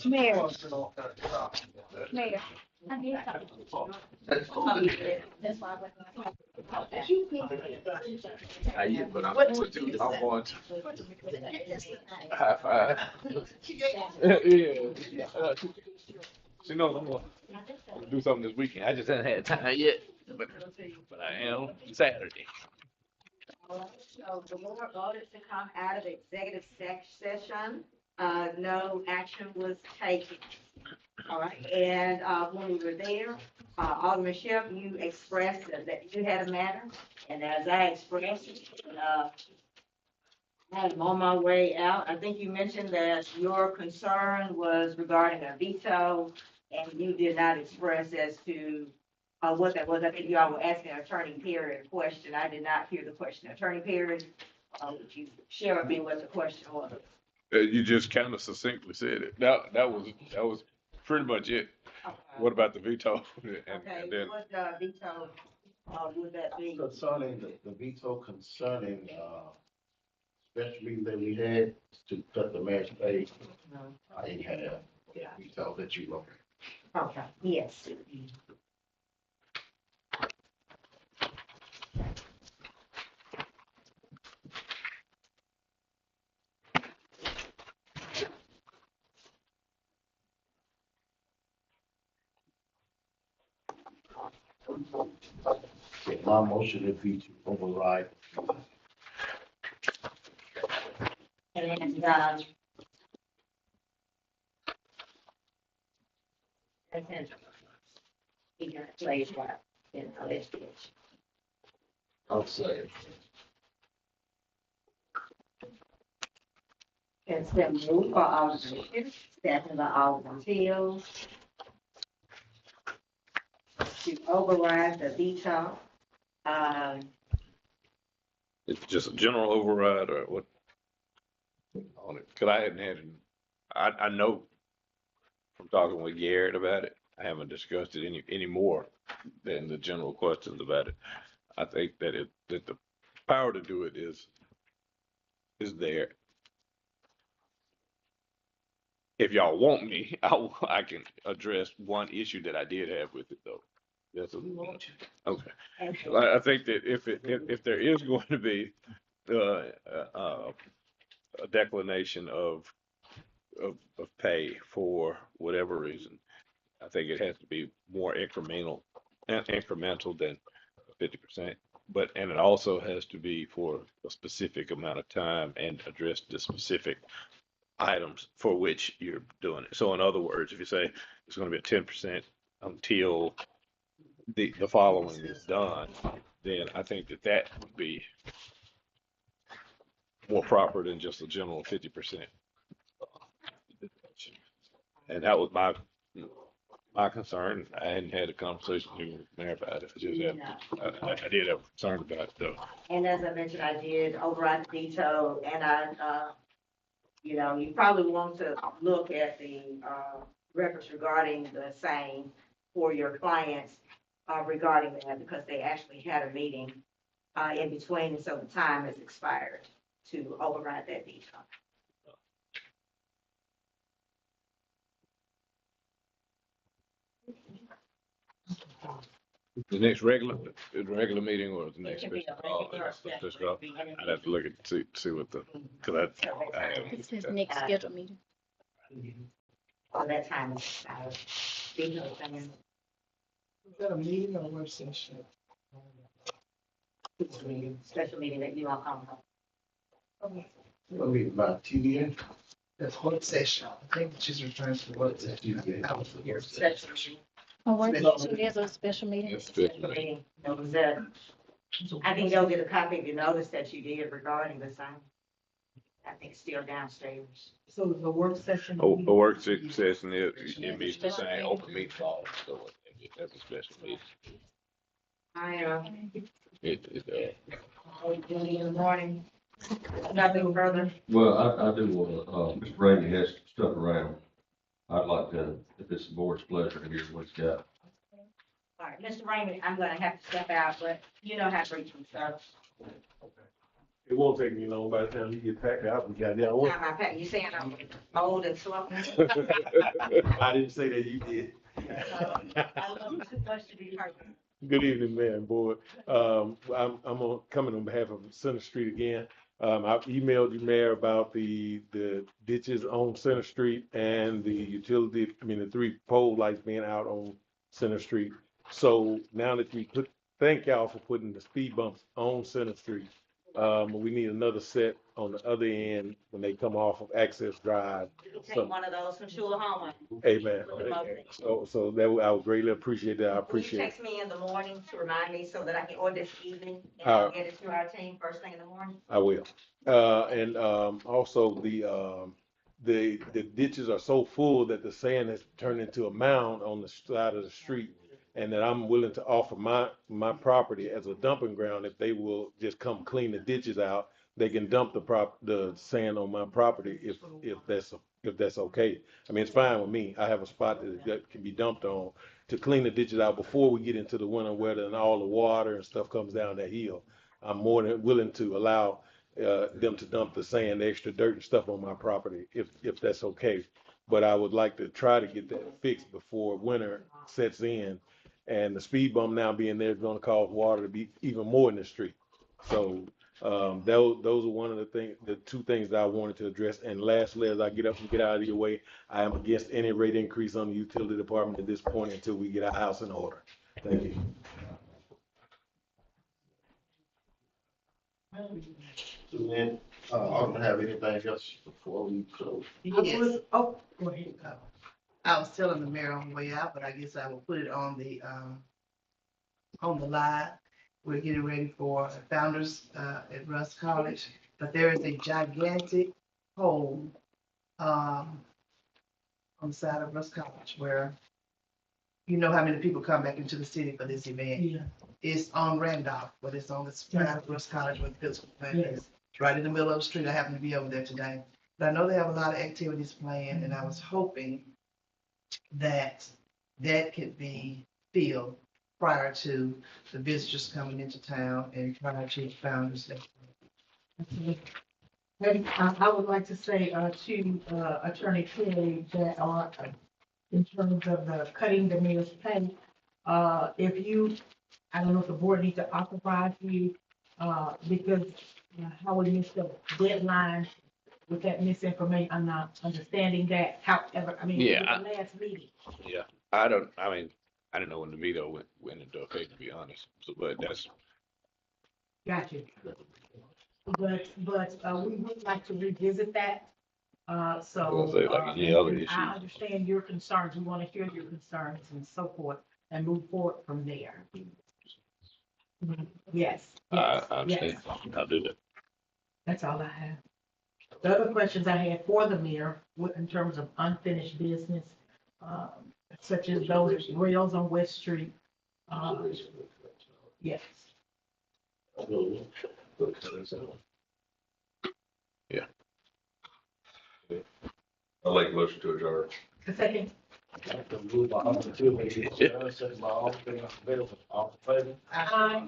Mayor, Mayor. I need something. That's why I But I'm going to, high five. Yeah. She knows I'm gonna do something this weekend. I just haven't had time yet, but I am Saturday. So the board voted to come out of executive session. No action was taken. All right, and, when we were there, Alderman Shep, you expressed that you had a matter, and as I expressed, I'm on my way out. I think you mentioned that your concern was regarding a veto, and you did not express as to what that was. I think you all were asking an attorney period question. I did not hear the question. Attorney period, would you share with me what the question was? You just kind of succinctly said it. That was pretty much it. Okay. What about the veto? Okay, And then, what veto would that be? Concerning the veto concerning, special meeting that we had to cut the mayor's pay, I didn't have that veto that you wrote. Okay, yes. My motion would be to override. And, he got plays right in the litigation. I'll say it. It's been moved by Alderman Shipp, seconded by Alderman Fields to override the veto. it's just a general override or what? On it, cause I hadn't had, I know from talking with Garrett about it, I haven't discussed it any more than the general questions about it. I think that that the power to do it is there. If y'all want me, I can address one issue that I did have with it though. That's okay. I think that if there is going to be a declination of pay for whatever reason, I think it has to be more incremental than 50%. And it also has to be for a specific amount of time and address the specific items for which you're doing it. So in other words, if you say it's going to be a 10% until the following is done, then I think that would be more proper than just a general 50%. And that was my concern. I hadn't had a conversation with the mayor about it. I did have a concern about it though. And as I mentioned, I did override the veto, and you probably want to look at the records regarding the same for your clients regarding that, because they actually had a meeting in between, so the time has expired to override that veto. The next regular meeting or the next special call? I'd have to look at see what because I haven't. It's his next scheduled meeting. All that time is expired. Veto thing. Is that a meeting or a work session? Special meeting that you all come from. It'll be about TDN. That's work session. I think she's referring to work session. Special meeting. A work session is a special meeting. Special meeting. That was it. I think they'll get a copy of your notice that you did regarding the same. I think it's still downstairs. So the work session. A work session it meets the same open meeting law, so that's a special meeting. In the morning. Nothing further. Well, I do want Mr. Brady has stuck around. I'd like to, if it's the board's pleasure, to hear what he's got. All right, Mr. Raymond, I'm gonna have to step out, but you know how to reach me, sir. It won't take me long. By the time you get packed out, we got down. Time I pack, you saying I'm old and slow? I didn't say that, you did. I love you too much to be perfect. Good evening, Mayor and Board. I'm coming on behalf of Center Street again. I emailed you, Mayor, about the ditches on Center Street and the the 3 pole lights being out on Center Street. So now that thank y'all for putting the speed bumps on Center Street. We need another set on the other end when they come off of Access Drive. Take one of those from Chulahoma. Amen. So that I would greatly appreciate that. I Will you appreciate it. text me in the morning to remind me so that I can, or this evening, and Uh, I'll get it to our team first thing in the morning? I will. And also the ditches are so full that the sand has turned into a mound on the side of the street. And that I'm willing to offer my property as a dumping ground. If they will just come clean the ditches out, they can dump the sand on my property if that's okay. I mean, it's fine with me. I have a spot that can be dumped on to clean the ditches out before we get into the winter weather and all the water and stuff comes down that hill. I'm more than willing to allow them to dump the sand, the extra dirt and stuff on my property if that's okay. But I would like to try to get that fixed before winter sets in. And the speed bump now being there is going to cause water to be even more in the street. So those are the 2 things that I wanted to address. And lastly, as I get up and get out of your way, I am against any rate increase on the utility department at this point until we get our house in order. Thank you. So then, I don't have anything else before we close. Yes. Oh, go ahead. I was telling the mayor on the way out, but I guess I will put it on the live. We're getting ready for Founders at Russ College, but there is a gigantic hole on the side of Russ College where you know how many people come back into the city for this event. Yeah. It's on Randolph, but it's on the side of Russ College where the physical plant is. It's right in the middle of the street. I happen to be over there today. But I know they have a lot of activities planned, and I was hoping that could be filled prior to the visitors coming into town and prior to Founders Day. And I would like to say to Attorney Kelly that in terms of the cutting the mayor's pay, if you, I don't know if the board needs to authorize you, because how we missed the deadline with that misinformation, I'm not understanding that. However, I mean, it was the last meeting. Yeah, I didn't know when the veto went into effect, to be honest. So, but that's. Gotcha. But we would like to revisit that. So Say like any other issue. I understand your concerns. We want to hear your concerns and so forth and move forward from there. Yes. I understand. Yes. I'll do that. That's all I have. The other questions I had for the mayor in terms of unfinished business, such as those rails on West Street. Yes. Yeah. I'll make a motion to adjourn. A second. Move on to 2, make it, my own thing, available, all in favor? Aye.